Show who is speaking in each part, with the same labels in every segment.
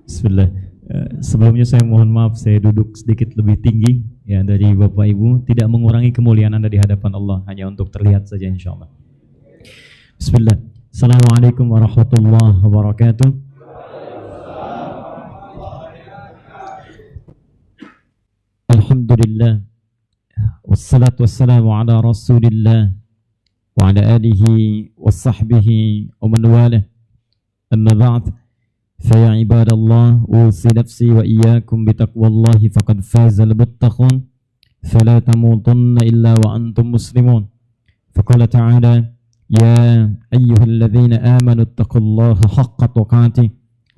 Speaker 1: Bismillah. Sebelumnya saya mohon maaf saya duduk sedikit lebih tinggi ya dari Bapak Ibu, tidak mengurangi kemuliaan Anda di hadapan Allah, hanya untuk terlihat saja insyaallah. Bismillah. Assalamualaikum warahmatullahi wabarakatuh. Alhamdulillah. Wassalatu wassalamu ala Rasulillah wa ala alihi wa sahbihi wa man walah. Amma ba'd. فيا عباد الله أوصي نفسي وإياكم بتقوى الله فقد فاز المتقون فلا تموتن إلا وأنتم مسلمون فقال تعالى يا أيها الذين آمنوا اتقوا الله حق تقاته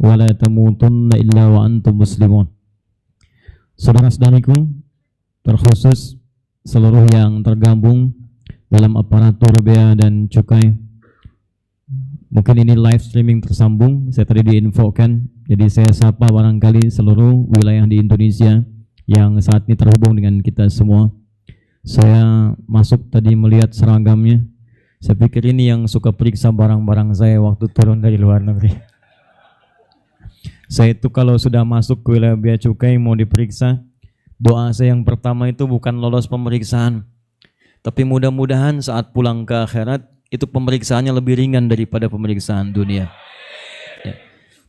Speaker 1: ولا تموتن إلا وأنتم مسلمون. Saudara-saudariku, terkhusus seluruh yang tergabung dalam aparatur bea dan cukai. Mungkin ini live streaming tersambung, saya tadi diinfokan, jadi saya sapa barangkali seluruh wilayah di Indonesia yang saat ini terhubung dengan kita semua. Saya masuk tadi melihat seragamnya, saya pikir ini yang suka periksa barang-barang saya waktu turun dari luar negeri. Saya itu kalau sudah masuk ke wilayah bea cukai mau diperiksa, doa saya yang pertama itu bukan lolos pemeriksaan, tapi mudah-mudahan saat pulang ke akhirat itu pemeriksaannya lebih ringan daripada pemeriksaan dunia. Ya.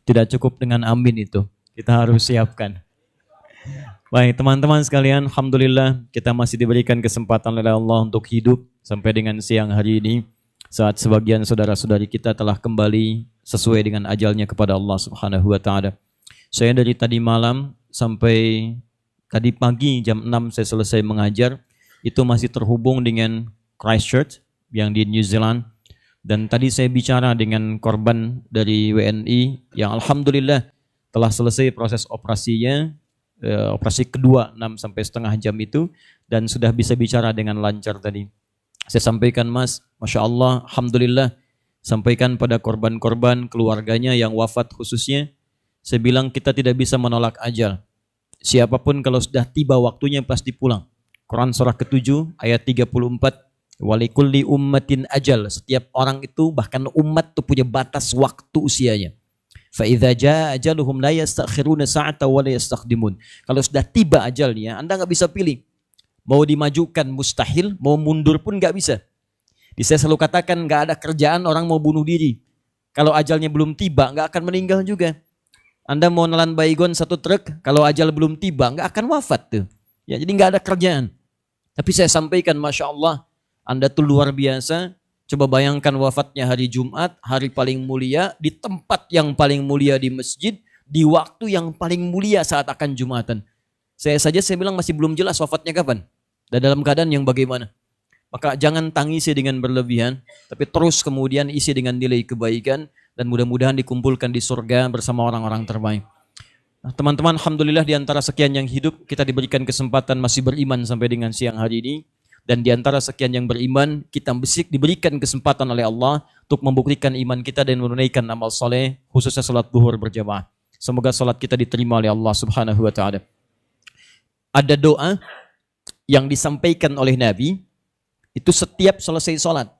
Speaker 1: Tidak cukup dengan amin itu, kita harus siapkan. Baik teman-teman sekalian, alhamdulillah kita masih diberikan kesempatan oleh Allah untuk hidup sampai dengan siang hari ini, saat sebagian saudara-saudari kita telah kembali sesuai dengan ajalnya kepada Allah Subhanahu wa taala. Saya dari tadi malam sampai tadi pagi jam 6 saya selesai mengajar, itu masih terhubung dengan Christchurch yang di New Zealand, dan tadi saya bicara dengan korban dari WNI yang alhamdulillah telah selesai proses operasinya, operasi kedua 6-setengah jam itu, dan sudah bisa bicara dengan lancar tadi. Saya sampaikan, Mas, Masya Allah, alhamdulillah, sampaikan pada korban-korban keluarganya yang wafat khususnya, saya bilang kita tidak bisa menolak ajal. Siapapun kalau sudah tiba waktunya pasti pulang. Quran surah ke-7 ayat 34, walikulli ummatin ajal, setiap orang itu bahkan umat itu punya batas waktu usianya. Fa idza jaa ajaluhum la yastakhiruna sa'ata wa la yastaqdimun. Kalau sudah tiba ajalnya, Anda enggak bisa pilih. Mau dimajukan mustahil, mau mundur pun enggak bisa. Saya selalu katakan enggak ada kerjaan orang mau bunuh diri. Kalau ajalnya belum tiba enggak akan meninggal juga. Anda mau nelan baygon satu truk, kalau ajal belum tiba enggak akan wafat tuh. Ya, jadi enggak ada kerjaan. Tapi saya sampaikan, Masya Allah, Anda tuh luar biasa. Coba bayangkan wafatnya hari Jumat, hari paling mulia, di tempat yang paling mulia di masjid, di waktu yang paling mulia saat akan Jumatan. Saya bilang masih belum jelas wafatnya kapan dan dalam keadaan yang bagaimana. Maka jangan tangisi dengan berlebihan, tapi terus kemudian isi dengan nilai kebaikan, dan mudah-mudahan dikumpulkan di surga bersama orang-orang terbaik. Nah, teman-teman, alhamdulillah di antara sekian yang hidup, kita diberikan kesempatan masih beriman sampai dengan siang hari ini. Dan di antara sekian yang beriman, kita diberikan kesempatan oleh Allah untuk membuktikan iman kita dan menunaikan amal soleh, khususnya salat zuhur berjamaah. Semoga salat kita diterima oleh Allah Subhanahu wa taala. Ada doa yang disampaikan oleh Nabi, itu setiap selesai salat.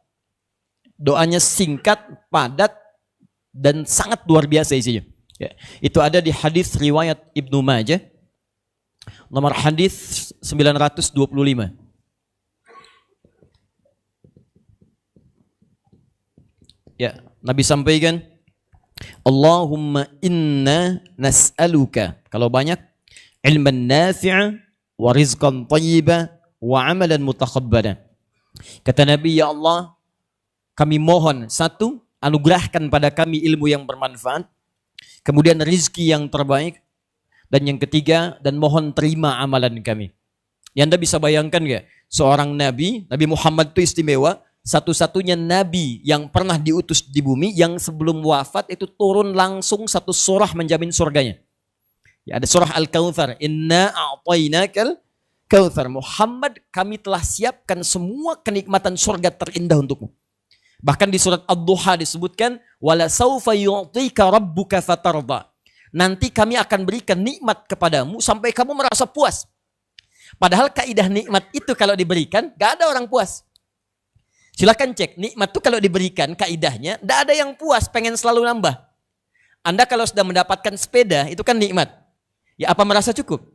Speaker 1: Doanya singkat, padat, dan sangat luar biasa isinya. Ya, itu ada di hadis riwayat Ibnu Majah, nomor hadis 925. Ya, Nabi sampaikan, Allahumma inna nas'aluka, kalau banyak, ilman nafi'a wa rizqan tayyiba wa amalan mutakhabbala. Kata Nabi, ya Allah, kami mohon, satu, anugerahkan pada kami ilmu yang bermanfaat, kemudian rizki yang terbaik, dan yang ketiga, dan mohon terima amalan kami. Ya, Anda bisa bayangkan gak, seorang Nabi Muhammad itu istimewa, satu-satunya Nabi yang pernah diutus di bumi yang sebelum wafat itu turun langsung satu surah menjamin surganya. Ya, ada surah Al-Kautsar, Inna a'tainakal kautsar. Muhammad, kami telah siapkan semua kenikmatan surga terindah untukmu. Bahkan di surat Ad-Duha disebutkan, wala saufa yu'tika rabbuka fatarda. Nanti kami akan berikan nikmat kepadamu sampai kamu merasa puas. Padahal kaidah nikmat itu kalau diberikan, gak ada orang puas. Silakan cek, nikmat itu kalau diberikan kaidahnya, tidak ada yang puas, pengen selalu nambah.
Speaker 2: Anda kalau sudah mendapatkan sepeda, itu kan nikmat. Ya apa merasa cukup?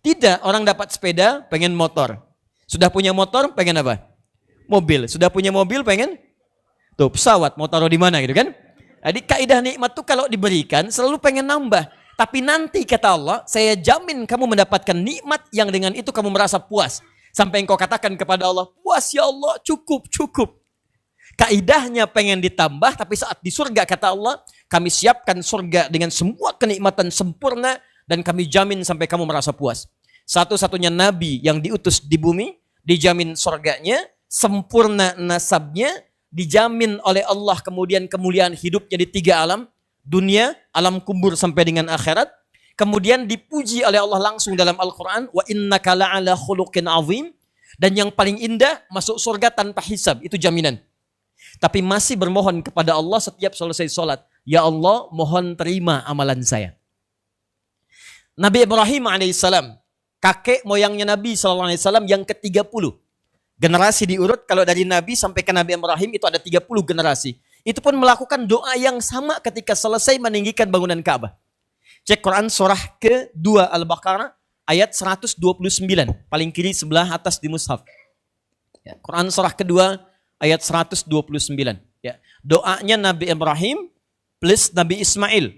Speaker 2: Tidak, orang dapat sepeda, pengen motor. Sudah punya motor, pengen apa? Mobil. Sudah punya mobil, pengen? Tuh, pesawat, mau taruh di mana gitu kan? Jadi kaidah nikmat tuh kalau diberikan, selalu pengen nambah. Tapi nanti kata Allah, saya jamin kamu mendapatkan nikmat yang dengan itu kamu merasa puas. Sampai engkau katakan kepada Allah, puas ya Allah, cukup, cukup. Kaidahnya pengen ditambah, tapi saat di surga kata Allah, kami siapkan surga dengan semua kenikmatan sempurna dan kami jamin sampai kamu merasa puas. Satu-satunya nabi yang diutus di bumi, dijamin surganya, sempurna nasabnya, dijamin oleh Allah kemudian kemuliaan hidupnya di 3 alam, dunia, alam kubur sampai dengan akhirat. Kemudian dipuji oleh Allah langsung dalam Al-Quran, wa innaka la'ala khuluqin azim, dan yang paling indah masuk surga tanpa hisab, itu jaminan. Tapi masih bermohon kepada Allah setiap selesai sholat. Ya Allah, mohon terima amalan saya. Nabi Ibrahim alaihissalam, kakek moyangnya Nabi SAW yang ke-30. Generasi diurut, kalau dari Nabi sampai ke Nabi Ibrahim itu ada 30 generasi. Itu pun melakukan doa yang sama ketika selesai meninggikan bangunan Ka'bah. Cek Quran surah ke-2 Al-Baqarah ayat 129. Paling kiri sebelah atas di mushaf. Ya, Quran surah ke-2 ayat 129. Ya. Doanya Nabi Ibrahim plus Nabi Ismail.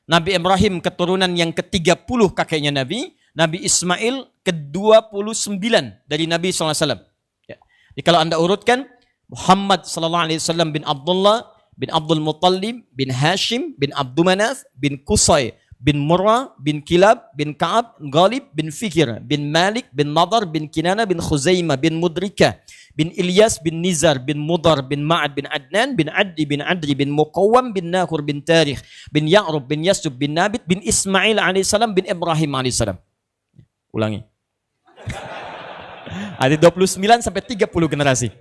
Speaker 2: Nabi Ibrahim keturunan yang ke-30 kakeknya Nabi. Nabi Ismail ke-29 dari Nabi SAW. Ya. Jadi kalau anda urutkan, Muhammad SAW bin Abdullah, bin Abdul Muttalib, bin Hashim, bin Abdul Manaf, bin Qusay, bin Murrah, bin Kilab, bin Ka'ab, Ghalib, bin Fikir, bin Malik, bin Nadar, bin Kinana, bin Khuzaimah, bin Mudrika, bin Ilyas, bin Nizar, bin Mudar, bin Ma'ad, bin Adnan, bin Addi, bin Adri, bin Muqawwam, bin Nakhur, bin Tarikh, bin Ya'rub, bin Yasub, bin Nabit, bin Ismail alaihissalam, bin Ibrahim alaihissalam. Ulangi. Ada 29 sampai 30 generasi.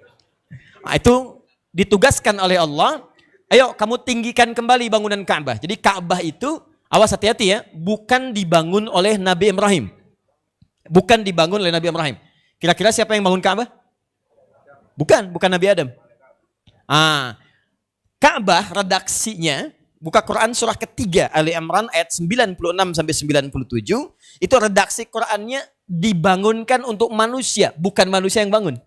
Speaker 2: Nah, itu ditugaskan oleh Allah, ayo kamu tinggikan kembali bangunan Ka'bah. Jadi Ka'bah itu, awas hati-hati ya, bukan dibangun oleh Nabi Ibrahim. Bukan dibangun oleh Nabi Ibrahim. Kira-kira siapa yang bangun Ka'bah? Bukan Nabi Adam. Ka'bah redaksinya, buka Quran surah ketiga Ali Imran ayat 96 sampai 97, itu redaksi Qurannya dibangunkan untuk manusia, bukan manusia yang bangun.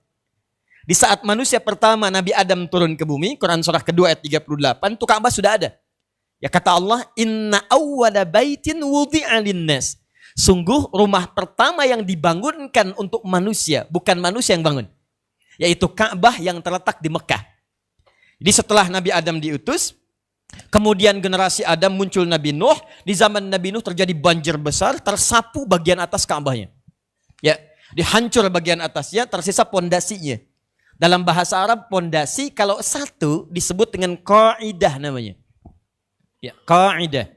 Speaker 2: Di saat manusia pertama Nabi Adam turun ke bumi, Quran surah kedua ayat 38, itu Ka'bah sudah ada. Ya kata Allah, inna awwala baitin wudi'a linnas. Sungguh rumah pertama yang dibangunkan untuk manusia, bukan manusia yang bangun. Yaitu Ka'bah yang terletak di Mekah. Jadi setelah Nabi Adam diutus, kemudian generasi Adam muncul Nabi Nuh. Di zaman Nabi Nuh terjadi banjir besar, tersapu bagian atas Ka'bahnya. Ya, dihancur bagian atasnya, tersisa pondasinya. Dalam bahasa Arab, pondasi kalau satu disebut dengan qaidah namanya. Ya, qaidah.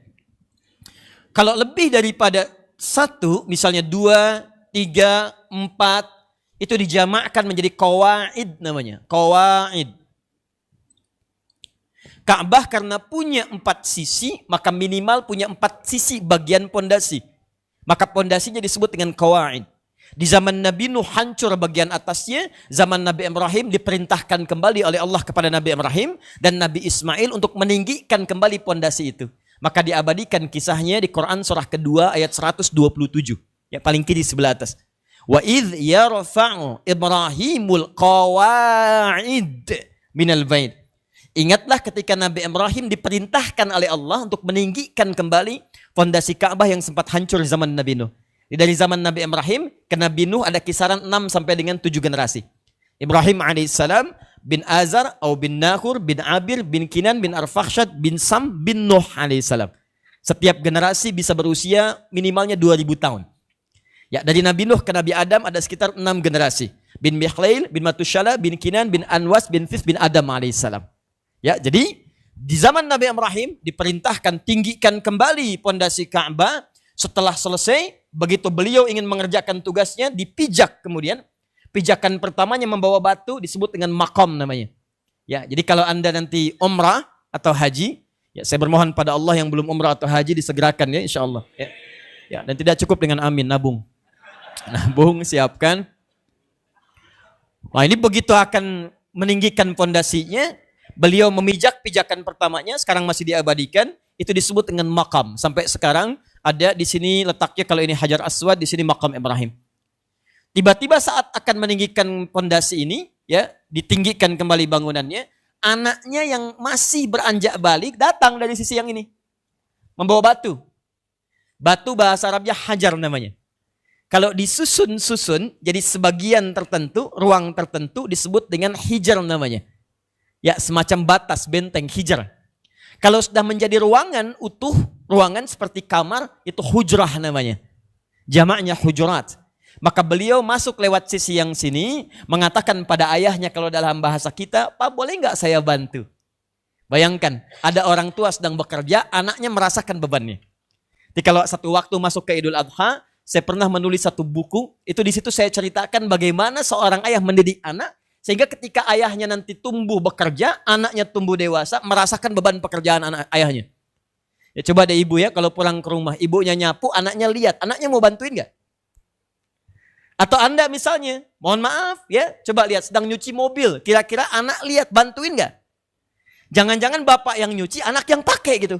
Speaker 2: Kalau lebih daripada satu, misalnya 2, 3, 4, itu dijamakkan menjadi qawaid namanya. Qawaid. Ka'bah karena punya 4 sisi, maka minimal punya 4 sisi bagian pondasi. Maka pondasinya disebut dengan qawaid. Di zaman Nabi Nuh hancur bagian atasnya, zaman Nabi Ibrahim diperintahkan kembali oleh Allah kepada Nabi Ibrahim dan Nabi Ismail untuk meninggikan kembali pondasi itu. Maka diabadikan kisahnya di Quran surah kedua ayat 127. Ya paling kiri sebelah atas. Wa idh yarfa'u Ibrahimul qawaid minal bait. Ingatlah ketika Nabi Ibrahim diperintahkan oleh Allah untuk meninggikan kembali fondasi Ka'bah yang sempat hancur zaman Nabi Nuh. Dari zaman Nabi Ibrahim ke Nabi Nuh ada kisaran 6 sampai dengan 7 generasi. Ibrahim alaihissalam bin Azar atau bin Nakhur bin Abir bin Kinan bin Arfakhshad bin Sam bin Nuh alaihissalam. Setiap generasi bisa berusia minimalnya 2000 tahun. Ya, dari Nabi Nuh ke Nabi Adam ada sekitar 6 generasi. Bin Mikhlail, bin Matushala, bin Kinan, bin Anwas, bin Fis, bin Adam alaihissalam. Ya, jadi di zaman Nabi Ibrahim diperintahkan tinggikan kembali pondasi Ka'bah. Setelah selesai, begitu beliau ingin mengerjakan tugasnya, dipijak kemudian. Pijakan pertamanya membawa batu disebut dengan maqam namanya. Ya, jadi kalau Anda nanti umrah atau haji, ya saya bermohon pada Allah yang belum umrah atau haji disegerakan ya insyaallah. Ya, dan tidak cukup dengan amin, nabung. Nabung, siapkan. Nah ini begitu akan meninggikan pondasinya, beliau memijak pijakan pertamanya, sekarang masih diabadikan. itu disebut dengan makam. Sampai sekarang ada di sini letaknya, kalau ini Hajar Aswad, di sini makam Ibrahim. Tiba-tiba saat akan meninggikan pondasi ini, ya, ditinggikan kembali bangunannya, anaknya yang masih beranjak balik datang dari sisi yang ini, membawa batu. Batu bahasa Arabnya hajar namanya. Kalau disusun-susun jadi sebagian tertentu, ruang tertentu disebut dengan hijar namanya. Ya, semacam batas, benteng, hijar. Kalau sudah menjadi ruangan utuh, ruangan seperti kamar, itu hujrah namanya. Jamaknya hujurat. Maka beliau masuk lewat sisi yang sini, mengatakan pada ayahnya kalau dalam bahasa kita, Pak boleh nggak saya bantu? Bayangkan, ada orang tua sedang bekerja, anaknya merasakan bebannya. Jadi kalau satu waktu masuk ke Idul Adha, saya pernah menulis satu buku, itu di situ saya ceritakan bagaimana seorang ayah mendidik anak, sehingga ketika ayahnya nanti tumbuh bekerja, anaknya tumbuh dewasa, merasakan beban pekerjaan anak ayahnya. Ya coba deh ibu ya, kalau pulang ke rumah, ibunya nyapu, anaknya lihat, anaknya mau bantuin nggak? Atau Anda misalnya, mohon maaf ya, coba lihat sedang nyuci mobil, kira-kira anak lihat bantuin nggak? Jangan-jangan bapak yang nyuci, anak yang pakai gitu.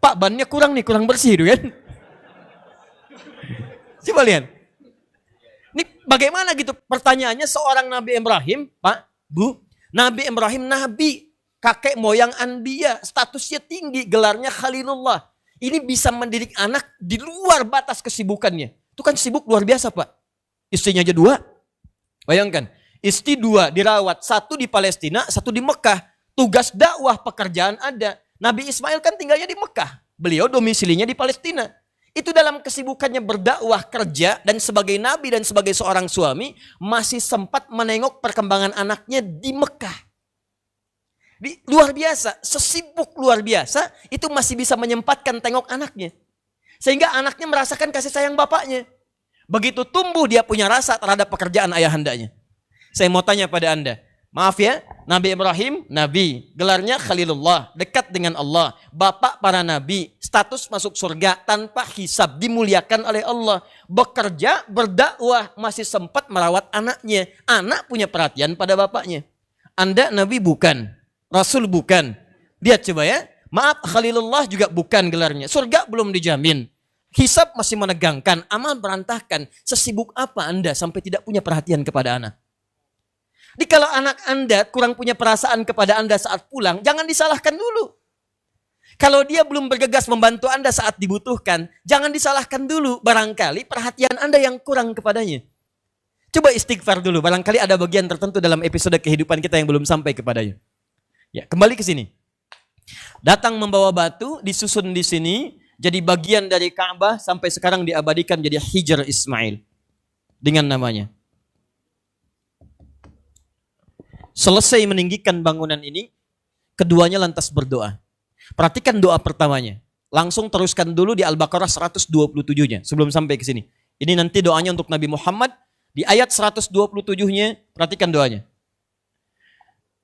Speaker 2: Pak bannya kurang nih, kurang bersih gitu kan? Coba lihat. Ini bagaimana gitu pertanyaannya seorang Nabi Ibrahim, Pak, Bu. Nabi Ibrahim nabi, kakek moyang Anbiya, statusnya tinggi, gelarnya Khalilullah. Ini bisa mendidik anak di luar batas kesibukannya. Itu kan sibuk luar biasa, Pak. Istrinya aja 2. Bayangkan, istri 2 dirawat, 1 di Palestina, 1 di Mekah. Tugas dakwah pekerjaan ada. Nabi Ismail kan tinggalnya di Mekah. Beliau domisilinya di Palestina. Itu dalam kesibukannya berdakwah, kerja, dan sebagai nabi dan sebagai seorang suami, masih sempat menengok perkembangan anaknya di Mekah. Luar biasa, sesibuk luar biasa, itu masih bisa menyempatkan tengok anaknya. Sehingga anaknya merasakan kasih sayang bapaknya. Begitu tumbuh dia punya rasa terhadap pekerjaan ayahandanya. Saya mau tanya pada Anda, maaf ya, Nabi Ibrahim, nabi, gelarnya Khalilullah, dekat dengan Allah, bapak para nabi, status masuk surga tanpa hisab, dimuliakan oleh Allah, bekerja, berdakwah, masih sempat merawat anaknya, anak punya perhatian pada bapaknya. Anda nabi bukan, rasul bukan, lihat coba ya, maaf Khalilullah juga bukan gelarnya, surga belum dijamin, hisab masih menegangkan, amal berantakan, sesibuk apa Anda sampai tidak punya perhatian kepada anak? Jadi kalau anak Anda kurang punya perasaan kepada Anda saat pulang, jangan disalahkan dulu. Kalau dia belum bergegas membantu Anda saat dibutuhkan, jangan disalahkan dulu. Barangkali perhatian Anda yang kurang kepadanya. Coba istighfar dulu, barangkali ada bagian tertentu dalam episode kehidupan kita yang belum sampai kepadanya. Ya, kembali ke sini. Datang membawa batu, disusun di sini, jadi bagian dari Ka'bah, sampai sekarang diabadikan jadi Hijr Ismail. Dengan namanya. Selesai meninggikan bangunan ini, keduanya lantas berdoa. Perhatikan doa pertamanya. Langsung teruskan dulu di Al-Baqarah 127-nya sebelum sampai ke sini. Ini nanti doanya untuk Nabi Muhammad di ayat 127-nya, perhatikan doanya.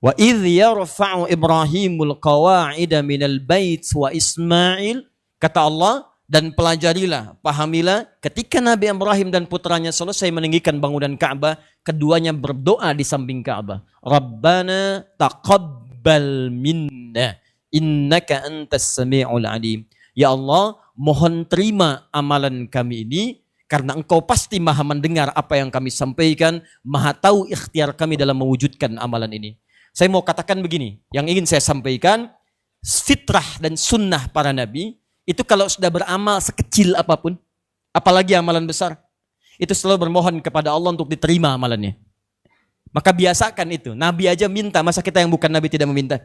Speaker 2: Wa idh yarfa'u Ibrahimul qawa'ida minal bait wa Ismail, kata Allah, dan pelajarilah, pahamilah, ketika Nabi Ibrahim dan putranya selesai meninggikan bangunan Ka'bah, keduanya berdoa di samping Ka'bah. Rabbana taqabbal minna, innaka antas sami'ul alim. Ya Allah, mohon terima amalan kami ini, karena Engkau pasti maha mendengar apa yang kami sampaikan, maha tahu ikhtiar kami dalam mewujudkan amalan ini. Saya mau katakan begini, yang ingin saya sampaikan, fitrah dan sunnah para nabi, itu kalau sudah beramal sekecil apapun, apalagi amalan besar, itu selalu bermohon kepada Allah untuk diterima amalannya. Maka biasakan itu. Nabi aja minta, masa kita yang bukan Nabi tidak meminta?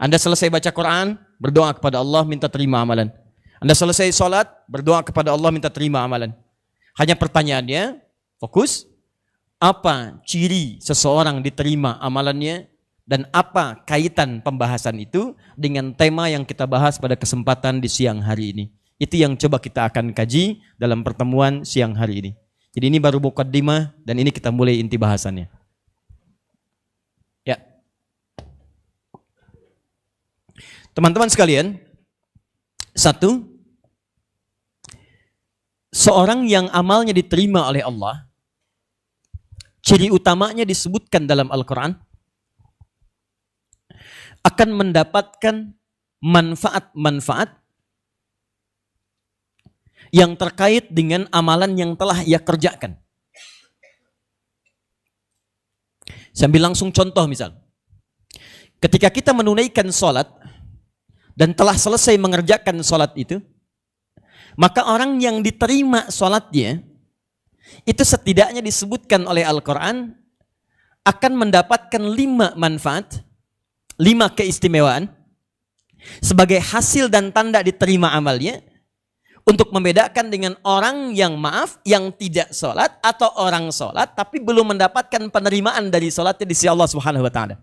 Speaker 2: Anda selesai baca Quran, berdoa kepada Allah, minta terima amalan. Anda selesai sholat, berdoa kepada Allah, minta terima amalan. Hanya pertanyaannya, fokus, apa ciri seseorang diterima amalannya, dan apa kaitan pembahasan itu dengan tema yang kita bahas pada kesempatan di siang hari ini. Itu yang coba kita akan kaji dalam pertemuan siang hari ini. Jadi ini baru mukaddimah dan ini kita mulai inti bahasannya. Ya. Teman-teman sekalian, satu, seorang yang amalnya diterima oleh Allah, ciri utamanya disebutkan dalam Al-Quran, akan mendapatkan manfaat-manfaat yang terkait dengan amalan yang telah ia kerjakan. Saya ambil langsung contoh misal. Ketika kita menunaikan sholat dan telah selesai mengerjakan sholat itu, maka orang yang diterima sholatnya itu setidaknya disebutkan oleh Al-Quran akan mendapatkan 5 manfaat, 5 keistimewaan sebagai hasil dan tanda diterima amalnya, untuk membedakan dengan orang yang yang tidak sholat atau orang sholat tapi belum mendapatkan penerimaan dari sholatnya di sisi Allah Subhanahu wa Ta'ala.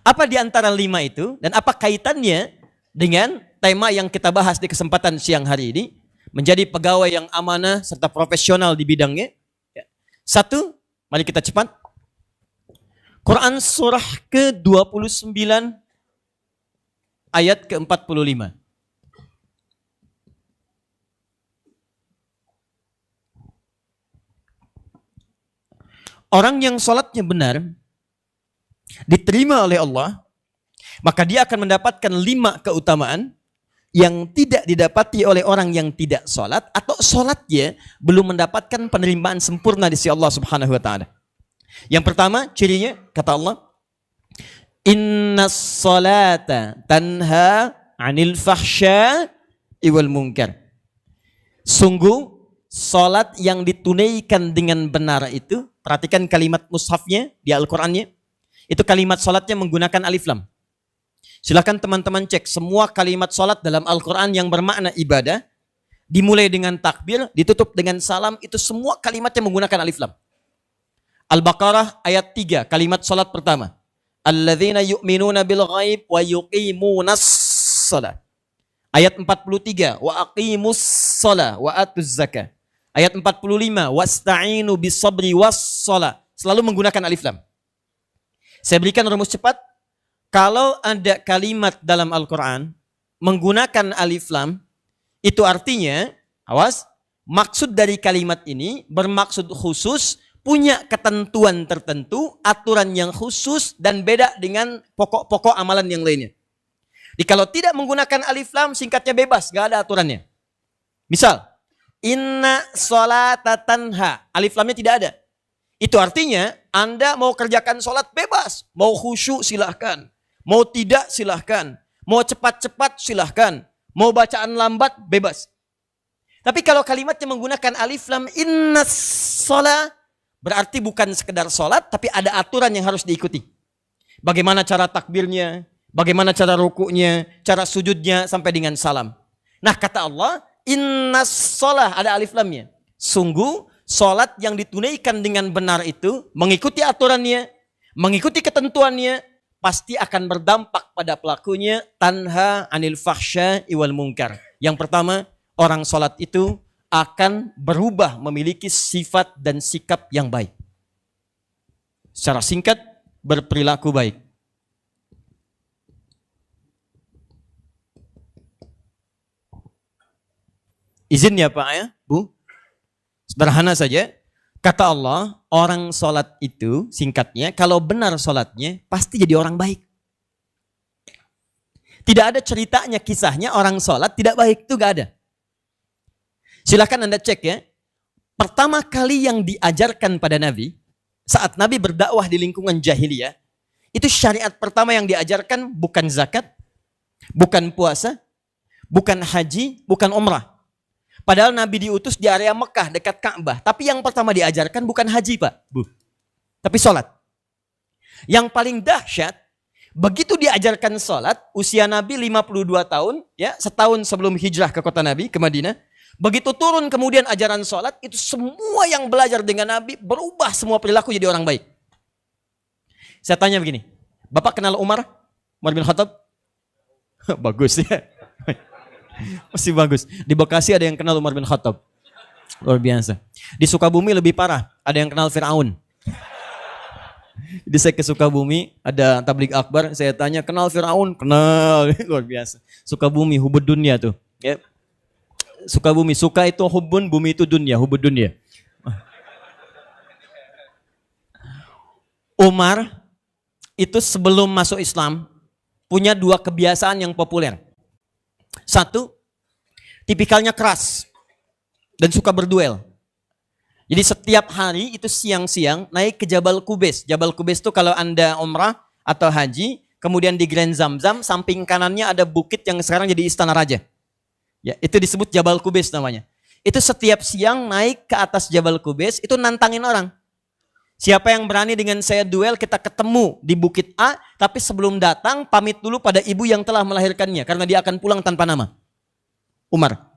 Speaker 2: Apa di antara 5 itu dan apa kaitannya dengan tema yang kita bahas di kesempatan siang hari ini, menjadi pegawai yang amanah serta profesional di bidangnya? 1, mari kita cepat. Quran surah ke-29 ayat ke-45. Orang yang sholatnya benar, diterima oleh Allah, maka dia akan mendapatkan 5 keutamaan yang tidak didapati oleh orang yang tidak sholat atau sholatnya belum mendapatkan penerimaan sempurna di sisi Allah Subhanahu wa Ta'ala. Yang pertama cirinya, kata Allah, inna sholata tanha anil fahsya'i wal munkar. Sungguh sholat yang ditunaikan dengan benar itu, perhatikan kalimat mushafnya di Al-Qurannya, itu kalimat sholatnya menggunakan alif lam. Silakan teman-teman cek semua kalimat sholat dalam Al-Quran yang bermakna ibadah, dimulai dengan takbir, ditutup dengan salam, itu semua kalimatnya menggunakan alif lam. Al-Baqarah ayat 3, kalimat sholat pertama, alladzina yu'minuna bil ghaib wa yuqimunas shalah. Ayat 43, wa aqimus shalah wa atuz zakah. Ayat 45, wasta'inu bisabri wassalah. Selalu menggunakan alif lam. Saya berikan rumus cepat. Kalau ada kalimat dalam Al-Quran menggunakan alif lam, itu artinya, awas, maksud dari kalimat ini bermaksud khusus, punya ketentuan tertentu, aturan yang khusus, dan beda dengan pokok-pokok amalan yang lainnya. Jadi kalau tidak menggunakan alif lam, singkatnya bebas, gak ada aturannya. Misal, inna sholata tanha, alif lamnya tidak ada. Itu artinya Anda mau kerjakan sholat bebas, mau khusyuk silahkan, mau tidak silahkan, mau cepat-cepat silahkan, mau bacaan lambat bebas. Tapi kalau kalimatnya menggunakan alif lam, inna sholat, berarti bukan sekedar sholat, tapi ada aturan yang harus diikuti. Bagaimana cara takbirnya, bagaimana cara rukuknya, cara sujudnya sampai dengan salam. Nah kata Allah, inna sholat, ada alif lamnya. Sungguh sholat yang ditunaikan dengan benar itu, mengikuti aturannya, mengikuti ketentuannya, pasti akan berdampak pada pelakunya, tanha anil fahsya'i wal munkar. Yang pertama, orang sholat itu akan berubah memiliki sifat dan sikap yang baik. Secara singkat, berperilaku baik. Izin ya Pak ya, Bu. Sederhana saja. Kata Allah, orang sholat itu singkatnya, kalau benar sholatnya, pasti jadi orang baik. Tidak ada ceritanya, kisahnya orang sholat tidak baik, itu gak ada. Silakan Anda cek ya. Pertama kali yang diajarkan pada Nabi, saat Nabi berdakwah di lingkungan jahiliyah, itu syariat pertama yang diajarkan bukan zakat, bukan puasa, bukan haji, bukan umrah. Padahal Nabi diutus di area Mekah dekat Ka'bah. Tapi yang pertama diajarkan bukan haji Pak, Bu. Tapi sholat. Yang paling dahsyat, begitu diajarkan sholat, usia Nabi 52 tahun, ya, setahun sebelum hijrah ke kota Nabi, ke Madinah. Begitu turun kemudian ajaran sholat, itu semua yang belajar dengan Nabi berubah semua perilaku jadi orang baik. Saya tanya begini, Bapak kenal Umar bin Khattab? Bagus ya. Masih bagus. Di Bekasi ada yang kenal Umar bin Khattab. Luar biasa. Di Sukabumi lebih parah. Ada yang kenal Fir'aun. Jadi saya ke Sukabumi, ada tabligh akbar. Saya tanya, kenal Fir'aun? Kenal. Luar biasa. Sukabumi, hubud dunia tuh. Ya. Sukabumi. Suka itu hubun, bumi itu dunia. Hubud dunia. Umar itu sebelum masuk Islam, punya dua kebiasaan yang populer. Satu, tipikalnya keras dan suka berduel. Jadi setiap hari itu siang-siang naik ke Jabal Qubais. Jabal Qubais itu kalau Anda umrah atau haji, kemudian di Grand Zamzam, samping kanannya ada bukit yang sekarang jadi istana raja. Ya, itu disebut Jabal Qubais namanya. Itu setiap siang naik ke atas Jabal Qubais, itu nantangin orang. Siapa yang berani dengan saya duel, kita ketemu di bukit A, tapi sebelum datang pamit dulu pada ibu yang telah melahirkannya, karena dia akan pulang tanpa nama. Umar.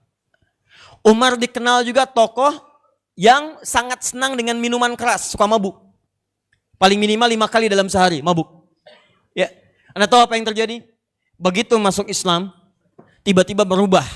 Speaker 2: Umar dikenal juga tokoh yang sangat senang dengan minuman keras, suka mabuk. Paling minimal 5 kali dalam sehari, mabuk. Ya, Anda tahu apa yang terjadi? Begitu masuk Islam, tiba-tiba berubah.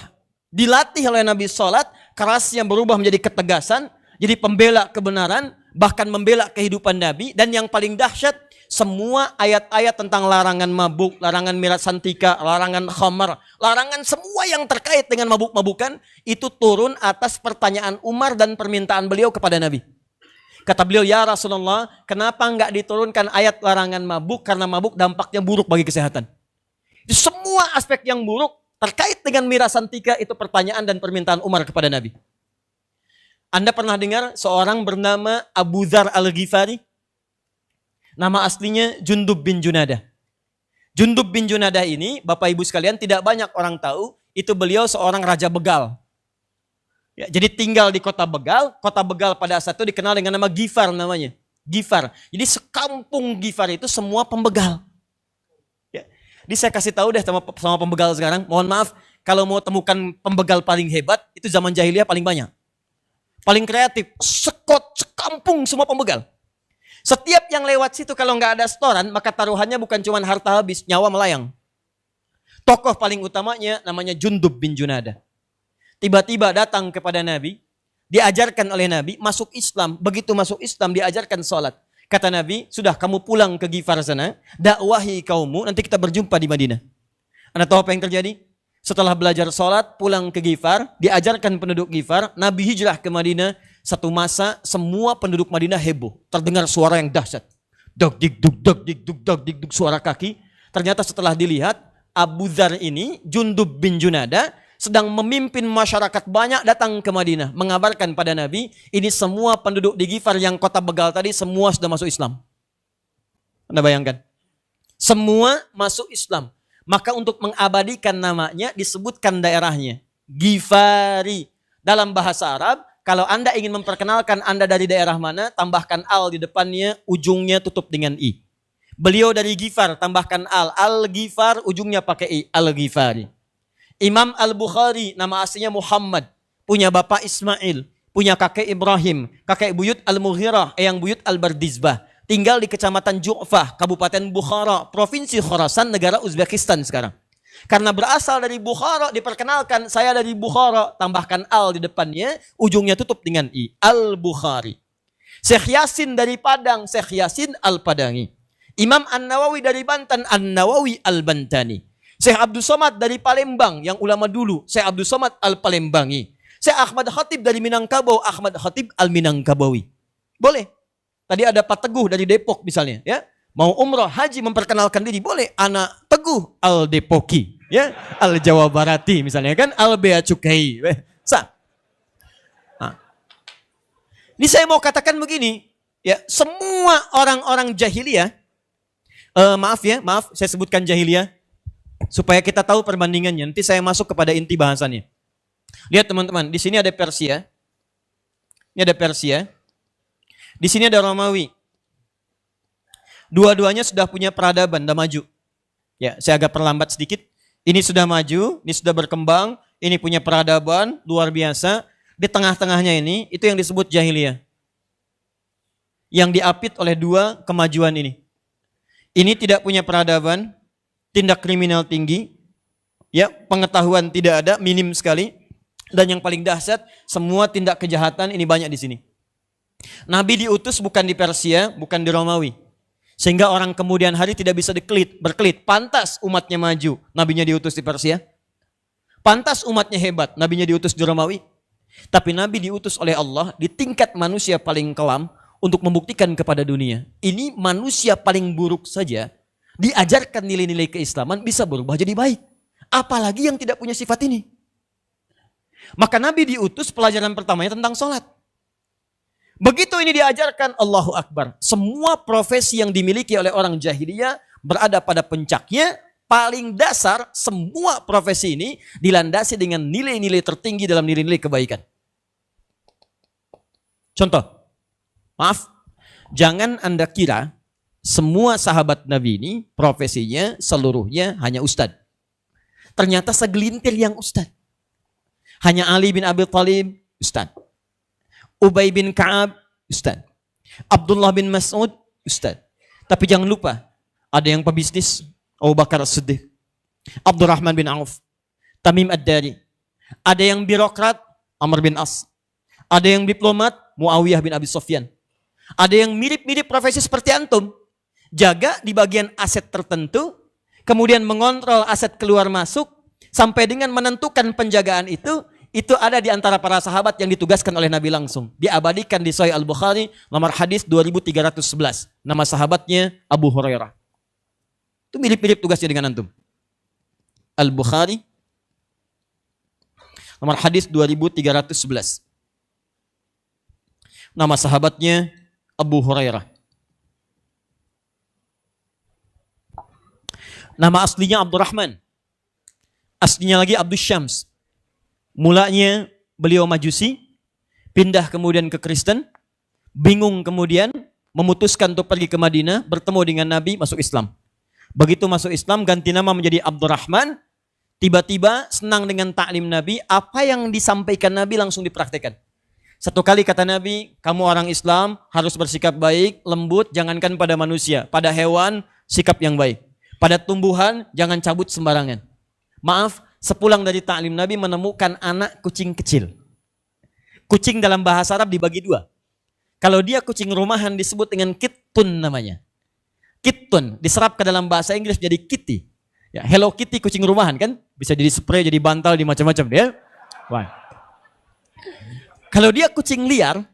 Speaker 2: Dilatih oleh Nabi sholat, kerasnya berubah menjadi ketegasan, jadi pembela kebenaran, bahkan membela kehidupan Nabi. Dan yang paling dahsyat, semua ayat-ayat tentang larangan mabuk, larangan miras santika, larangan khamar, larangan semua yang terkait dengan mabuk-mabukan, itu turun atas pertanyaan Umar dan permintaan beliau kepada Nabi. Kata beliau, ya Rasulullah, kenapa enggak diturunkan ayat larangan mabuk? Karena mabuk dampaknya buruk bagi kesehatan. Itu semua aspek yang buruk terkait dengan miras santika, itu pertanyaan dan permintaan Umar kepada Nabi. Anda pernah dengar seorang bernama Abu Dzar Al-Ghifari? Nama aslinya Jundub bin Junadah. Jundub bin Junadah ini, Bapak Ibu sekalian, tidak banyak orang tahu, itu beliau seorang raja begal. Ya, jadi tinggal di kota Begal. Kota Begal pada saat itu dikenal dengan nama Gifar namanya. Gifar. Jadi sekampung Gifar itu semua pembegal. Ya. Jadi saya kasih tahu deh sama pembegal sekarang. Mohon maaf, kalau mau temukan pembegal paling hebat, itu zaman jahiliyah paling banyak. Paling kreatif, sekampung semua pembegal. Setiap yang lewat situ kalau nggak ada setoran, maka taruhannya bukan cuma harta habis, nyawa melayang. Tokoh paling utamanya namanya Jundub bin Junadah. Tiba-tiba datang kepada Nabi, diajarkan oleh Nabi, masuk Islam. Begitu masuk Islam, diajarkan sholat. Kata Nabi, sudah kamu pulang ke Gifar sana, dakwahi kaummu, nanti kita berjumpa di Madinah. Anda tahu apa yang terjadi? Setelah belajar sholat, pulang ke Gifar, diajarkan penduduk Gifar, Nabi hijrah ke Madinah. Satu masa, semua penduduk Madinah heboh. Terdengar suara yang dahsyat. Dog dik duk, suara kaki. Ternyata setelah dilihat, Abu Dzar ini, Jundub bin Junadah, sedang memimpin masyarakat banyak datang ke Madinah. Mengabarkan pada Nabi, ini semua penduduk di Gifar yang kota Begal tadi, semua sudah masuk Islam. Anda bayangkan? Semua masuk Islam. Maka untuk mengabadikan namanya disebutkan daerahnya. Ghifari. Dalam bahasa Arab, kalau Anda ingin memperkenalkan Anda dari daerah mana, tambahkan al di depannya, ujungnya tutup dengan i. Beliau dari Ghifar, tambahkan al. Al-Ghifar, ujungnya pakai i. Al-Ghifari. Imam Al-Bukhari, nama aslinya Muhammad. Punya bapak Ismail. Punya kakek Ibrahim. Kakek buyut Al-Mughirah, eyang buyut Al-Bardizbah. Tinggal di kecamatan Ju'fah, Kabupaten Bukhara, Provinsi Khorasan, negara Uzbekistan sekarang. Karena berasal dari Bukhara, diperkenalkan saya dari Bukhara, tambahkan al di depannya, ujungnya tutup dengan i. Al-Bukhari. Syekh Yasin dari Padang, Syekh Yasin Al-Padangi. Imam An-Nawawi dari Banten, An-Nawawi Al-Bantani. Syekh Abdul Somad dari Palembang, yang ulama dulu, Syekh Abdul Somad Al-Palembangi. Syekh Ahmad Khatib dari Minangkabau, Ahmad Khatib Al-Minangkabawi. Boleh. Tadi ada Pak Teguh dari Depok misalnya, ya. Mau umroh, haji, memperkenalkan diri, boleh. Anak Teguh Al-Depoki, ya. Al-Jawa Barati misalnya kan, Al-Bea Cukai. Sah. Nah. Ini saya mau katakan begini, ya, semua orang-orang jahiliyah, maaf, saya sebutkan jahiliyah, supaya kita tahu perbandingannya. Nanti saya masuk kepada inti bahasannya. Lihat teman-teman, di sini ada Persia. Ini ada Persia. Di sini ada Romawi. Dua-duanya sudah punya peradaban, sudah maju. Ya, saya agak perlambat sedikit. Ini sudah maju, ini sudah berkembang, ini punya peradaban luar biasa. Di tengah-tengahnya ini, itu yang disebut jahiliyah. Yang diapit oleh dua kemajuan ini. Ini tidak punya peradaban, tindak kriminal tinggi, ya, pengetahuan tidak ada, minim sekali. Dan yang paling dahsyat, semua tindak kejahatan ini banyak di sini. Nabi diutus bukan di Persia, bukan di Romawi. Sehingga orang kemudian hari tidak bisa berkelit. Pantas umatnya maju, nabinya diutus di Persia. Pantas umatnya hebat, nabinya diutus di Romawi. Tapi Nabi diutus oleh Allah di tingkat manusia paling kelam untuk membuktikan kepada dunia. Ini manusia paling buruk saja. diajarkan nilai-nilai keislaman bisa berubah jadi baik. Apalagi yang tidak punya sifat ini. Maka Nabi diutus pelajaran pertamanya tentang sholat. Begitu ini diajarkan, Allahu Akbar. Semua profesi yang dimiliki oleh orang jahiliyah berada pada puncaknya. Paling dasar, semua profesi ini dilandasi dengan nilai-nilai tertinggi dalam nilai-nilai kebaikan. Contoh, maaf, jangan Anda kira semua sahabat Nabi ini profesinya seluruhnya hanya ustadz. Ternyata segelintir yang ustadz. Hanya Ali bin Abi Thalib, ustadz. Ubay bin Ka'ab, ustadz. Abdullah bin Mas'ud, ustadz. Tapi jangan lupa, ada yang pebisnis, Abu Bakar As-Siddiq, Abdurrahman bin Auf, Tamim Ad-Dari. Ada yang birokrat, Amr bin As. Ada yang diplomat, Muawiyah bin Abi Sufyan. Ada yang mirip-mirip profesi seperti antum. Jaga di bagian aset tertentu, kemudian mengontrol aset keluar masuk, sampai dengan menentukan penjagaan itu ada di antara para sahabat yang ditugaskan oleh Nabi langsung. Diabadikan di Sahih Al-Bukhari, nomor hadis 2311. Nama sahabatnya Abu Hurairah. Itu mirip-mirip tugasnya dengan antum. Al-Bukhari, nomor hadis 2311. Nama sahabatnya Abu Hurairah. Nama aslinya Abdurrahman. Aslinya lagi Abdus Syams. Mulanya beliau Majusi, pindah kemudian ke Kristen, bingung kemudian memutuskan untuk pergi ke Madinah, bertemu dengan Nabi, masuk Islam. Begitu masuk Islam, ganti nama menjadi Abdurrahman. Tiba-tiba senang dengan taklim Nabi, apa yang disampaikan Nabi langsung dipraktekkan. Satu kali kata Nabi, kamu orang Islam harus bersikap baik, lembut, jangankan pada manusia, pada hewan, sikap yang baik. Pada tumbuhan, jangan cabut sembarangan. Maaf, sepulang dari taklim Nabi menemukan anak kucing kecil. Kucing dalam bahasa Arab dibagi dua. Kalau dia kucing rumahan disebut dengan kittun namanya. Kittun diserap ke dalam bahasa Inggris jadi kitty. Ya, Hello Kitty kucing rumahan kan? Bisa jadi spray, jadi bantal, di macam-macam dia. Wah. Kalau dia kucing liar,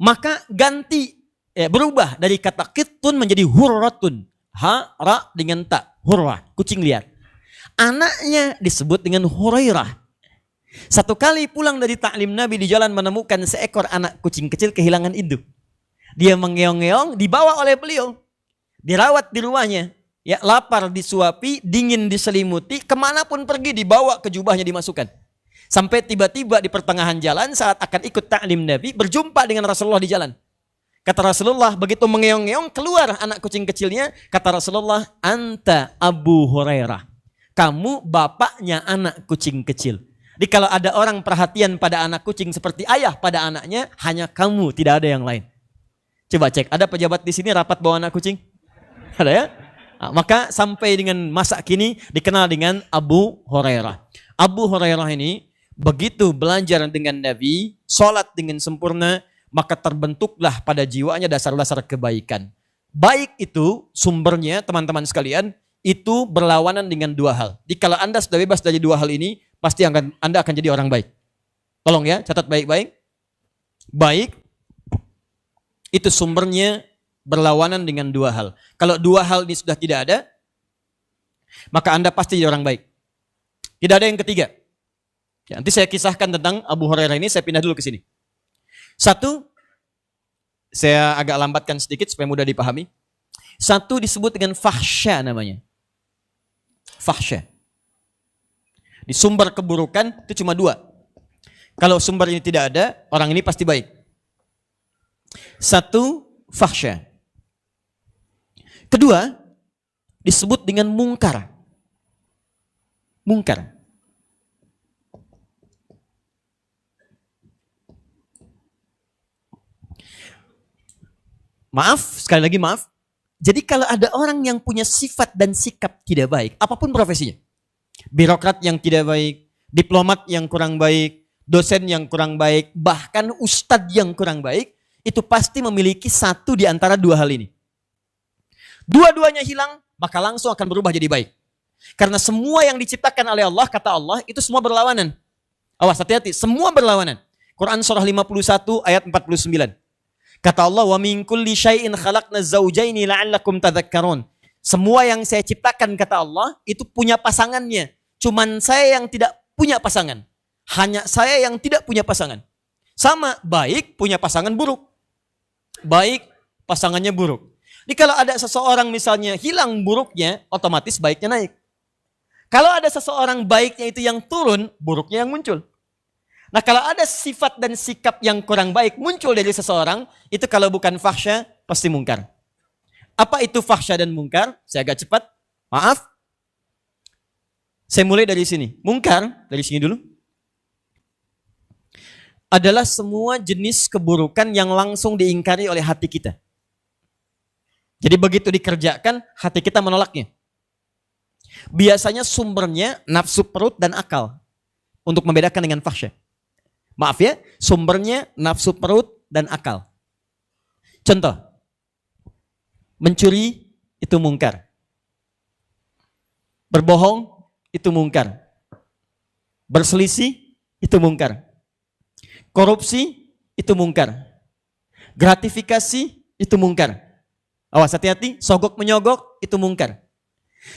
Speaker 2: maka ganti, berubah dari kata kittun menjadi hurratun. Ha, ra dengan ta, hurrah, kucing liar. Anaknya disebut dengan Hurairah. Satu kali pulang dari taklim Nabi di jalan menemukan seekor anak kucing kecil kehilangan induk. Dia mengeong-ngeong, dibawa oleh beliau. Dirawat di rumahnya. Ya, lapar disuapi, dingin diselimuti, kemanapun pergi dibawa ke jubahnya dimasukkan. Sampai tiba-tiba di pertengahan jalan saat akan ikut taklim Nabi, berjumpa dengan Rasulullah di jalan. Kata Rasulullah, begitu mengeong-ngeong, keluar anak kucing kecilnya. Kata Rasulullah, anta Abu Hurairah. Kamu bapaknya anak kucing kecil. Jadi kalau ada orang perhatian pada anak kucing seperti ayah pada anaknya, hanya kamu, tidak ada yang lain. Coba cek, ada pejabat di sini rapat bawa anak kucing? Ada ya? Nah, maka sampai dengan masa kini dikenal dengan Abu Hurairah. Abu Hurairah ini begitu belajar dengan Nabi, sholat dengan sempurna, maka terbentuklah pada jiwanya dasar-dasar kebaikan. Baik itu sumbernya teman-teman sekalian, itu berlawanan dengan dua hal. Jika Anda sudah bebas dari dua hal ini, pasti Anda akan jadi orang baik. Tolong ya, catat baik-baik. Baik, itu sumbernya berlawanan dengan dua hal. Kalau dua hal ini sudah tidak ada, maka Anda pasti jadi orang baik. Tidak ada yang ketiga. Ya, nanti saya kisahkan tentang Abu Hurairah ini, saya pindah dulu ke sini. Satu, saya agak lambatkan sedikit supaya mudah dipahami. Satu disebut dengan fahsya namanya. Fahsya. Di sumber keburukan itu cuma dua. Kalau sumber ini tidak ada, orang ini pasti baik. Satu, fahsya. Kedua, disebut dengan mungkar. Mungkar. Maaf, sekali lagi maaf. Jadi kalau ada orang yang punya sifat dan sikap tidak baik, apapun profesinya. Birokrat yang tidak baik, diplomat yang kurang baik, dosen yang kurang baik, bahkan ustadz yang kurang baik, itu pasti memiliki satu di antara dua hal ini. Dua-duanya hilang, maka langsung akan berubah jadi baik. Karena semua yang diciptakan oleh Allah, kata Allah, itu semua berlawanan. Awas, hati-hati, semua berlawanan. Quran surah 51 ayat 49. Kata Allah, wa min kulli syai'in khalaqna zawjaini la'allakum tadhakkarun. Semua yang saya ciptakan, kata Allah, itu punya pasangannya. Cuman saya yang tidak punya pasangan. Hanya saya yang tidak punya pasangan. Sama, baik punya pasangan buruk. Baik pasangannya buruk. Jadi kalau ada seseorang misalnya hilang buruknya, otomatis baiknya naik. Kalau ada seseorang baiknya itu yang turun, buruknya yang muncul. Nah kalau ada sifat dan sikap yang kurang baik muncul dari seseorang, itu kalau bukan fahsya, pasti mungkar. Apa itu fahsya dan mungkar? Saya agak cepat. Maaf. Saya mulai dari sini. Mungkar, dari sini dulu. Adalah semua jenis keburukan yang langsung diingkari oleh hati kita. Jadi begitu dikerjakan, hati kita menolaknya. Biasanya sumbernya nafsu perut dan akal. Untuk membedakan dengan fahsya. Maaf ya, sumbernya nafsu perut dan akal. Contoh. Mencuri itu mungkar. Berbohong itu mungkar. Berselisih itu mungkar. Korupsi itu mungkar. Gratifikasi itu mungkar. Awas hati-hati, sogok menyogok itu mungkar.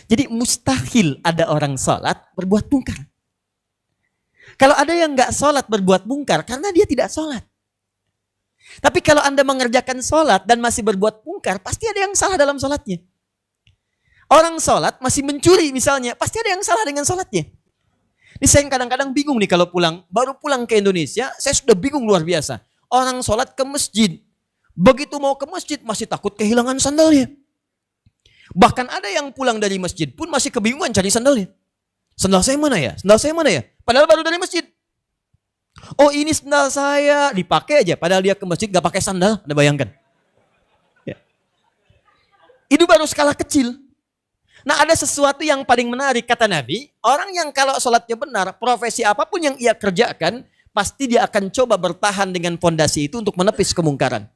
Speaker 2: Jadi mustahil ada orang sholat berbuat mungkar. Kalau ada yang nggak sholat berbuat mungkar karena dia tidak sholat. Tapi kalau Anda mengerjakan sholat dan masih berbuat mungkar, pasti ada yang salah dalam sholatnya. Orang sholat masih mencuri misalnya, pasti ada yang salah dengan sholatnya. Ini saya kadang-kadang bingung nih kalau pulang, baru pulang ke Indonesia, saya sudah bingung luar biasa. Orang sholat ke masjid, begitu mau ke masjid masih takut kehilangan sandalnya. Bahkan ada yang pulang dari masjid pun masih kebingungan cari sandalnya. Sandal saya mana ya? Sandal saya mana ya? Padahal baru dari masjid. Oh ini sandal saya, dipakai aja. Padahal dia ke masjid gak pakai sandal. Anda bayangkan. Ya. Itu baru skala kecil. Nah ada sesuatu yang paling menarik kata Nabi. Orang yang kalau sholatnya benar, profesi apapun yang ia kerjakan, pasti dia akan coba bertahan dengan fondasi itu untuk menepis kemungkaran.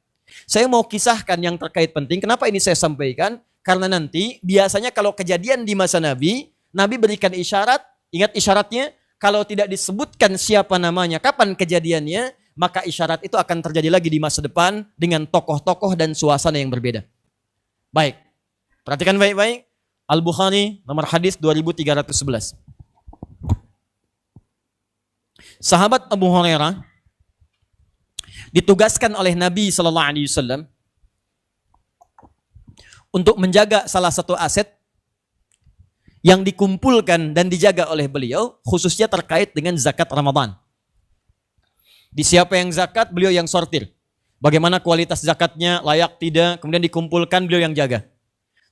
Speaker 2: Saya mau kisahkan yang terkait penting. Kenapa ini saya sampaikan? Karena nanti biasanya kalau kejadian di masa Nabi, Nabi berikan isyarat. Ingat isyaratnya? Kalau tidak disebutkan siapa namanya, kapan kejadiannya, maka isyarat itu akan terjadi lagi di masa depan dengan tokoh-tokoh dan suasana yang berbeda. Baik, perhatikan baik-baik. Al-Bukhari nomor hadis 2311. Sahabat Abu Hurairah ditugaskan oleh Nabi SAW untuk menjaga salah satu aset yang dikumpulkan dan dijaga oleh beliau, khususnya terkait dengan zakat Ramadan. Di siapa yang zakat, beliau yang sortir. Bagaimana kualitas zakatnya, layak tidak, kemudian dikumpulkan, beliau yang jaga.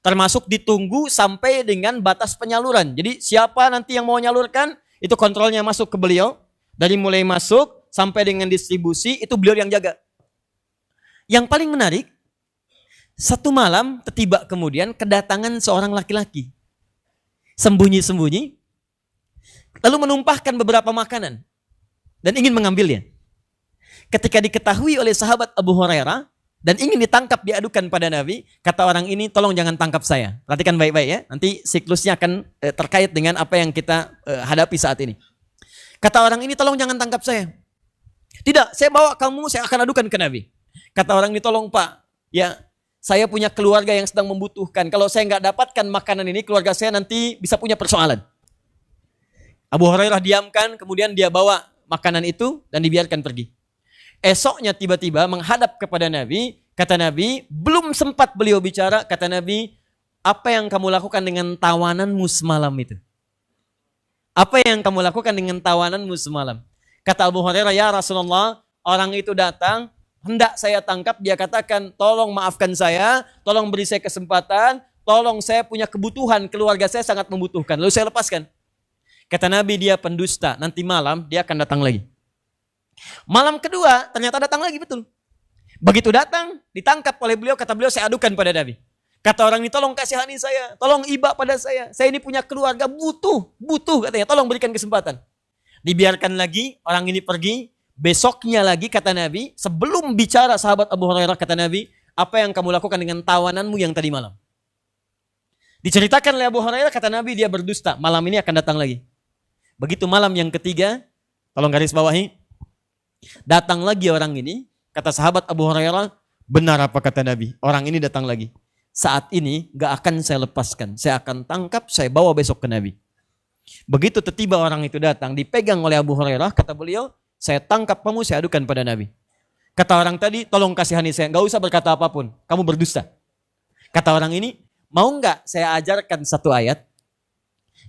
Speaker 2: Termasuk ditunggu sampai dengan batas penyaluran. Jadi siapa nanti yang mau nyalurkan, itu kontrolnya masuk ke beliau. Dari mulai masuk sampai dengan distribusi, itu beliau yang jaga. Yang paling menarik, satu malam tiba kemudian kedatangan seorang laki-laki. Sembunyi-sembunyi, lalu menumpahkan beberapa makanan dan ingin mengambilnya. Ketika diketahui oleh sahabat Abu Hurairah dan ingin ditangkap diadukan pada Nabi, kata orang ini, tolong jangan tangkap saya. Perhatikan baik-baik ya, nanti siklusnya akan terkait dengan apa yang kita hadapi saat ini. Kata orang ini, tolong jangan tangkap saya. Tidak, saya bawa kamu, saya akan adukan ke Nabi. Kata orang ini, tolong Pak, ya saya punya keluarga yang sedang membutuhkan. Kalau saya nggak dapatkan makanan ini, keluarga saya nanti bisa punya persoalan. Abu Hurairah diamkan, kemudian dia bawa makanan itu dan dibiarkan pergi. Esoknya tiba-tiba menghadap kepada Nabi, kata Nabi, belum sempat beliau bicara, kata Nabi, apa yang kamu lakukan dengan tawananmu semalam itu? Apa yang kamu lakukan dengan tawananmu semalam? Kata Abu Hurairah, ya Rasulullah, orang itu datang, hendak saya tangkap, dia katakan, tolong maafkan saya, tolong beri saya kesempatan, tolong saya punya kebutuhan, keluarga saya sangat membutuhkan. Lalu saya lepaskan. Kata Nabi, dia pendusta, nanti malam dia akan datang lagi. Malam kedua, ternyata datang lagi, betul. Begitu datang, ditangkap oleh beliau, kata beliau, saya adukan pada Nabi. Kata orang ini, tolong kasihani saya, tolong iba pada saya ini punya keluarga, butuh, katanya, tolong berikan kesempatan. Dibiarkan lagi, orang ini pergi. Besoknya lagi kata Nabi, sebelum bicara sahabat Abu Hurairah, kata Nabi, apa yang kamu lakukan dengan tawananmu yang tadi malam? Diceritakan oleh Abu Hurairah, kata Nabi, dia berdusta, malam ini akan datang lagi. Begitu malam yang ketiga, tolong garis bawahi, datang lagi orang ini, kata sahabat Abu Hurairah, benar apa kata Nabi, orang ini datang lagi. saat ini gak akan saya lepaskan. Saya akan tangkap, saya bawa besok ke Nabi. Begitu tiba orang itu datang, dipegang oleh Abu Hurairah, kata beliau, saya tangkap kamu, saya adukan pada Nabi. Kata orang tadi, tolong kasihani saya, gak usah berkata apapun, kamu berdusta. Kata orang ini, mau gak saya ajarkan satu ayat,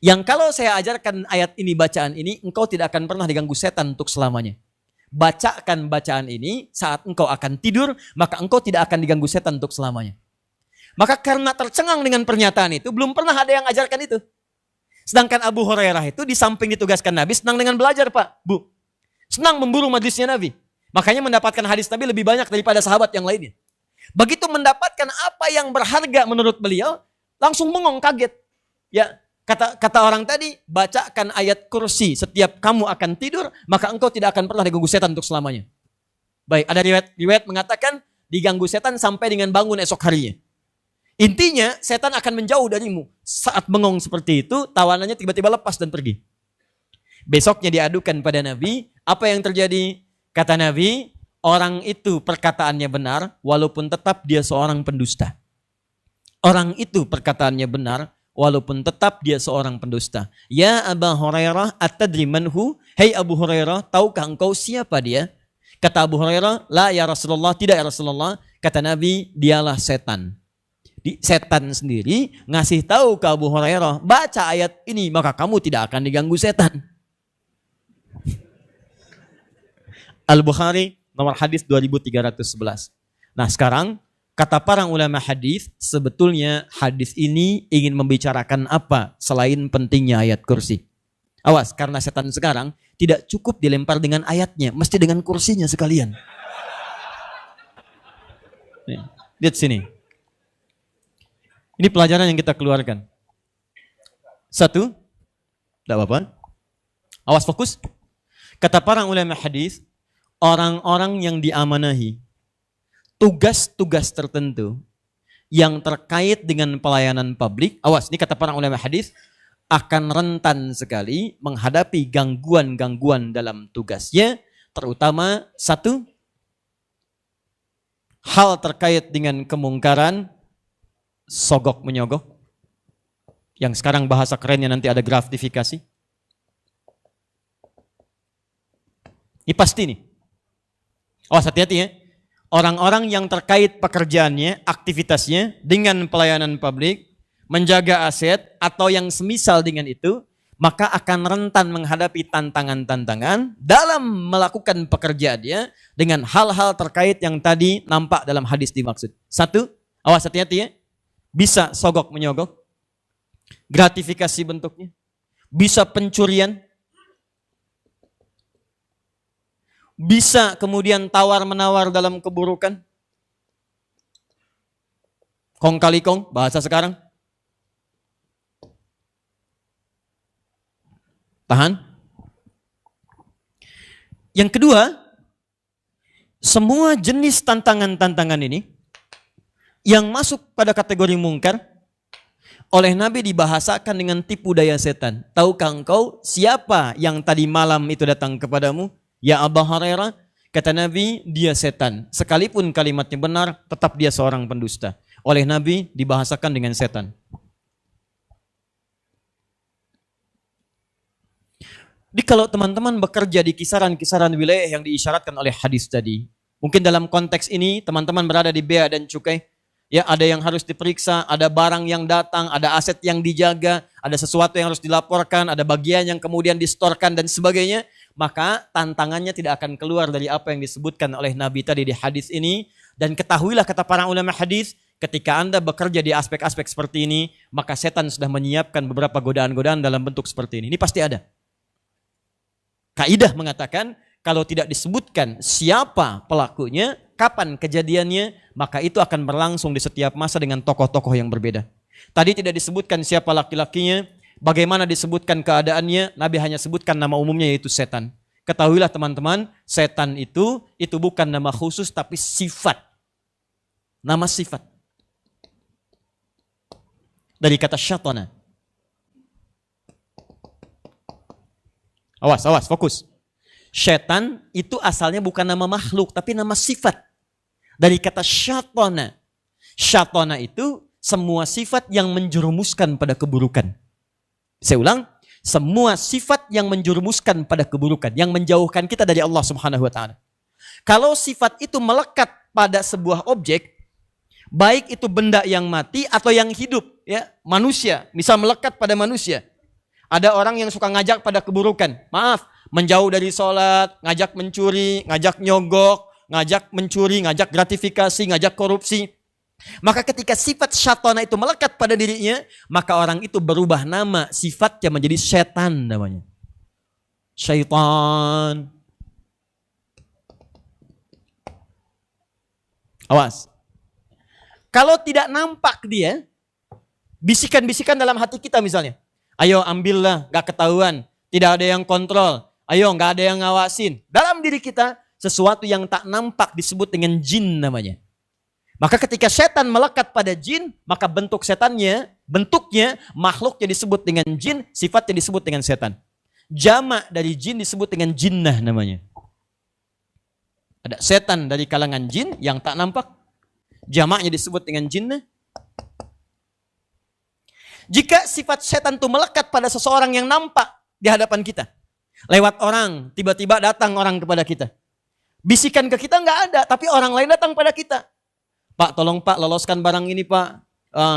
Speaker 2: yang kalau saya ajarkan ayat ini, bacaan ini, engkau tidak akan pernah diganggu setan untuk selamanya. Bacakan bacaan ini saat engkau akan tidur, maka engkau tidak akan diganggu setan untuk selamanya. Maka karena tercengang dengan pernyataan itu, belum pernah ada yang ajarkan itu. Sedangkan Abu Hurairah itu di samping ditugaskan Nabi, senang dengan belajar Pak, Bu. Senang memburu majlisnya Nabi. Makanya mendapatkan hadis Nabi lebih banyak daripada sahabat yang lainnya. Begitu mendapatkan apa yang berharga menurut beliau, langsung bengong, kaget. Ya, kata orang tadi, bacakan ayat kursi setiap kamu akan tidur, maka engkau tidak akan pernah diganggu setan untuk selamanya. Baik, ada riwayat mengatakan diganggu setan sampai dengan bangun esok harinya. Intinya setan akan menjauh darimu. Saat bengong seperti itu, tawanannya tiba-tiba lepas dan pergi. Besoknya diadukan pada Nabi, apa yang terjadi? Kata Nabi, orang itu perkataannya benar, walaupun tetap dia seorang pendusta. Orang itu perkataannya benar, walaupun tetap dia seorang pendusta. Ya Abu Hurairah, atadri manhu? Hei Abu Hurairah, tahukah engkau siapa dia? Kata Abu Hurairah, la ya Rasulullah, tidak ya Rasulullah. Kata Nabi, dialah setan. Setan sendiri ngasih tahu ke Abu Hurairah, baca ayat ini maka kamu tidak akan diganggu setan. Al-Bukhari nomor hadis 2311. Nah sekarang kata para ulama hadis, sebetulnya hadis ini ingin membicarakan apa selain pentingnya ayat kursi. Awas, karena setan sekarang tidak cukup dilempar dengan ayatnya, mesti dengan kursinya sekalian. Nih, lihat sini. Ini pelajaran yang kita keluarkan. Satu, tidak apa-apa. Awas, fokus. Kata para ulama hadis, orang-orang yang diamanahi tugas-tugas tertentu yang terkait dengan pelayanan publik, awas, ini kata para ulama hadis, akan rentan sekali menghadapi gangguan-gangguan dalam tugasnya, terutama satu, hal terkait dengan kemungkaran, sogok menyogok, yang sekarang bahasa kerennya nanti ada gratifikasi. Ini pasti nih. Awas, hati-hati ya. Orang-orang yang terkait pekerjaannya, aktivitasnya dengan pelayanan publik, menjaga aset atau yang semisal dengan itu, maka akan rentan menghadapi tantangan-tantangan dalam melakukan pekerjaannya dengan hal-hal terkait yang tadi nampak dalam hadis dimaksud. Satu, awas, hati-hati ya. Bisa sogok menyogok, gratifikasi bentuknya, bisa pencurian, bisa kemudian tawar-menawar dalam keburukan, kong kali kong, bahasa sekarang. Tahan. Yang kedua, semua jenis tantangan-tantangan ini yang masuk pada kategori mungkar oleh Nabi dibahasakan dengan tipu daya setan. Tahukah engkau siapa yang tadi malam itu datang kepadamu? Ya Abu Hurairah, kata Nabi, dia setan. Sekalipun kalimatnya benar, tetap dia seorang pendusta. Oleh Nabi dibahasakan dengan setan. Jadi kalau teman-teman bekerja di kisaran-kisaran wilayah yang diisyaratkan oleh hadis tadi, mungkin dalam konteks ini teman-teman berada di bea dan cukai, ya, ada yang harus diperiksa, ada barang yang datang, ada aset yang dijaga, ada sesuatu yang harus dilaporkan, ada bagian yang kemudian distorkan dan sebagainya, maka tantangannya tidak akan keluar dari apa yang disebutkan oleh Nabi tadi di hadis ini. Dan ketahuilah kata para ulama hadis, ketika Anda bekerja di aspek-aspek seperti ini, maka setan sudah menyiapkan beberapa godaan-godaan dalam bentuk seperti ini. Ini pasti ada. Kaidah mengatakan, kalau tidak disebutkan siapa pelakunya, kapan kejadiannya, maka itu akan berlangsung di setiap masa dengan tokoh-tokoh yang berbeda. Tadi tidak disebutkan siapa laki-lakinya, bagaimana disebutkan keadaannya, Nabi hanya sebutkan nama umumnya yaitu setan. Ketahuilah teman-teman, setan itu bukan nama khusus tapi sifat. Nama sifat. Dari kata syaitana. Awas, fokus. Syaitan itu asalnya bukan nama makhluk, tapi nama sifat. Dari kata syaitana. Syaitana itu semua sifat yang menjerumuskan pada keburukan. Saya ulang, semua sifat yang menjerumuskan pada keburukan, yang menjauhkan kita dari Allah Subhanahu wa taala. Kalau sifat itu melekat pada sebuah objek, baik itu benda yang mati atau yang hidup, ya, manusia, misal melekat pada manusia. Ada orang yang suka ngajak pada keburukan. Maaf, menjauh dari sholat, ngajak mencuri, ngajak nyogok, ngajak mencuri, ngajak gratifikasi, ngajak korupsi. Maka ketika sifat syaitana itu melekat pada dirinya, maka orang itu berubah nama sifatnya menjadi setan namanya. Syaitan. Awas. Kalau tidak nampak dia, bisikan-bisikan dalam hati kita misalnya. Ayo ambillah, gak ketahuan. Tidak ada yang kontrol. Ayo gak ada yang ngawasin. Dalam diri kita, sesuatu yang tak nampak disebut dengan jin namanya. Maka ketika setan melekat pada jin, maka bentuk setannya, bentuknya, makhluknya disebut dengan jin, sifatnya disebut dengan setan. Jamak dari jin disebut dengan jinnah namanya. Ada setan dari kalangan jin yang tak nampak. Jamaknya disebut dengan jinnah. Jika sifat setan itu melekat pada seseorang yang nampak di hadapan kita. Lewat orang, tiba-tiba datang orang kepada kita. Bisikan ke kita nggak ada, tapi orang lain datang pada kita. Pak, tolong Pak, loloskan barang ini Pak.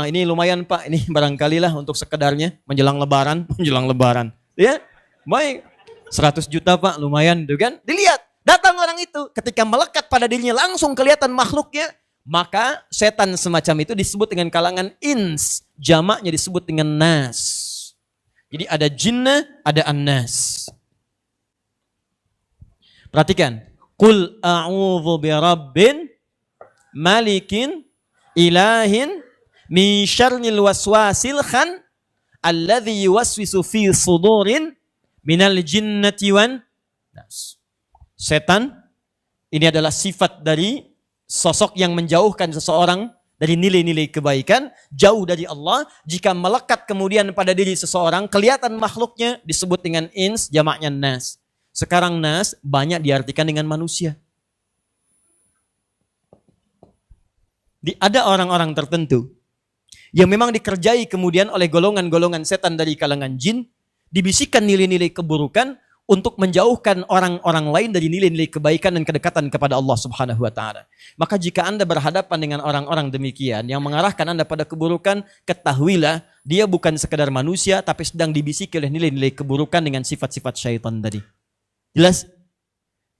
Speaker 2: Ini lumayan Pak, ini barangkali lah untuk sekedarnya menjelang lebaran. Ya, baik. 100 juta Pak, lumayan itu kan. Dilihat, datang orang itu. Ketika melekat pada dirinya langsung kelihatan makhluknya. Maka setan semacam itu disebut dengan kalangan ins. Jamaknya disebut dengan nas. Jadi ada jinnah, ada an-nas. Perhatikan. Qul a'udzu birabbin malikin ilahin min syarril waswasil khan alladzi yuwaswisu fi sudurin minal jinnati wan nas. Setan ini adalah sifat dari sosok yang menjauhkan seseorang dari nilai-nilai kebaikan, jauh dari Allah. Jika melekat kemudian pada diri seseorang, kelihatan makhluknya disebut dengan ins, jamaknya nas. Sekarang nas banyak diartikan dengan manusia. Ada orang-orang tertentu yang memang dikerjai kemudian oleh golongan-golongan setan dari kalangan jin, dibisikkan nilai-nilai keburukan untuk menjauhkan orang-orang lain dari nilai-nilai kebaikan dan kedekatan kepada Allah Subhanahu wa taala. Maka jika Anda berhadapan dengan orang-orang demikian yang mengarahkan Anda pada keburukan, ketahuilah dia bukan sekadar manusia tapi sedang dibisiki oleh nilai-nilai keburukan dengan sifat-sifat syaitan tadi. Jelas?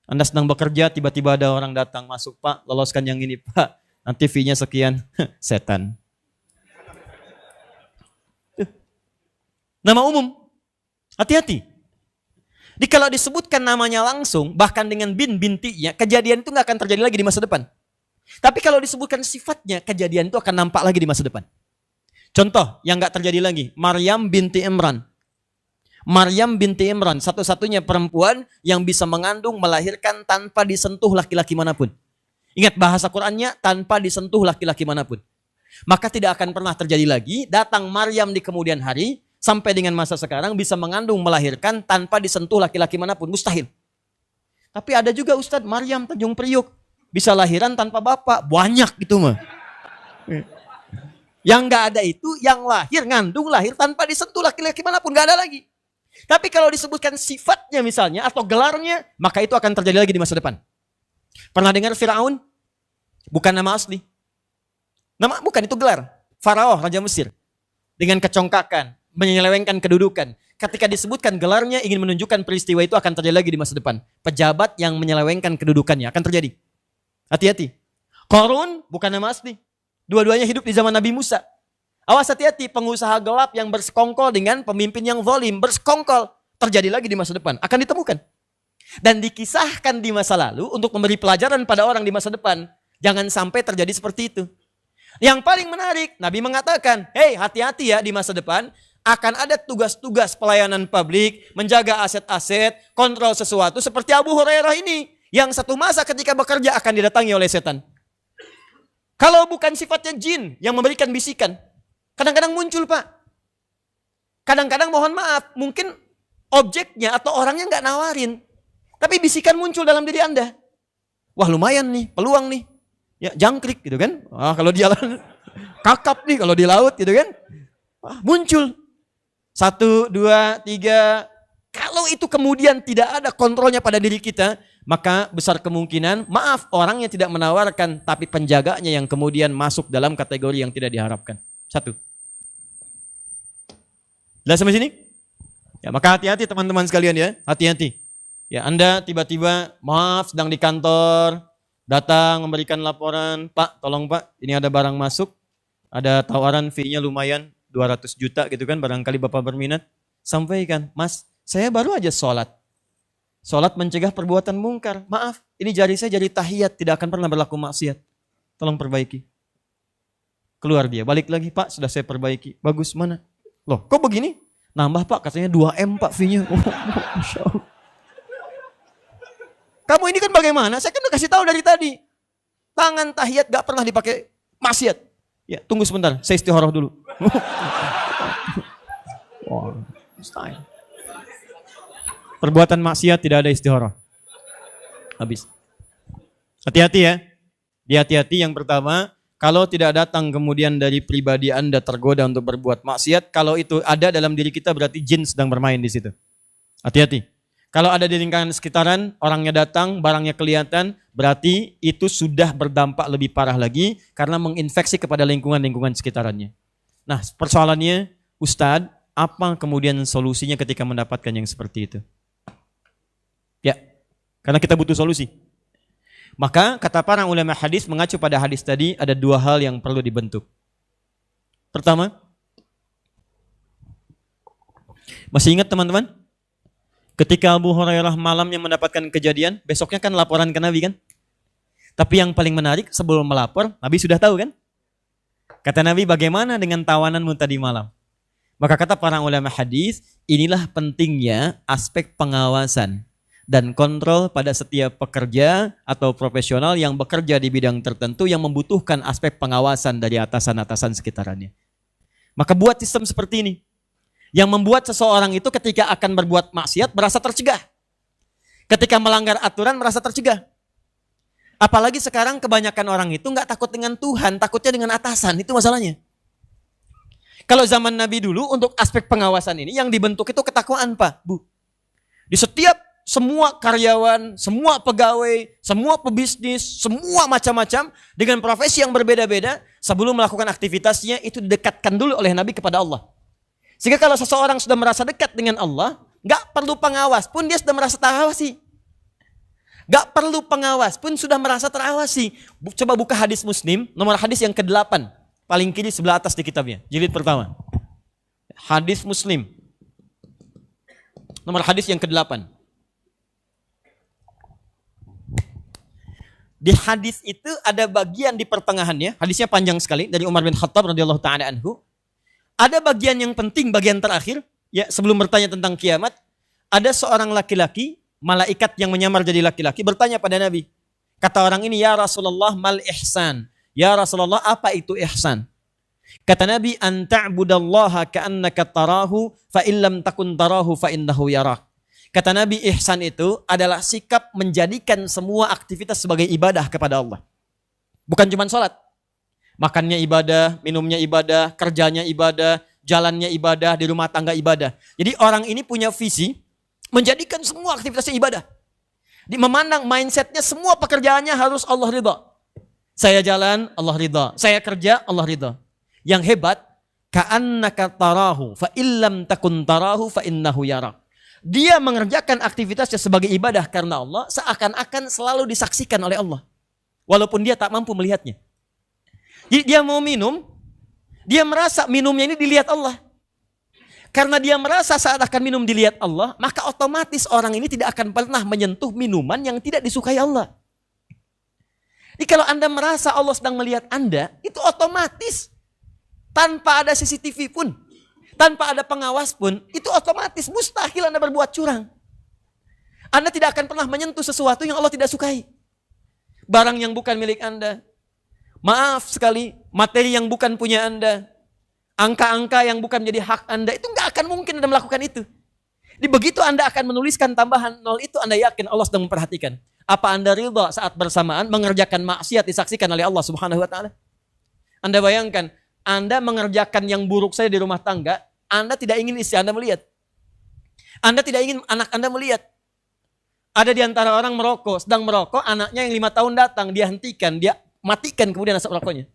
Speaker 2: Anda sedang bekerja, tiba-tiba ada orang datang masuk, Pak, loloskan yang ini, Pak. Nanti fee-nya sekian. Setan. Nama umum. Hati-hati. Jadi kalau disebutkan namanya langsung, bahkan dengan bintinya, kejadian itu nggak akan terjadi lagi di masa depan. Tapi kalau disebutkan sifatnya, kejadian itu akan nampak lagi di masa depan. Contoh yang nggak terjadi lagi, Maryam binti Imran. Maryam binti Imran, satu-satunya perempuan yang bisa mengandung, melahirkan tanpa disentuh laki-laki manapun. Ingat bahasa Qur'annya, tanpa disentuh laki-laki manapun. Maka tidak akan pernah terjadi lagi, datang Maryam di kemudian hari, sampai dengan masa sekarang bisa mengandung, melahirkan tanpa disentuh laki-laki manapun. Mustahil. Tapi ada juga Ustadz Maryam Tanjung Priuk. Bisa lahiran tanpa bapak. Banyak itu mah. Yang gak ada itu, yang lahir, ngandung, lahir tanpa disentuh laki-laki manapun. Gak ada lagi. Tapi kalau disebutkan sifatnya misalnya, atau gelarnya, maka itu akan terjadi lagi di masa depan. Pernah dengar Firaun? Bukan nama asli. Nama bukan, itu gelar. Farao, Raja Mesir. Dengan kecongkakan, menyelewengkan kedudukan. Ketika disebutkan gelarnya ingin menunjukkan peristiwa itu akan terjadi lagi di masa depan. Pejabat yang menyelewengkan kedudukannya akan terjadi. Hati-hati. Qarun bukan nama asli. Dua-duanya hidup di zaman Nabi Musa. Awas hati-hati, pengusaha gelap yang bersekongkol dengan pemimpin yang zalim, bersekongkol. Terjadi lagi di masa depan, akan ditemukan. Dan dikisahkan di masa lalu untuk memberi pelajaran pada orang di masa depan. Jangan sampai terjadi seperti itu. Yang paling menarik, Nabi mengatakan, hei hati-hati ya di masa depan, akan ada tugas-tugas pelayanan publik, menjaga aset-aset, kontrol sesuatu seperti Abu Hurairah ini. Yang satu masa ketika bekerja akan didatangi oleh setan. Kalau bukan sifatnya jin yang memberikan bisikan, kadang-kadang muncul Pak. Kadang-kadang mohon maaf, mungkin objeknya atau orangnya nggak nawarin. Tapi bisikan muncul dalam diri Anda. Wah lumayan nih, peluang nih. Ya jangkrik gitu kan. Wah kalau jalan Kakap nih kalau di laut gitu kan. Muncul. 1, 2, 3. Kalau itu kemudian tidak ada kontrolnya pada diri kita, maka besar kemungkinan, maaf, orangnya tidak menawarkan, tapi penjaganya yang kemudian masuk dalam kategori yang tidak diharapkan. 1. Jelas sampai sini? Ya, maka hati-hati teman-teman sekalian ya, hati-hati. Ya, Anda tiba-tiba, maaf, sedang di kantor, datang memberikan laporan, Pak, tolong Pak, ini ada barang masuk, ada tawaran fee-nya lumayan, 200 juta gitu kan, barangkali Bapak berminat. Sampaikan, Mas, saya baru aja sholat. Sholat mencegah perbuatan mungkar. Maaf, ini jari saya jari tahiyat, tidak akan pernah berlaku maksiat. Tolong perbaiki. Keluar dia, balik lagi, Pak, sudah saya perbaiki. Bagus, mana? Loh, kok begini? Nambah Pak, katanya 2M Pak fee-nya. Oh, Masya Allah. Kamu ini kan bagaimana? Saya kan udah kasih tahu dari tadi. Tangan tahiyat gak pernah dipakai maksiat. Ya, tunggu sebentar, saya istikharah dulu. Wah, mustahil. Perbuatan maksiat tidak ada istikharah. Habis. Hati-hati ya. Hati-hati yang pertama, kalau tidak datang kemudian dari pribadi Anda tergoda untuk berbuat maksiat, kalau itu ada dalam diri kita berarti jin sedang bermain di situ. Hati-hati. Kalau ada di lingkaran sekitaran, orangnya datang, barangnya kelihatan, berarti itu sudah berdampak lebih parah lagi karena menginfeksi kepada lingkungan-lingkungan sekitarannya. Nah, persoalannya, Ustadz, apa kemudian solusinya ketika mendapatkan yang seperti itu? Ya, karena kita butuh solusi. Maka kata para ulama hadis mengacu pada hadis tadi ada 2 hal yang perlu dibentuk. Pertama, masih ingat teman-teman? Ketika Abu Hurairah malamnya mendapatkan kejadian, besoknya kan laporan ke Nabi kan? Tapi yang paling menarik sebelum melapor, Nabi sudah tahu kan? Kata Nabi, bagaimana dengan tawananmu tadi malam? Maka kata para ulama hadis, inilah pentingnya aspek pengawasan dan kontrol pada setiap pekerja atau profesional yang bekerja di bidang tertentu yang membutuhkan aspek pengawasan dari atasan-atasan sekitarannya. Maka buat sistem seperti ini. Yang membuat seseorang itu ketika akan berbuat maksiat merasa tercegah. Ketika melanggar aturan merasa tercegah. Apalagi sekarang kebanyakan orang itu nggak takut dengan Tuhan, takutnya dengan atasan, itu masalahnya. Kalau zaman Nabi dulu untuk aspek pengawasan ini yang dibentuk itu ketakwaan Pak, Bu. Di setiap semua karyawan, semua pegawai, semua pebisnis, semua macam-macam dengan profesi yang berbeda-beda sebelum melakukan aktivitasnya itu didekatkan dulu oleh Nabi kepada Allah. Sehingga kalau seseorang sudah merasa dekat dengan Allah, gak perlu pengawas pun dia sudah merasa terawasi. Gak perlu pengawas pun sudah merasa terawasi. Coba buka hadis Muslim, nomor hadis yang ke-8. Paling kiri sebelah atas di kitabnya, jilid pertama. Hadis Muslim. Nomor hadis yang ke-8. Di hadis itu ada bagian di pertengahannya, hadisnya panjang sekali, dari Umar bin Khattab radhiyallahu ta'ala anhu. Ada bagian yang penting, bagian terakhir, ya sebelum bertanya tentang kiamat, ada seorang laki-laki, malaikat yang menyamar jadi laki-laki, bertanya pada Nabi. Kata orang ini, ya Rasulullah mal ihsan. Ya Rasulullah, apa itu ihsan? Kata Nabi, an ta'budallaha ka'annaka tarahu, fa illam takun tarahu fa innahu yarak. Kata Nabi, ihsan itu adalah sikap menjadikan semua aktivitas sebagai ibadah kepada Allah. Bukan cuma sholat. Makannya ibadah, minumnya ibadah, kerjanya ibadah, jalannya ibadah, di rumah tangga ibadah. Jadi orang ini punya visi menjadikan semua aktivitasnya ibadah. Memandang mindsetnya semua pekerjaannya harus Allah ridha. Saya jalan, Allah ridha. Saya kerja, Allah ridha. Yang hebat, ka'annaka tarahu fa illam takun tarahu fa innahu yarak. Dia mengerjakan aktivitasnya sebagai ibadah karena Allah seakan-akan selalu disaksikan oleh Allah. Walaupun dia tak mampu melihatnya. Jadi dia mau minum, dia merasa minumnya ini dilihat Allah. Karena dia merasa saat akan minum dilihat Allah, maka otomatis orang ini tidak akan pernah menyentuh minuman yang tidak disukai Allah. Jadi kalau Anda merasa Allah sedang melihat Anda, itu otomatis tanpa ada CCTV pun, tanpa ada pengawas pun, itu otomatis mustahil Anda berbuat curang. Anda tidak akan pernah menyentuh sesuatu yang Allah tidak sukai. Barang yang bukan milik Anda. Maaf sekali, materi yang bukan punya Anda, angka-angka yang bukan menjadi hak Anda, itu nggak akan mungkin Anda melakukan itu. Di begitu Anda akan menuliskan tambahan 0 itu, Anda yakin Allah sedang memperhatikan. Apa Anda ridha saat bersamaan mengerjakan maksiat disaksikan oleh Allah Subhanahu wa taala? Anda bayangkan, Anda mengerjakan yang buruk saja di rumah tangga, Anda tidak ingin istri Anda melihat. Anda tidak ingin anak Anda melihat. Ada di antara orang merokok, sedang merokok, anaknya yang 5 tahun datang, dia hentikan, dia matikan kemudian asap rokoknya.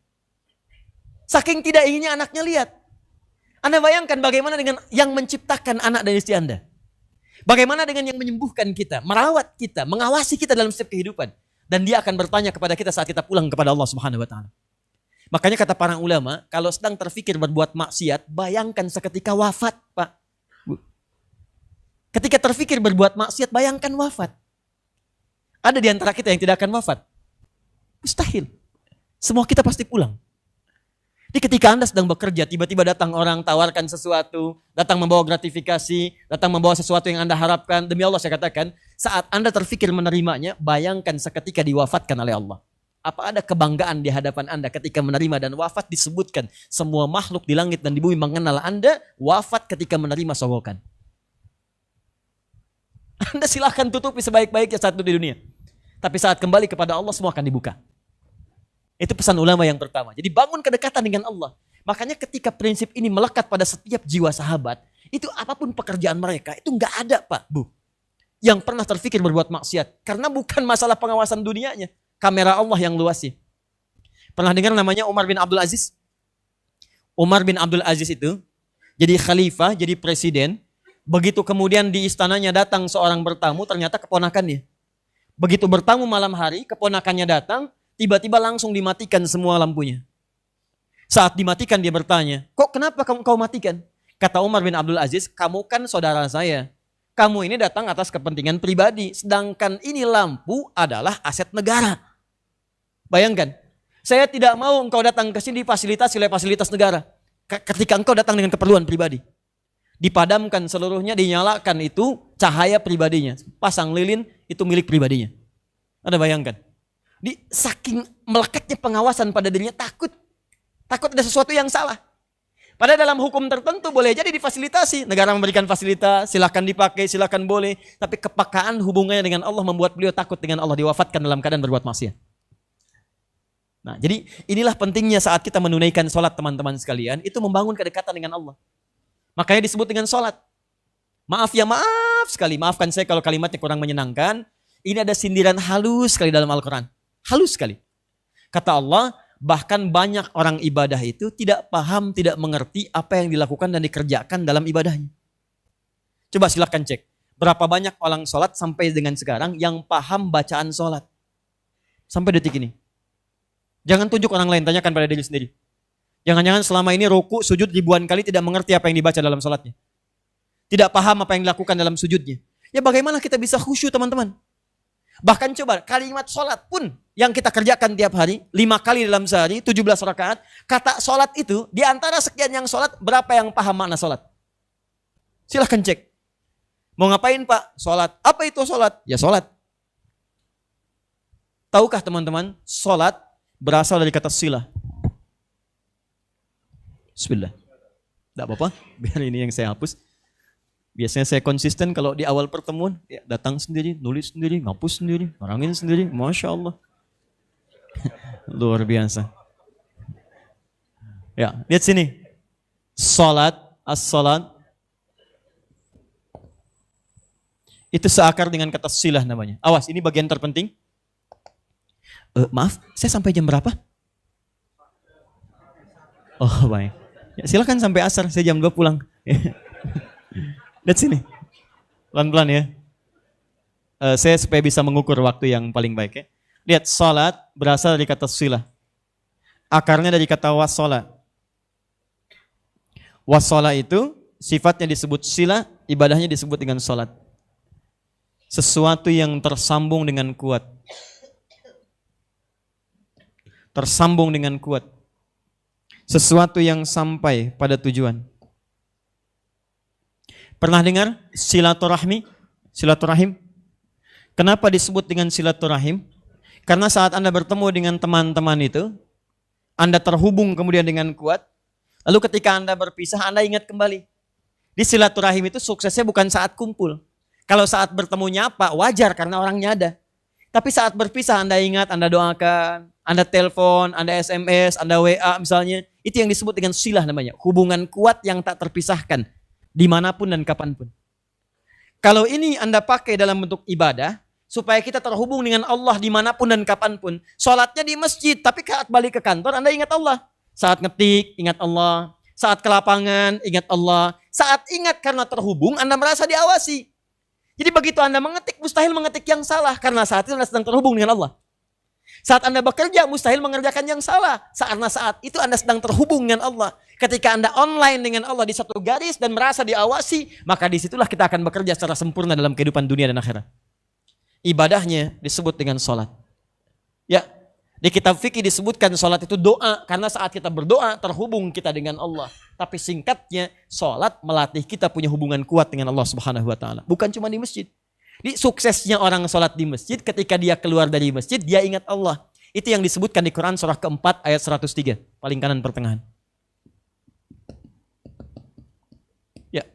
Speaker 2: Saking tidak inginnya anaknya lihat. Anda bayangkan bagaimana dengan yang menciptakan anak dan istri Anda. Bagaimana dengan yang menyembuhkan kita, merawat kita, mengawasi kita dalam setiap kehidupan. Dan dia akan bertanya kepada kita saat kita pulang kepada Allah Subhanahu wa taala. Makanya kata para ulama, kalau sedang terfikir berbuat maksiat, bayangkan seketika wafat, Pak. Bu. Ketika terfikir berbuat maksiat, bayangkan wafat. Ada di antara kita yang tidak akan wafat? Mustahil. Semua kita pasti pulang. Jadi ketika Anda sedang bekerja, tiba-tiba datang orang tawarkan sesuatu, datang membawa gratifikasi, datang membawa sesuatu yang Anda harapkan. Demi Allah saya katakan, saat Anda terfikir menerimanya, bayangkan seketika diwafatkan oleh Allah. Apa ada kebanggaan di hadapan Anda ketika menerima dan wafat disebutkan. Semua makhluk di langit dan di bumi mengenal Anda wafat ketika menerima sogokan. Anda silahkan tutupi sebaik-baiknya saat itu di dunia. Tapi saat kembali kepada Allah semua akan dibuka. Itu pesan ulama yang pertama. Jadi bangun kedekatan dengan Allah. Makanya ketika prinsip ini melekat pada setiap jiwa sahabat, itu apapun pekerjaan mereka, itu nggak ada Pak, Bu, yang pernah terfikir berbuat maksiat. Karena bukan masalah pengawasan dunianya. Kamera Allah yang luas sih. Pernah dengar namanya Umar bin Abdul Aziz? Umar bin Abdul Aziz itu jadi khalifah, jadi presiden. Begitu kemudian di istananya datang seorang bertamu, ternyata keponakannya. Begitu bertamu malam hari, keponakannya datang, tiba-tiba langsung dimatikan semua lampunya. Saat dimatikan dia bertanya, kok kenapa kau matikan? Kata Umar bin Abdul Aziz, kamu kan saudara saya. Kamu ini datang atas kepentingan pribadi, sedangkan ini lampu adalah aset negara. Bayangkan, saya tidak mau engkau datang ke sini difasilitasi oleh fasilitas negara. Ketika engkau datang dengan keperluan pribadi. Dipadamkan seluruhnya, dinyalakan itu cahaya pribadinya. Pasang lilin itu milik pribadinya. Anda bayangkan. Di saking melekatnya pengawasan pada dirinya, takut ada sesuatu yang salah. Padahal dalam hukum tertentu boleh jadi difasilitasi. Negara memberikan fasilitas, silakan dipakai, silakan boleh. Tapi kepekaan hubungannya dengan Allah membuat beliau takut dengan Allah, diwafatkan dalam keadaan berbuat maksiat. Nah, jadi inilah pentingnya saat kita menunaikan sholat teman-teman sekalian, itu membangun kedekatan dengan Allah. Makanya disebut dengan sholat. Maaf ya, maaf sekali. Maafkan saya kalau kalimatnya kurang menyenangkan. Ini ada sindiran halus sekali dalam Al-Quran. Halus sekali. Kata Allah, bahkan banyak orang ibadah itu tidak paham, tidak mengerti apa yang dilakukan dan dikerjakan dalam ibadahnya. Coba silahkan cek. Berapa banyak orang sholat sampai dengan sekarang yang paham bacaan sholat. Sampai detik ini. Jangan tunjuk orang lain, tanyakan pada diri sendiri. Jangan-jangan selama ini ruku, sujud ribuan kali tidak mengerti apa yang dibaca dalam sholatnya. Tidak paham apa yang dilakukan dalam sujudnya. Ya bagaimana kita bisa khusyuk teman-teman? Bahkan coba kalimat sholat pun yang kita kerjakan tiap hari, 5 kali dalam sehari, 17 rakaat. Kata sholat itu, di antara sekian yang sholat, berapa yang paham makna sholat? Silahkan cek. Mau ngapain Pak? Sholat. Apa itu sholat? Ya sholat. Tahukah teman-teman, sholat berasal dari kata silah. Bismillah. Tidak apa-apa, biar ini yang saya hapus. Biasanya saya konsisten kalau di awal pertemuan, ya datang sendiri, nulis sendiri, ngapus sendiri, orangin sendiri. Masya Allah. Luar biasa. Ya, lihat sini. Salat, as-salat. Itu seakar dengan kata silah namanya. Awas, ini bagian terpenting. Maaf, saya sampai jam berapa? Oh, baik. Ya, silakan sampai asar, saya jam 2 pulang. Lihat sini, pelan-pelan ya. Saya supaya bisa mengukur waktu yang paling baik ya. Lihat, salat berasal dari kata silah. Akarnya dari kata wassalah. Wassalah itu sifatnya disebut silah, ibadahnya disebut dengan salat. Sesuatu yang tersambung dengan kuat. Tersambung dengan kuat. Sesuatu yang sampai pada tujuan. Pernah dengar silaturahmi? Silaturahim? Kenapa disebut dengan silaturahim? Karena saat Anda bertemu dengan teman-teman itu, Anda terhubung kemudian dengan kuat, lalu ketika Anda berpisah, Anda ingat kembali. Di silaturahim itu suksesnya bukan saat kumpul. Kalau saat bertemu nyapa, wajar karena orangnya ada. Tapi saat berpisah Anda ingat, Anda doakan, Anda telepon, Anda SMS, Anda WA misalnya. Itu yang disebut dengan silah namanya. Hubungan kuat yang tak terpisahkan. Dimanapun dan kapanpun. Kalau ini Anda pakai dalam bentuk ibadah, supaya kita terhubung dengan Allah dimanapun dan kapanpun. Sholatnya di masjid, tapi saat balik ke kantor Anda ingat Allah. Saat ngetik, ingat Allah. Saat ke lapangan, ingat Allah. Saat ingat karena terhubung, Anda merasa diawasi. Jadi begitu Anda mengetik, mustahil mengetik yang salah. Karena saat itu Anda sedang terhubung dengan Allah. Saat Anda bekerja, mustahil mengerjakan yang salah. Karena saat itu Anda sedang terhubung dengan Allah. Ketika Anda online dengan Allah di satu garis dan merasa diawasi, maka disitulah kita akan bekerja secara sempurna dalam kehidupan dunia dan akhirat. Ibadahnya disebut dengan sholat. Ya, di kitab fikih disebutkan sholat itu doa. Karena saat kita berdoa, terhubung kita dengan Allah. Tapi singkatnya, sholat melatih kita punya hubungan kuat dengan Allah Subhanahu wa Ta'ala. Bukan cuma di masjid. Di suksesnya orang sholat di masjid, ketika dia keluar dari masjid, dia ingat Allah. Itu yang disebutkan di Quran surah keempat ayat 103. Paling kanan pertengahan. Ya.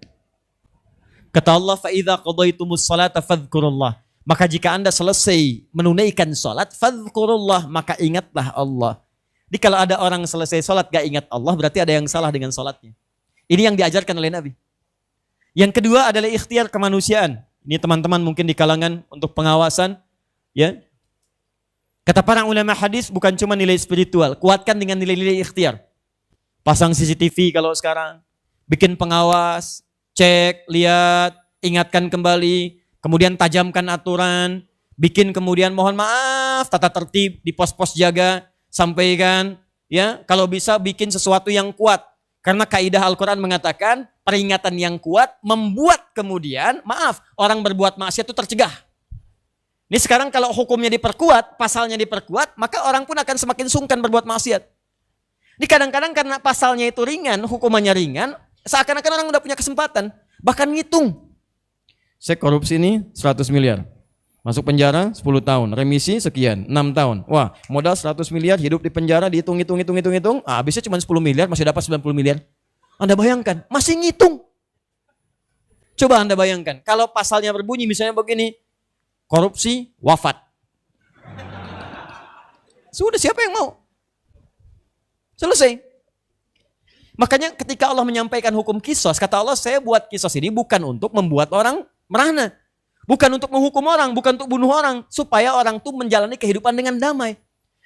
Speaker 2: Kata Allah, فَإِذَا قَضَيْتُمُ الصَّلَاةَ فَاذْكُرُوا اللَّهَ. Maka jika Anda selesai menunaikan sholat, fadhkurullah, maka ingatlah Allah. Jadi kalau ada orang selesai sholat gak ingat Allah, berarti ada yang salah dengan sholatnya. Ini yang diajarkan oleh Nabi. Yang kedua adalah ikhtiar kemanusiaan. Ini teman-teman mungkin di kalangan untuk pengawasan. Ya. Kata para ulama hadis bukan cuma nilai spiritual, kuatkan dengan nilai-nilai ikhtiar. Pasang CCTV kalau sekarang, bikin pengawas, cek, lihat, ingatkan kembali. Kemudian tajamkan aturan, bikin kemudian mohon maaf, tata tertib di pos-pos jaga, sampaikan, ya kalau bisa bikin sesuatu yang kuat. Karena kaidah Al-Quran mengatakan peringatan yang kuat membuat kemudian, maaf, orang berbuat maksiat itu tercegah. Ini sekarang kalau hukumnya diperkuat, pasalnya diperkuat, maka orang pun akan semakin sungkan berbuat maksiat. Ini kadang-kadang karena pasalnya itu ringan, hukumannya ringan, seakan-akan orang udah punya kesempatan, bahkan ngitung. Saya korupsi ini 100 miliar. Masuk penjara 10 tahun, remisi sekian, 6 tahun. Wah, modal 100 miliar, hidup di penjara, dihitung, habisnya cuma 10 miliar, masih dapat 90 miliar. Anda bayangkan, masih ngitung. Coba Anda bayangkan, kalau pasalnya berbunyi misalnya begini, korupsi, wafat. Sudah, siapa yang mau? Selesai. Makanya ketika Allah menyampaikan hukum kisos, kata Allah, saya buat kisos ini bukan untuk membuat orang merana. Bukan untuk menghukum orang, bukan untuk bunuh orang. Supaya orang itu menjalani kehidupan dengan damai.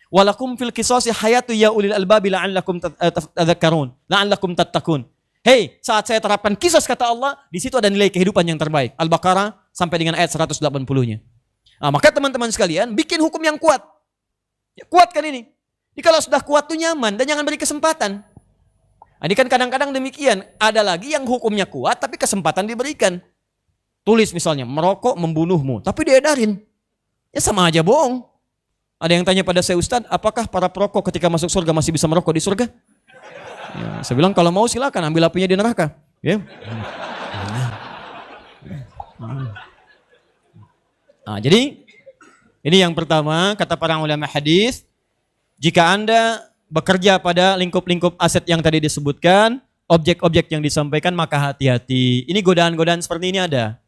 Speaker 2: Walakum fil qisasi hayatu ya ulil albabi la'allakum tadhakkarun. La'allakum tattaqun. Hei, saat saya terapkan qisas kata Allah, di situ ada nilai kehidupan yang terbaik. Al-Baqarah sampai dengan ayat 180-nya. Nah, maka teman-teman sekalian, bikin hukum yang kuat. Ya, kuatkan ini. Jadi kalau sudah kuat tuh nyaman dan jangan beri kesempatan. Nah, ini kan kadang-kadang demikian. Ada lagi yang hukumnya kuat tapi kesempatan diberikan. Tulis misalnya, merokok membunuhmu. Tapi diedarin. Ya sama aja bohong. Ada yang tanya pada saya, Ustadz, apakah para perokok ketika masuk surga masih bisa merokok di surga? Ya, saya bilang kalau mau silakan ambil apinya di neraka. Ya. Nah, jadi ini yang pertama, kata para ulama hadis, jika Anda bekerja pada lingkup-lingkup aset yang tadi disebutkan, objek-objek yang disampaikan, maka hati-hati. Ini godaan-godaan seperti ini ada.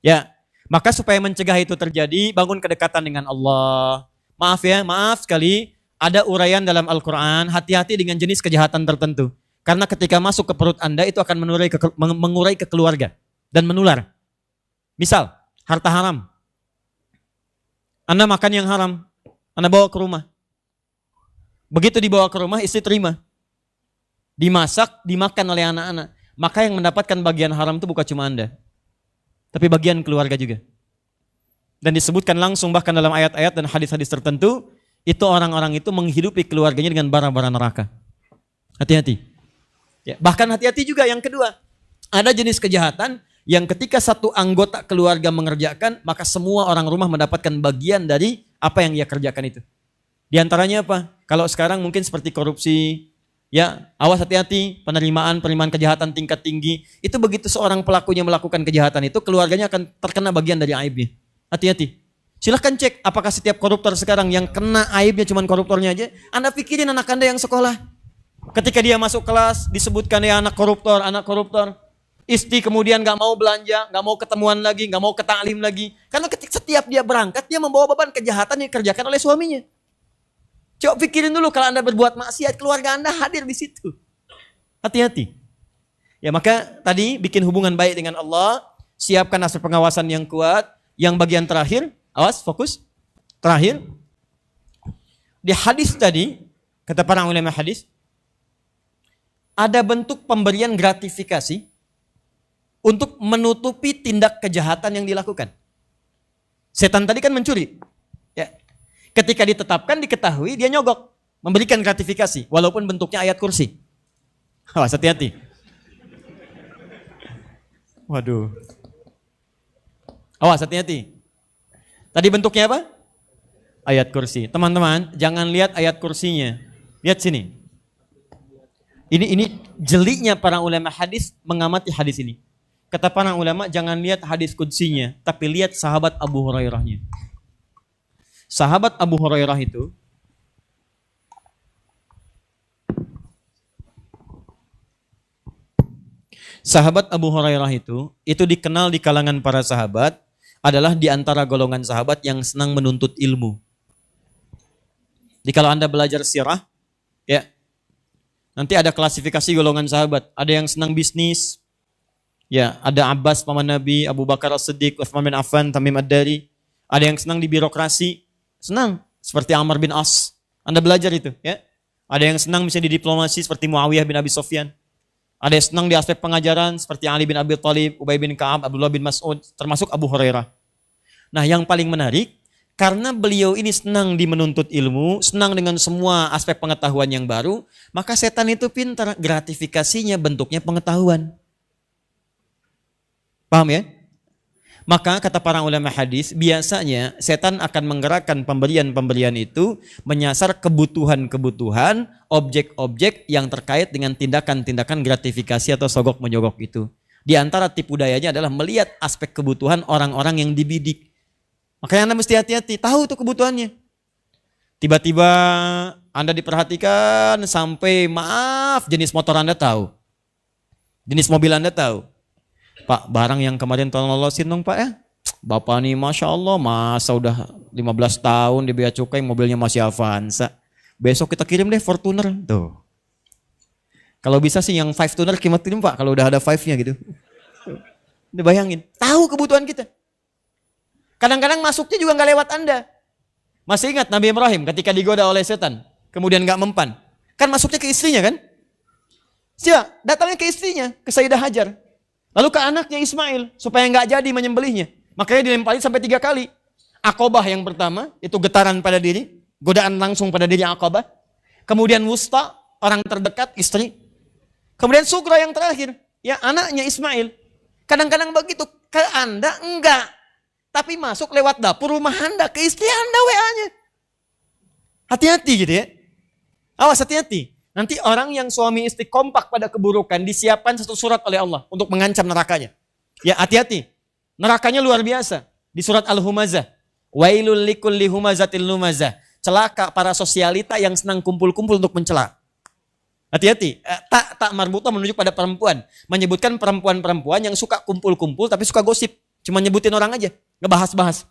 Speaker 2: Ya, maka supaya mencegah itu terjadi, bangun kedekatan dengan Allah. Maaf ya, maaf sekali, ada uraian dalam Al-Quran, hati-hati dengan jenis kejahatan tertentu. Karena ketika masuk ke perut Anda, itu akan mengurai ke keluarga dan menular. Misal, harta haram. Anda makan yang haram, Anda bawa ke rumah. Begitu dibawa ke rumah, istri terima. Dimasak, dimakan oleh anak-anak. Maka yang mendapatkan bagian haram itu bukan cuma Anda, tapi bagian keluarga juga. Dan disebutkan langsung bahkan dalam ayat-ayat dan hadis-hadis tertentu, itu orang-orang itu menghidupi keluarganya dengan bara-bara neraka. Hati-hati. Ya, bahkan hati-hati juga yang kedua. Ada jenis kejahatan yang ketika satu anggota keluarga mengerjakan, maka semua orang rumah mendapatkan bagian dari apa yang ia kerjakan itu. Di antaranya apa? Kalau sekarang mungkin seperti korupsi, ya, awas hati-hati, penerimaan kejahatan tingkat tinggi. Itu begitu seorang pelakunya melakukan kejahatan itu, keluarganya akan terkena bagian dari aibnya. Hati-hati. Silahkan cek apakah setiap koruptor sekarang yang kena aibnya cuma koruptornya aja. Anda pikirin anak Anda yang sekolah. Ketika dia masuk kelas, disebutkan ya anak koruptor, anak koruptor. Istri kemudian gak mau belanja, gak mau ketemuan lagi, gak mau ke ta'lim lagi. Karena ketika setiap dia berangkat, dia membawa beban kejahatan yang dikerjakan oleh suaminya. Coba pikirin dulu kalau Anda berbuat maksiat, keluarga Anda hadir di situ. Hati-hati. Ya maka tadi bikin hubungan baik dengan Allah, siapkan aspek pengawasan yang kuat. Yang bagian terakhir, awas, fokus. Terakhir, di hadis tadi, kata para ulama hadis, ada bentuk pemberian gratifikasi untuk menutupi tindak kejahatan yang dilakukan. Setan tadi kan mencuri. Ya. Ketika ditetapkan, diketahui, dia nyogok. Memberikan gratifikasi, walaupun bentuknya ayat kursi. Awas, hati-hati. Waduh. Awas, hati-hati. Tadi bentuknya apa? Ayat kursi. Teman-teman, jangan lihat ayat kursinya. Lihat sini. Ini jeliknya para ulama hadis mengamati hadis ini. Kata para ulama, jangan lihat hadis qudsinya, tapi lihat sahabat Abu Hurairahnya. Sahabat Abu Hurairah itu dikenal di kalangan para sahabat adalah di antara golongan sahabat yang senang menuntut ilmu. Jadi kalau Anda belajar sirah, ya, nanti ada klasifikasi golongan sahabat. Ada yang senang bisnis, ya, ada Abbas paman Nabi, Abu Bakar As-Siddiq, Utsman bin Affan, Tamim Ad-Dari. Ada yang senang di birokrasi, senang seperti Amr bin As. Anda belajar itu, ya. Ada yang senang misalnya di diplomasi seperti Muawiyah bin Abi Sufyan. Ada yang senang di aspek pengajaran seperti Ali bin Abi Thalib, Ubay bin Ka'ab, Abdullah bin Mas'ud, termasuk Abu Hurairah. Nah, yang paling menarik, karena beliau ini senang di menuntut ilmu, senang dengan semua aspek pengetahuan yang baru, maka setan itu pintar, gratifikasinya bentuknya pengetahuan. Paham ya? Maka kata para ulama hadis, biasanya setan akan menggerakkan pemberian-pemberian itu menyasar kebutuhan-kebutuhan, objek-objek yang terkait dengan tindakan-tindakan gratifikasi atau sogok menyogok itu. Di antara tipu dayanya adalah melihat aspek kebutuhan orang-orang yang dibidik. Makanya Anda mesti hati-hati, tahu tuh kebutuhannya. Tiba-tiba Anda diperhatikan sampai maaf jenis motor Anda tahu. Jenis mobil Anda tahu. Pak, barang yang kemarin tolong lolosin dong Pak ya. Bapak nih Masya Allah, masa udah 15 tahun di Bea Cukai mobilnya masih Avanza. Besok kita kirim deh Fortuner. Tuh. Kalau bisa sih yang 5 tuner kirim Pak, kalau udah ada 5-nya gitu. Udah bayangin, tahu kebutuhan kita. Kadang-kadang masuknya juga nggak lewat Anda. Masih ingat Nabi Ibrahim ketika digoda oleh setan, kemudian nggak mempan. Kan masuknya ke istrinya kan? Siapa? Datangnya ke istrinya, ke Sayyidah Hajar. Lalu ke anaknya Ismail, supaya nggak jadi menyembelihnya. Makanya dilemparin sampai 3 kali. Aqabah yang pertama, itu getaran pada diri, godaan langsung pada diri Aqabah. Kemudian wusta, orang terdekat, istri. Kemudian sugra yang terakhir, ya anaknya Ismail. Kadang-kadang begitu, ke Anda enggak. Tapi masuk lewat dapur rumah Anda, ke istri Anda WA-nya. Hati-hati gitu ya. Awas, hati-hati. Nanti orang yang suami istri kompak pada keburukan, disiapkan satu surat oleh Allah untuk mengancam nerakanya. Ya hati-hati. Nerakanya luar biasa. Di surat Al-Humazah. Wailul likulli humazatil lumazah. Celaka para sosialita yang senang kumpul-kumpul untuk mencela. Hati-hati. Tak marbuta menunjuk pada perempuan. Menyebutkan perempuan-perempuan yang suka kumpul-kumpul tapi suka gosip. Cuma nyebutin orang aja. Ngebahas-bahas.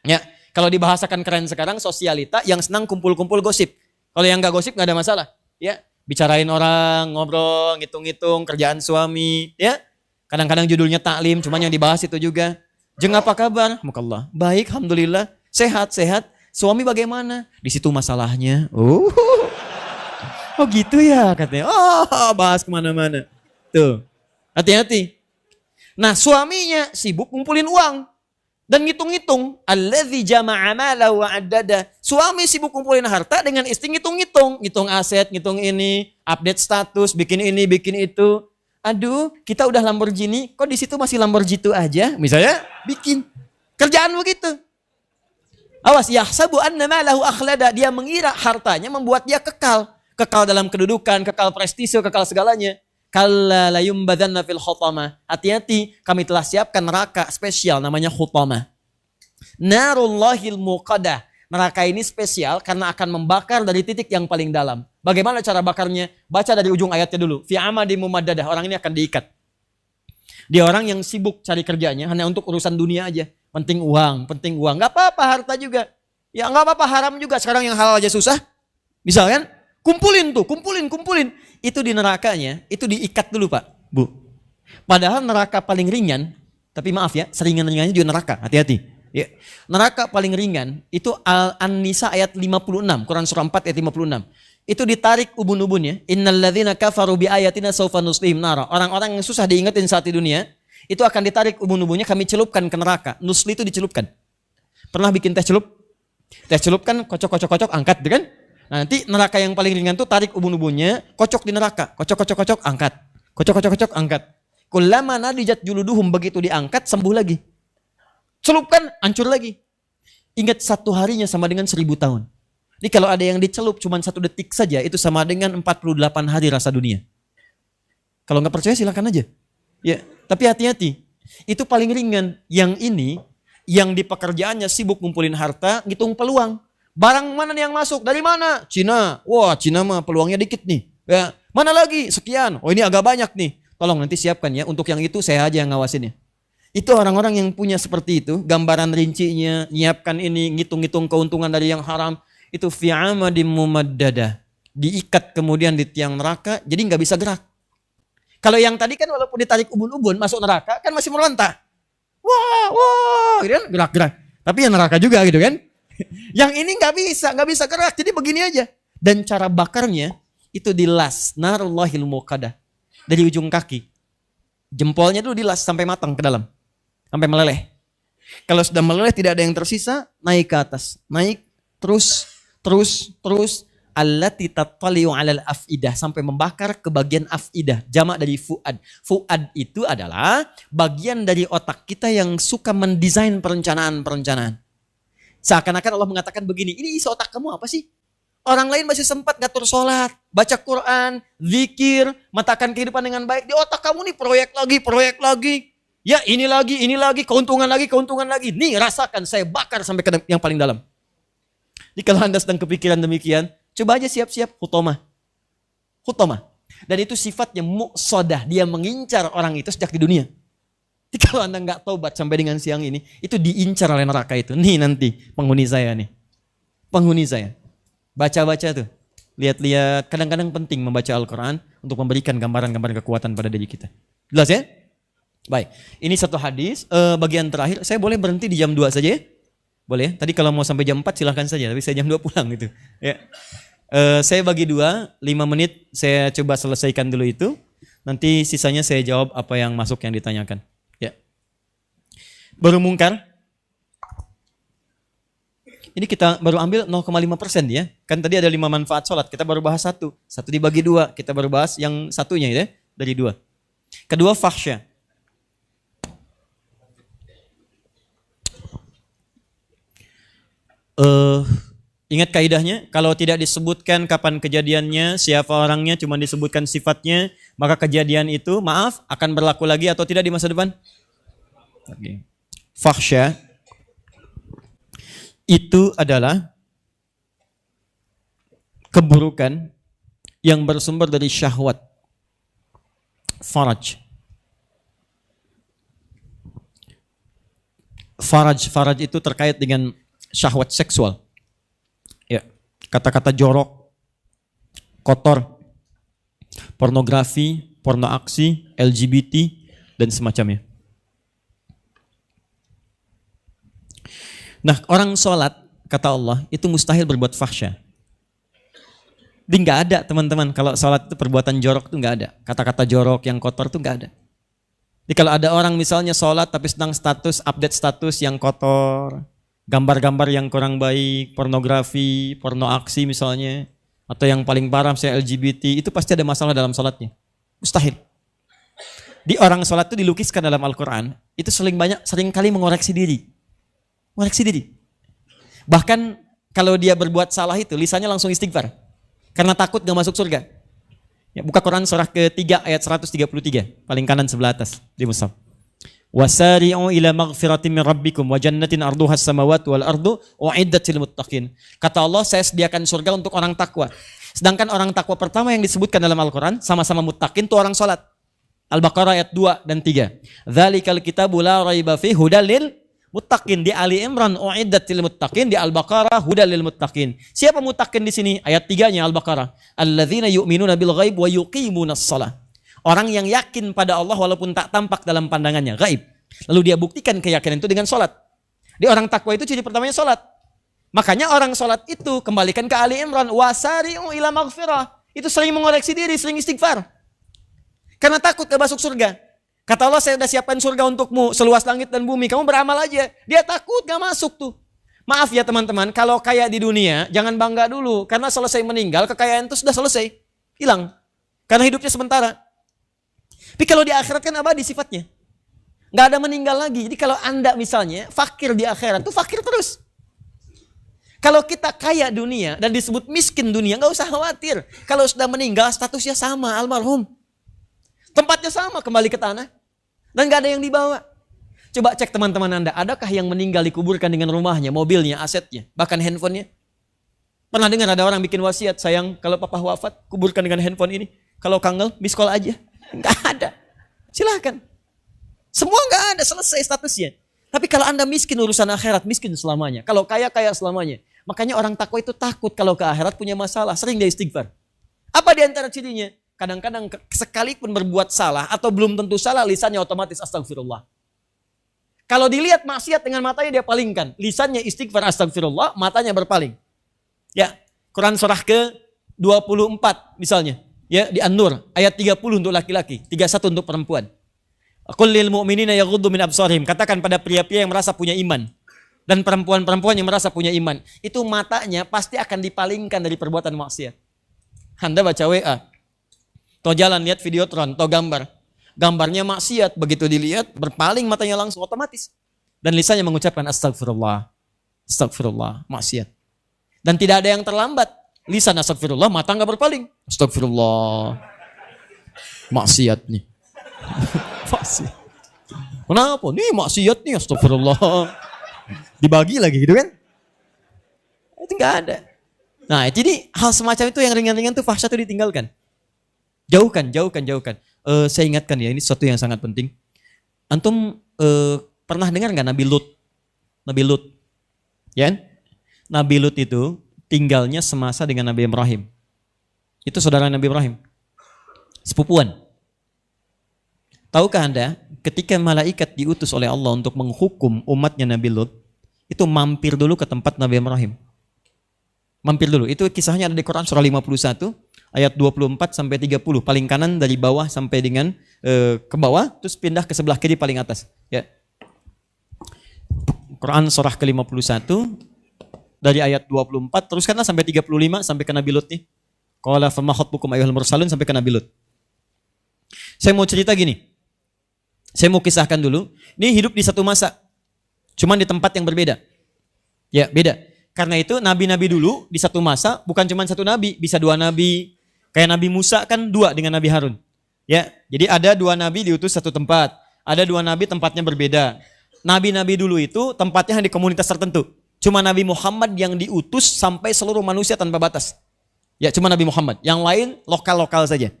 Speaker 2: Ya, kalau dibahasakan keren sekarang sosialita yang senang kumpul-kumpul gosip. Kalau yang nggak gosip nggak ada masalah. Ya, bicarain orang, ngobrol, ngitung-ngitung kerjaan suami. Ya, kadang-kadang judulnya taklim, cuma yang dibahas itu juga. Jeng apa kabar? Mukallah. Baik, alhamdulillah. Sehat-sehat. Suami bagaimana? Di situ masalahnya. Oh gitu ya katanya. Oh, bahas kemana-mana. Tuh, hati-hati. Nah, suaminya sibuk ngumpulin uang dan ngitung-ngitung. Alladzi jama'a malahu wa addada. Suami sibuk ngumpulin harta dengan istri ngitung-ngitung, ngitung aset, ngitung ini, update status, bikin ini, bikin itu. Aduh, kita udah Lamborghini, kok di situ masih Lamborghini aja? Misalnya, bikin kerjaan begitu. Awas, yahsabu anna malahu akhlada. Dia mengira hartanya membuat dia kekal. Kekal dalam kedudukan, kekal prestise, kekal segalanya. Kalla la yumbadanna fil khutamah. Hati-hati, kami telah siapkan neraka spesial namanya khutamah. Narullahil muqadah. Neraka ini spesial karena akan membakar dari titik yang paling dalam. Bagaimana cara bakarnya? Baca dari ujung ayatnya dulu. Fi amadi mumaddadah. Orang ini akan diikat. Dia orang yang sibuk cari kerjanya hanya untuk urusan dunia aja. Penting uang, penting uang. Gak apa-apa harta juga. Ya gak apa-apa haram juga. Sekarang yang halal aja susah. Misalkan, kumpulin tuh, kumpulin. Itu di nerakanya, itu diikat dulu Pak, Bu. Padahal neraka paling ringan, tapi maaf ya, seringan-ringannya juga neraka, hati-hati. Ya. Neraka paling ringan, itu An-Nisa ayat 56, Quran surah 4 ayat 56. Itu ditarik ubun-ubunnya. Innalladzina kafaru bi ayatina sawfa nuslihim nara. Orang-orang yang susah diingetin saat di dunia, itu akan ditarik ubun-ubunnya, kami celupkan ke neraka. Nusli itu dicelupkan. Pernah bikin tes celup? Tes celup kan kocok, angkat, kan? Nah, nanti neraka yang paling ringan tuh tarik ubun-ubunnya, kocok di neraka. Kocok, angkat. Kocok, angkat. Kullama nadijat juluduhum, begitu diangkat, sembuh lagi. Celupkan, hancur lagi. Ingat, satu harinya sama dengan 1000 tahun. Jadi kalau ada yang dicelup cuma 1 detik saja, itu sama dengan 48 hari rasa dunia. Kalau nggak percaya silakan aja. Ya, tapi hati-hati. Itu paling ringan. Yang ini, yang di pekerjaannya sibuk ngumpulin harta, ngitung peluang. Barang mana nih yang masuk? Dari mana? Cina. Wah, Cina mah peluangnya dikit nih. Ya, mana lagi? Sekian. Oh, ini agak banyak nih. Tolong nanti siapkan ya. Untuk yang itu saya aja yang ngawasinnya. Itu orang-orang yang punya seperti itu, gambaran rincinya, nyiapkan ini, ngitung-ngitung keuntungan dari yang haram. Itu fi'amadim mumaddadah. Diikat kemudian di tiang neraka, jadi nggak bisa gerak. Kalau yang tadi kan walaupun ditarik ubun-ubun masuk neraka kan masih meronta. Wah, gitu kan, gerak-gerak. Tapi ya neraka juga gitu kan. Yang ini nggak bisa gerak. Jadi begini aja. Dan cara bakarnya itu dilas narullahil muqadah. Dari ujung kaki. Jempolnya dulu dilas sampai matang ke dalam. Sampai meleleh. Kalau sudah meleleh tidak ada yang tersisa, naik ke atas. Naik terus allati tattali'u 'alal afidah, sampai membakar ke bagian afidah, jamak dari fuad. Fuad itu adalah bagian dari otak kita yang suka mendesain perencanaan. Seakan-akan Allah mengatakan begini, ini isi otak kamu apa sih? Orang lain masih sempat ngatur sholat, baca Quran, zikir, matakan kehidupan dengan baik. Di otak kamu nih proyek lagi. Ya ini lagi, keuntungan lagi. Nih rasakan, saya bakar sampai ke yang paling dalam. Jadi kalau Anda sedang kepikiran demikian, coba aja siap-siap hutomah. Dan itu sifatnya muqsadah, dia mengincar orang itu sejak di dunia. Jadi kalau Anda nggak taubat sampai dengan siang ini, itu diincar oleh neraka itu. Nih nanti penghuni saya. Baca-baca tuh. Lihat-lihat, kadang-kadang penting membaca Al-Quran untuk memberikan gambaran-gambaran kekuatan pada diri kita. Jelas ya? Baik, ini satu hadis, bagian terakhir, saya boleh berhenti di jam 2 saja ya? Boleh, tadi kalau mau sampai jam 4 silahkan saja, tapi saya jam 2 pulang gitu. Ya. Saya bagi 2, 5 menit saya coba selesaikan dulu itu, nanti sisanya saya jawab apa yang masuk yang ditanyakan. Ya. Baru mungkar. Ini kita baru ambil 0,5% ya. Kan tadi ada 5 manfaat sholat, kita baru bahas 1 dibagi 2, kita baru bahas yang satunya ya, dari 2. Kedua, fahsya. Ingat kaidahnya, kalau tidak disebutkan kapan kejadiannya, siapa orangnya, cuma disebutkan sifatnya, maka kejadian itu, maaf, akan berlaku lagi atau tidak di masa depan? Okay. Fahsya itu adalah keburukan yang bersumber dari syahwat. Faraj itu terkait dengan syahwat seksual. Ya, kata-kata jorok, kotor, pornografi, porno aksi, LGBT dan semacamnya. Nah, orang sholat, kata Allah, itu mustahil berbuat fahsya. Jadi nggak ada teman-teman, kalau sholat itu perbuatan jorok itu nggak ada. Kata-kata jorok yang kotor itu nggak ada. Jadi kalau ada orang misalnya sholat tapi sedang update status yang kotor, gambar-gambar yang kurang baik, pornografi, porno aksi misalnya, atau yang paling parah misalnya LGBT, itu pasti ada masalah dalam sholatnya. Mustahil. Di orang sholat itu dilukiskan dalam Al-Quran, itu sering kali mengoreksi diri. Bahkan kalau dia berbuat salah itu, lisannya langsung istighfar. Karena takut gak masuk surga. Ya, buka Quran surah ke-3 ayat 133, paling kanan sebelah atas di mushaf. Wasari'u ila maghfiratin min rabbikum wa jannatin arduha as-samawati wal ardu u'iddat lil muttaqin. Kata Allah, saya sediakan surga untuk orang takwa. Sedangkan orang takwa pertama yang disebutkan dalam Al-Quran sama-sama muttaqin itu orang salat. Al-Baqarah ayat 2 dan 3. Dzalikal kitabu la raiba fihi hudal lil Muttaqin di Ali Imran, uiddat lil muttaqin, di Al-Baqarah hudal lil muttaqin. Siapa muttaqin di sini? Ayat 3-nya Al-Baqarah. Alladzina yu'minuna bil ghaib wa yuqimunas shalah. Orang yang yakin pada Allah walaupun tak tampak dalam pandangannya, gaib. Lalu dia buktikan keyakinan itu dengan salat. Di orang takwa itu ciri pertamanya salat. Makanya orang salat itu kembalikan ke Ali Imran, wasari'u ila maghfirah. Itu sering mengoreksi diri, sering istighfar. Karena takut gak masuk surga. Kata Allah, saya sudah siapkan surga untukmu seluas langit dan bumi. Kamu beramal aja. Dia takut gak masuk tuh. Maaf ya teman-teman, kalau kaya di dunia, jangan bangga dulu. Karena selesai meninggal, kekayaan itu sudah selesai. Hilang. Karena hidupnya sementara. Tapi kalau di akhirat kan abadi sifatnya. Gak ada meninggal lagi. Jadi kalau Anda misalnya fakir di akhirat, itu fakir terus. Kalau kita kaya dunia dan disebut miskin dunia, gak usah khawatir. Kalau sudah meninggal, statusnya sama, almarhum. Tempatnya sama, kembali ke tanah. Dan gak ada yang dibawa. Coba cek teman-teman Anda, adakah yang meninggal dikuburkan dengan rumahnya, mobilnya, asetnya, bahkan handphonenya? Pernah dengar ada orang bikin wasiat, sayang kalau papa wafat, kuburkan dengan handphone ini. Kalau kangen, miss call aja. Gak ada. Silahkan. Semua gak ada, selesai statusnya. Tapi kalau Anda miskin urusan akhirat, miskin selamanya. Kalau kaya, kaya selamanya. Makanya orang takwa itu takut kalau ke akhirat punya masalah, sering dia istighfar. Apa di antara cirinya? Kadang-kadang sekalipun berbuat salah atau belum tentu salah, lisannya otomatis astagfirullah. Kalau dilihat maksiat dengan matanya dia palingkan. Lisannya istighfar astagfirullah, matanya berpaling. Ya, Quran surah ke-24 misalnya. Ya, di An-Nur ayat 30 untuk laki-laki, 31 untuk perempuan. Qul lil mu'minina yaghuddu min absarihim. Katakan pada pria-pria yang merasa punya iman dan perempuan-perempuan yang merasa punya iman, itu matanya pasti akan dipalingkan dari perbuatan maksiat. Anda baca WA, atau jalan lihat videotron, atau gambarnya maksiat, begitu dilihat berpaling matanya langsung otomatis, dan lisannya mengucapkan astagfirullah, astagfirullah, maksiat. Dan tidak ada yang terlambat, lisan astagfirullah, mata nggak berpaling, astagfirullah, maksiat nih. Maksiat. Kenapa? Nih maksiat nih, astagfirullah. Dibagi lagi gitu kan? Itu nggak ada. Nah, jadi hal semacam itu yang ringan-ringan tuh fahsyat itu ditinggalkan. Jauhkan. Saya ingatkan ya, ini sesuatu yang sangat penting. Antum pernah dengar nggak Nabi Lut? Nabi Lut, ya? Nabi Lut itu tinggalnya semasa dengan Nabi Ibrahim. Itu saudara Nabi Ibrahim, sepupuan. Tahukah Anda, ketika malaikat diutus oleh Allah untuk menghukum umatnya Nabi Lut, itu mampir dulu ke tempat Nabi Ibrahim. Mampir dulu. Itu kisahnya ada di Quran surah 51 ayat 24 sampai 30, paling kanan dari bawah sampai dengan ke bawah, terus pindah ke sebelah kiri paling atas, ya. Quran surah ke-51 dari ayat 24 teruskanlah sampai 35 sampai ke Nabi Lut nih. Qala fama khatbukum ayyuhal mursalun sampai ke Nabi Lut. Saya mau cerita gini. Saya mau kisahkan dulu. Ini hidup di satu masa, cuman di tempat yang berbeda. Ya, beda. Karena itu nabi-nabi dulu di satu masa bukan cuma satu nabi, bisa dua nabi. Kayak Nabi Musa kan dua dengan Nabi Harun. Ya, jadi ada dua nabi diutus satu tempat. Ada dua nabi tempatnya berbeda. Nabi-nabi dulu itu tempatnya di komunitas tertentu. Cuma Nabi Muhammad yang diutus sampai seluruh manusia tanpa batas. Ya, cuma Nabi Muhammad. Yang lain lokal-lokal saja.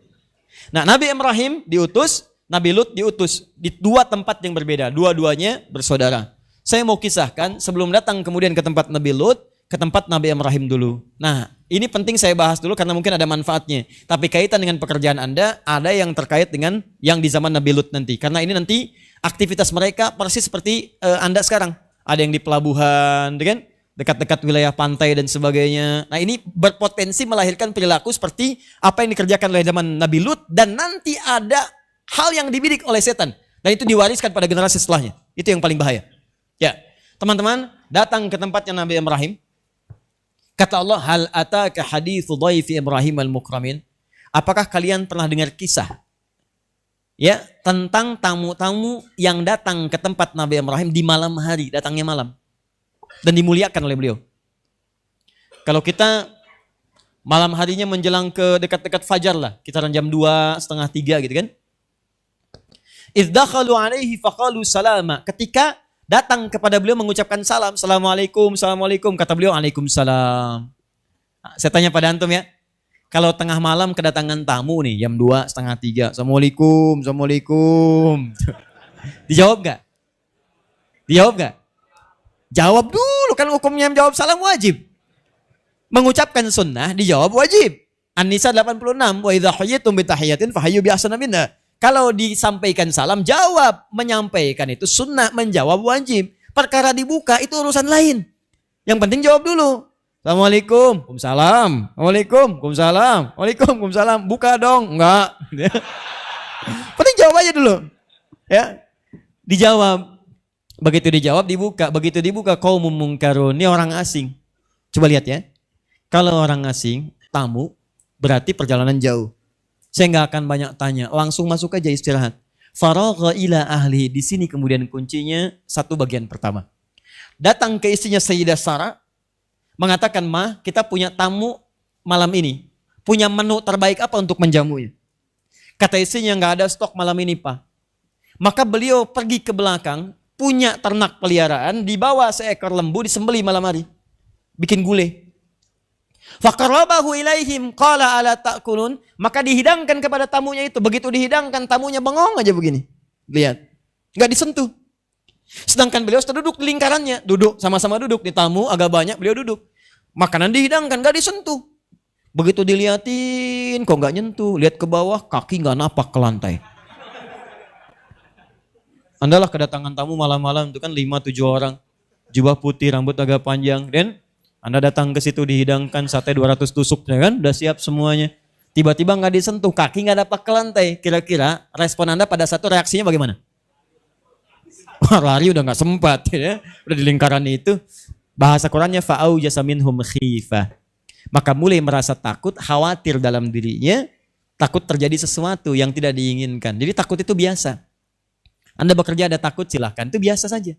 Speaker 2: Nah, Nabi Ibrahim diutus, Nabi Lut diutus di dua tempat yang berbeda. Dua-duanya bersaudara. Saya mau kisahkan sebelum datang kemudian ke tempat Nabi Lut, ke tempat Nabi Ibrahim dulu. Nah, ini penting saya bahas dulu karena mungkin ada manfaatnya. Tapi kaitan dengan pekerjaan Anda, ada yang terkait dengan yang di zaman Nabi Lut nanti. Karena ini nanti aktivitas mereka persis seperti Anda sekarang. Ada yang di pelabuhan, kan? Dekat-dekat wilayah pantai dan sebagainya. Nah, ini berpotensi melahirkan perilaku seperti apa yang dikerjakan oleh zaman Nabi Lut, dan nanti ada hal yang dibidik oleh setan. Dan itu diwariskan pada generasi setelahnya. Itu yang paling bahaya. Ya, teman-teman, datang ke tempatnya Nabi Ibrahim. Kata Allah, hal ataka hadithu dhaifi Ibrahim al-mukramin. Apakah kalian pernah dengar kisah ya tentang tamu-tamu yang datang ke tempat Nabi Ibrahim di malam hari, datangnya malam dan dimuliakan oleh beliau. Kalau kita malam harinya menjelang ke dekat-dekat fajar lah, kisaran jam 2, setengah 3 gitu kan. Idz dakhalu alaihi faqalu salama. Ketika datang kepada beliau mengucapkan salam, assalamualaikum, assalamualaikum, kata beliau waalaikumsalam. Nah, saya tanya pada antum ya, kalau tengah malam kedatangan tamu nih jam 2, setengah 3, assalamualaikum, assalamualaikum. Dijawab gak? Dijawab gak? Jawab dulu, kan hukumnya jawab salam wajib. Mengucapkan sunnah dijawab wajib. An-Nisa 86, wa idza hayyitum bi tahiyatin fahayyu bi ahsana minha. Kalau disampaikan salam, jawab. Menyampaikan itu sunnah, menjawab wajib. Perkara dibuka itu urusan lain. Yang penting jawab dulu. Assalamualaikum, Waalaikumsalam. Waalaikumsalam. Waalaikumsalam. Buka dong. Enggak. Penting jawab aja dulu. Ya. Dijawab. Begitu dijawab dibuka. Begitu dibuka qaumum munkarun. Ini orang asing. Coba lihat ya. Kalau orang asing, tamu, berarti perjalanan jauh. Saya nggak akan banyak tanya, langsung masuk aja istirahat. Faragha ila ahli. Di sini kemudian kuncinya satu bagian pertama. Datang ke istrinya Sayyidah Sarah, mengatakan, "Ma, kita punya tamu malam ini. Punya menu terbaik apa untuk menjamunya?" Kata istrinya, "Nggak ada stok malam ini, Pak." Maka beliau pergi ke belakang, punya ternak peliharaan, dibawa seekor lembu disembelih malam hari. Bikin gulai. Faqarrabahu ilaihim qala ala ta'kulun, maka dihidangkan kepada tamunya itu. Begitu dihidangkan, tamunya bengong aja begini. Lihat. Enggak disentuh. Sedangkan beliau sudah duduk di lingkarannya, duduk sama-sama duduk di tamu agak banyak, beliau duduk. Makanan dihidangkan enggak disentuh. Begitu diliatin kok enggak nyentuh, lihat ke bawah kaki enggak napak ke lantai. Andalah kedatangan tamu malam-malam itu kan 5-7 orang. Jubah putih, rambut agak panjang, dan Anda datang ke situ dihidangkan sate 200 tusuk, ya kan? Udah siap semuanya. Tiba-tiba nggak disentuh, kaki nggak dapat ke lantai. Kira-kira respon Anda pada satu reaksinya bagaimana? Wah, lari udah nggak sempat, ya. Udah di lingkaran itu. Bahasa Qurannya fa'aujasa minhum khifah. Maka mulai merasa takut, khawatir dalam dirinya, takut terjadi sesuatu yang tidak diinginkan. Jadi takut itu biasa. Anda bekerja ada takut, silahkan, itu biasa saja.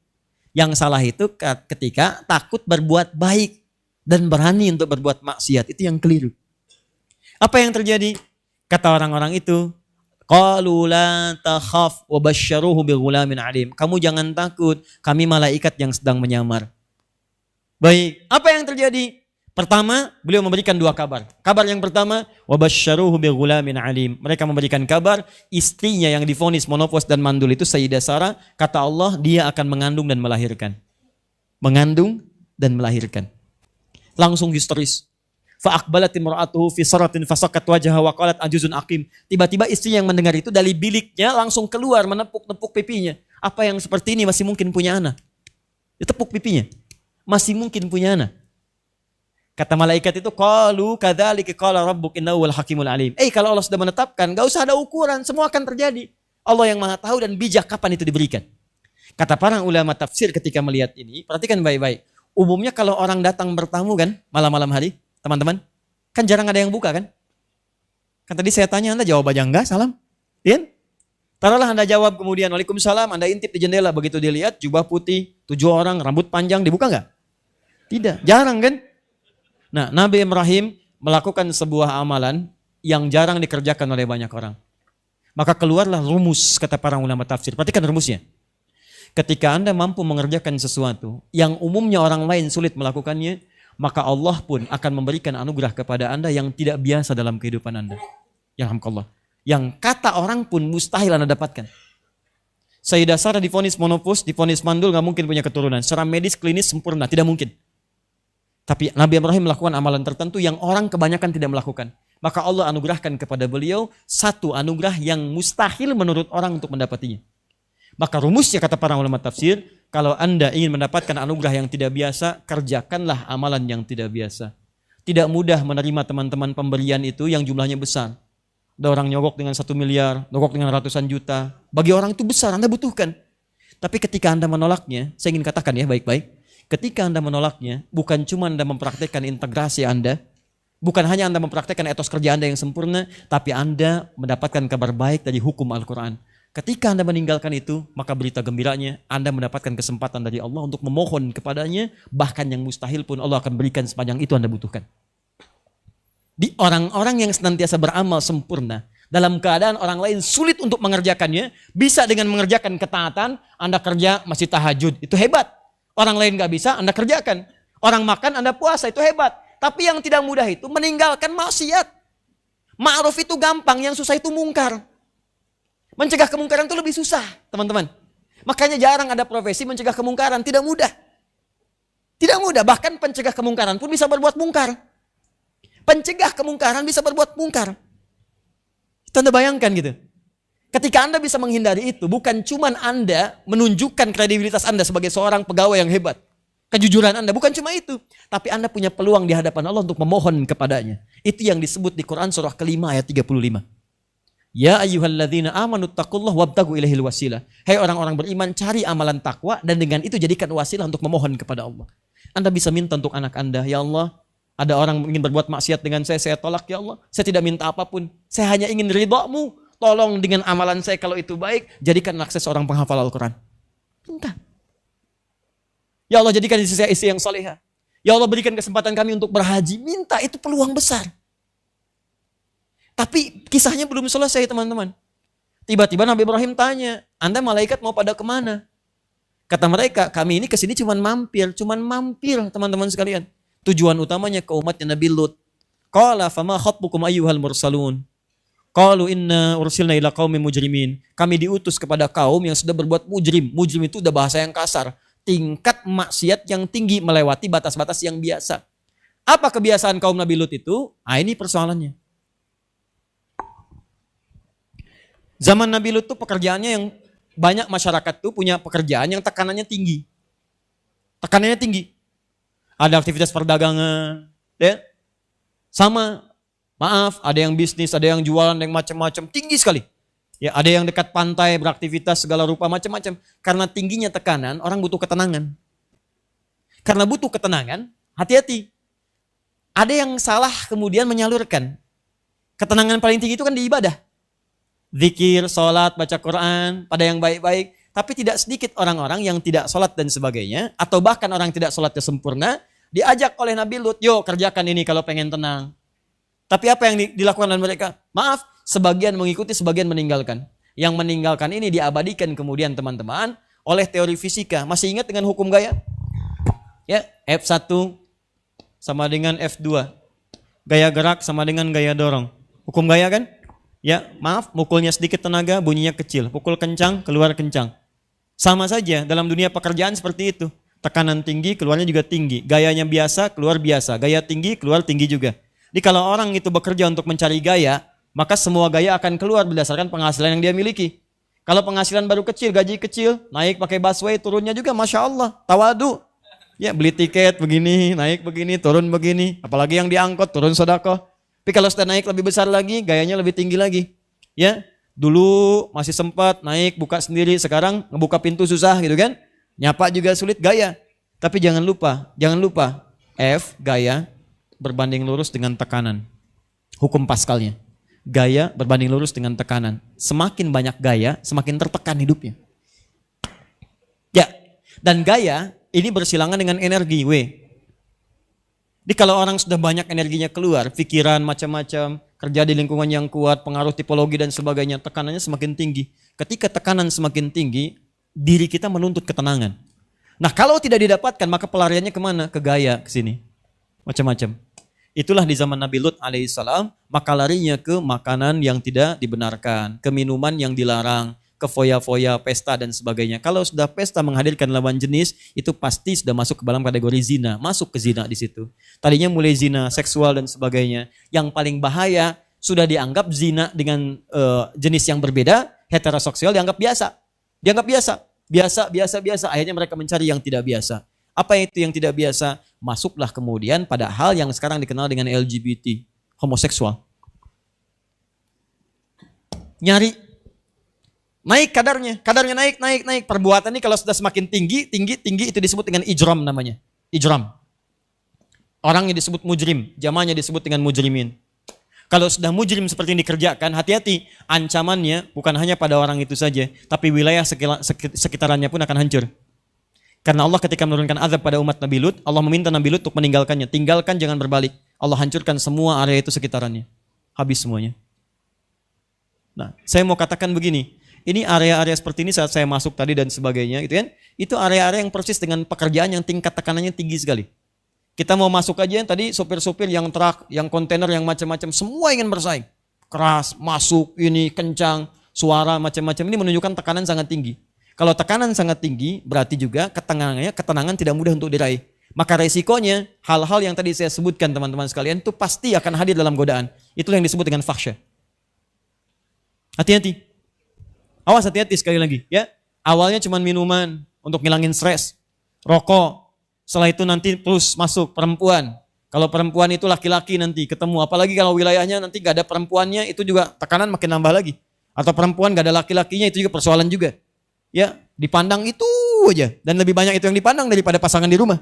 Speaker 2: Yang salah itu ketika takut berbuat baik dan berani untuk berbuat maksiat, itu yang keliru. Apa yang terjadi? Kata orang-orang itu, qalu la takhaf wa basyaruhu bighulamin alim. Kamu jangan takut, kami malaikat yang sedang menyamar. Baik, apa yang terjadi? Pertama, beliau memberikan 2 kabar. Kabar yang pertama, wa basyaruhu bighulamin alim. Mereka memberikan kabar istrinya yang divonis monopos dan mandul itu Sayyidah Sarah, kata Allah dia akan mengandung dan melahirkan. Mengandung dan melahirkan. Langsung histeris. Fa aqbalat imra'atuhu fi saratin fasaqat wajhaha wa qalat ajuzun aqim. Tiba-tiba istri yang mendengar itu dari biliknya langsung keluar menepuk-nepuk pipinya. Apa yang seperti ini masih mungkin punya anak? Ditepuk pipinya. Masih mungkin punya anak. Kata malaikat itu, qalu kadzalika qala rabbuk innahu wal hakimul alim. Kalau Allah sudah menetapkan, enggak usah ada ukuran, semua akan terjadi. Allah yang Maha tahu dan bijak kapan itu diberikan. Kata para ulama tafsir ketika melihat ini, perhatikan baik-baik. Umumnya kalau orang datang bertamu kan, malam-malam hari, teman-teman, kan jarang ada yang buka kan? Kan tadi saya tanya, Anda jawab aja enggak, salam. Iya? Taruhlah Anda jawab kemudian, Waalaikumsalam, Anda intip di jendela, begitu dilihat, jubah putih, 7 orang, rambut panjang, dibuka enggak? Tidak, jarang kan? Nah, Nabi Ibrahim melakukan sebuah amalan yang jarang dikerjakan oleh banyak orang. Maka keluarlah rumus, kata para ulama tafsir. Perhatikan rumusnya. Ketika Anda mampu mengerjakan sesuatu yang umumnya orang lain sulit melakukannya, maka Allah pun akan memberikan anugerah kepada Anda yang tidak biasa dalam kehidupan Anda. Yarhamkallah. Yang kata orang pun mustahil Anda dapatkan. Sayyidah Sarah divonis monopos, divonis mandul, gak mungkin punya keturunan. Secara medis, klinis, sempurna, tidak mungkin. Tapi Nabi Ibrahim melakukan amalan tertentu yang orang kebanyakan tidak melakukan. Maka Allah anugerahkan kepada beliau satu anugerah yang mustahil menurut orang untuk mendapatinya. Maka rumusnya kata para ulama tafsir, kalau Anda ingin mendapatkan anugerah yang tidak biasa, kerjakanlah amalan yang tidak biasa. Tidak mudah menerima teman-teman pemberian itu yang jumlahnya besar. Ada orang nyogok dengan 1 miliar, nyogok dengan ratusan juta. Bagi orang itu besar, Anda butuhkan. Tapi ketika Anda menolaknya, saya ingin katakan ya baik-baik. Ketika Anda menolaknya, bukan cuma Anda mempraktekkan integrasi Anda, bukan hanya Anda mempraktekkan etos kerja Anda yang sempurna, tapi Anda mendapatkan kabar baik dari hukum Al-Quran. Ketika Anda meninggalkan itu, maka berita gembiranya, Anda mendapatkan kesempatan dari Allah untuk memohon kepadanya, bahkan yang mustahil pun Allah akan berikan sepanjang itu Anda butuhkan. Di orang-orang yang senantiasa beramal sempurna, dalam keadaan orang lain sulit untuk mengerjakannya, bisa dengan mengerjakan ketaatan, Anda kerja masih tahajud, itu hebat. Orang lain gak bisa, Anda kerjakan. Orang makan, Anda puasa, itu hebat. Tapi yang tidak mudah itu meninggalkan maksiat. Ma'ruf itu gampang, yang susah itu mungkar. Mencegah kemungkaran itu lebih susah, teman-teman. Makanya jarang ada profesi mencegah kemungkaran, tidak mudah. mudah, bahkan pencegah kemungkaran pun bisa berbuat mungkar. Pencegah kemungkaran bisa berbuat mungkar. Itu Anda bayangkan gitu. Ketika Anda bisa menghindari itu, bukan cuman Anda menunjukkan kredibilitas Anda sebagai seorang pegawai yang hebat. Kejujuran Anda, bukan cuma itu. Tapi Anda punya peluang di hadapan Allah untuk memohon kepadanya. Itu yang disebut di Quran surah kelima ayat 35. Ya ayyuhalladzina amanu taqullaha wabtagu ilaihil wasilah. Hai orang-orang beriman, cari amalan takwa dan dengan itu jadikan wasilah untuk memohon kepada Allah. Anda bisa minta untuk anak Anda, ya Allah, ada orang ingin berbuat maksiat dengan saya tolak ya Allah. Saya tidak minta apapun. Saya hanya ingin ridha-Mu. Tolong dengan amalan saya kalau itu baik, jadikan akses seorang penghafal Al-Quran. Minta. Ya Allah, jadikan saya istri yang salehah. Ya Allah, berikan kesempatan kami untuk berhaji. Minta, itu peluang besar. Tapi kisahnya belum selesai teman-teman. Tiba-tiba Nabi Ibrahim tanya, Anda malaikat mau pada kemana? Kata mereka, kami ini kesini cuman mampir teman-teman sekalian. Tujuan utamanya ke umatnya Nabi Lut. Qala fama khatbukum ayyuhal mursalun. Qalu inna ursilna ila qaumin mujrimin. Kami diutus kepada kaum yang sudah berbuat mujrim. Mujrim itu udah bahasa yang kasar. Tingkat maksiat yang tinggi melewati batas-batas yang biasa. Apa kebiasaan kaum Nabi Lut itu? Ini persoalannya. Zaman Nabi Lut itu pekerjaannya yang banyak masyarakat tuh punya pekerjaan yang tekanannya tinggi. Tekanannya tinggi. Ada aktivitas perdagangan, ya. Sama, maaf, ada yang bisnis, ada yang jualan, ada yang macam-macam, tinggi sekali. Ya, ada yang dekat pantai, beraktivitas segala rupa macam-macam. Karena tingginya tekanan, orang butuh ketenangan. Karena butuh ketenangan, hati-hati. Ada yang salah kemudian menyalurkan. Ketenangan paling tinggi itu kan di ibadah. Zikir, sholat, baca Quran, pada yang baik-baik. Tapi tidak sedikit orang-orang yang tidak sholat dan sebagainya, atau bahkan orang tidak sholatnya sempurna, diajak oleh Nabi Lut, yuk kerjakan ini kalau pengen tenang. Tapi apa yang dilakukan oleh mereka? Maaf, sebagian mengikuti, sebagian meninggalkan. Yang meninggalkan ini diabadikan kemudian teman-teman oleh teori fisika. Masih ingat dengan hukum gaya? Ya, F1 sama dengan F2. Gaya gerak sama dengan gaya dorong. Hukum gaya kan? Ya, maaf, mukulnya sedikit tenaga, bunyinya kecil. Pukul kencang, keluar kencang. Sama saja dalam dunia pekerjaan seperti itu. Tekanan tinggi, keluarnya juga tinggi. Gayanya biasa, keluar biasa. Gaya tinggi, keluar tinggi juga. Jadi kalau orang itu bekerja untuk mencari gaya, maka semua gaya akan keluar berdasarkan penghasilan yang dia miliki. Kalau penghasilan baru kecil, gaji kecil, naik pakai busway, turunnya juga Masya Allah, tawadu. Ya, beli tiket begini, naik begini, turun begini. Apalagi yang diangkut, turun sedekah. Tapi kalau sudah naik lebih besar lagi, gayanya lebih tinggi lagi. Ya, dulu masih sempat naik, buka sendiri. Sekarang ngebuka pintu susah gitu kan. Nyapa juga sulit, gaya. Tapi jangan lupa, F, gaya, berbanding lurus dengan tekanan. Hukum Pascalnya. Gaya berbanding lurus dengan tekanan. Semakin banyak gaya, semakin tertekan hidupnya. Ya, dan gaya ini bersilangan dengan energi, W. Jadi kalau orang sudah banyak energinya keluar, pikiran macam-macam, kerja di lingkungan yang kuat, pengaruh tipologi dan sebagainya, tekanannya semakin tinggi. Ketika tekanan semakin tinggi, diri kita menuntut ketenangan. Nah kalau tidak didapatkan, maka pelariannya kemana? Ke gaya, ke sini. Macam-macam. Itulah di zaman Nabi Lut alaihissalam, maka larinya ke makanan yang tidak dibenarkan, ke minuman yang dilarang, ke foya-foya, pesta dan sebagainya. Kalau sudah pesta menghadirkan lawan jenis, itu pasti sudah masuk ke dalam kategori zina, masuk ke zina di situ. Tadinya mulai zina, seksual dan sebagainya. Yang paling bahaya sudah dianggap zina dengan jenis yang berbeda, heteroseksual dianggap biasa. Dianggap biasa. Akhirnya mereka mencari yang tidak biasa. Apa itu yang tidak biasa? Masuklah kemudian pada hal yang sekarang dikenal dengan LGBT, homoseksual. Nyari, naik kadarnya naik. Perbuatan ini kalau sudah semakin tinggi itu disebut dengan ijram namanya. Ijram. Orangnya disebut mujrim, jamaahnya disebut dengan mujrimin. Kalau sudah mujrim seperti ini dikerjakan, hati-hati, ancamannya bukan hanya pada orang itu saja, tapi wilayah sekitarannya pun akan hancur. Karena Allah ketika menurunkan azab pada umat Nabi Lut, Allah meminta Nabi Lut untuk meninggalkannya. Tinggalkan, jangan berbalik. Allah hancurkan semua area itu sekitarannya. Habis semuanya. Nah, saya mau katakan begini. Ini area-area seperti ini saat saya masuk tadi dan sebagainya, gitu kan? Itu area-area yang persis dengan pekerjaan yang tingkat tekanannya tinggi sekali. Kita mau masuk aja tadi sopir-sopir yang truk, yang kontainer, yang macam-macam, semua ingin bersaing. Keras, masuk, ini kencang, suara macam-macam. Ini menunjukkan tekanan sangat tinggi. Kalau tekanan sangat tinggi, berarti juga ketenangan tidak mudah untuk diraih. Maka resikonya hal-hal yang tadi saya sebutkan teman-teman sekalian itu pasti akan hadir dalam godaan. Itulah yang disebut dengan fahsya. Hati-hati. Awas, hati-hati sekali lagi ya. Awalnya cuma minuman untuk ngilangin stres, rokok. Setelah itu nanti terus masuk perempuan. Kalau perempuan itu laki-laki nanti ketemu. Apalagi kalau wilayahnya nanti gak ada perempuannya, itu juga tekanan makin nambah lagi. Atau perempuan gak ada laki-lakinya, itu juga persoalan juga. Ya, dipandang itu aja. Dan lebih banyak itu yang dipandang daripada pasangan di rumah.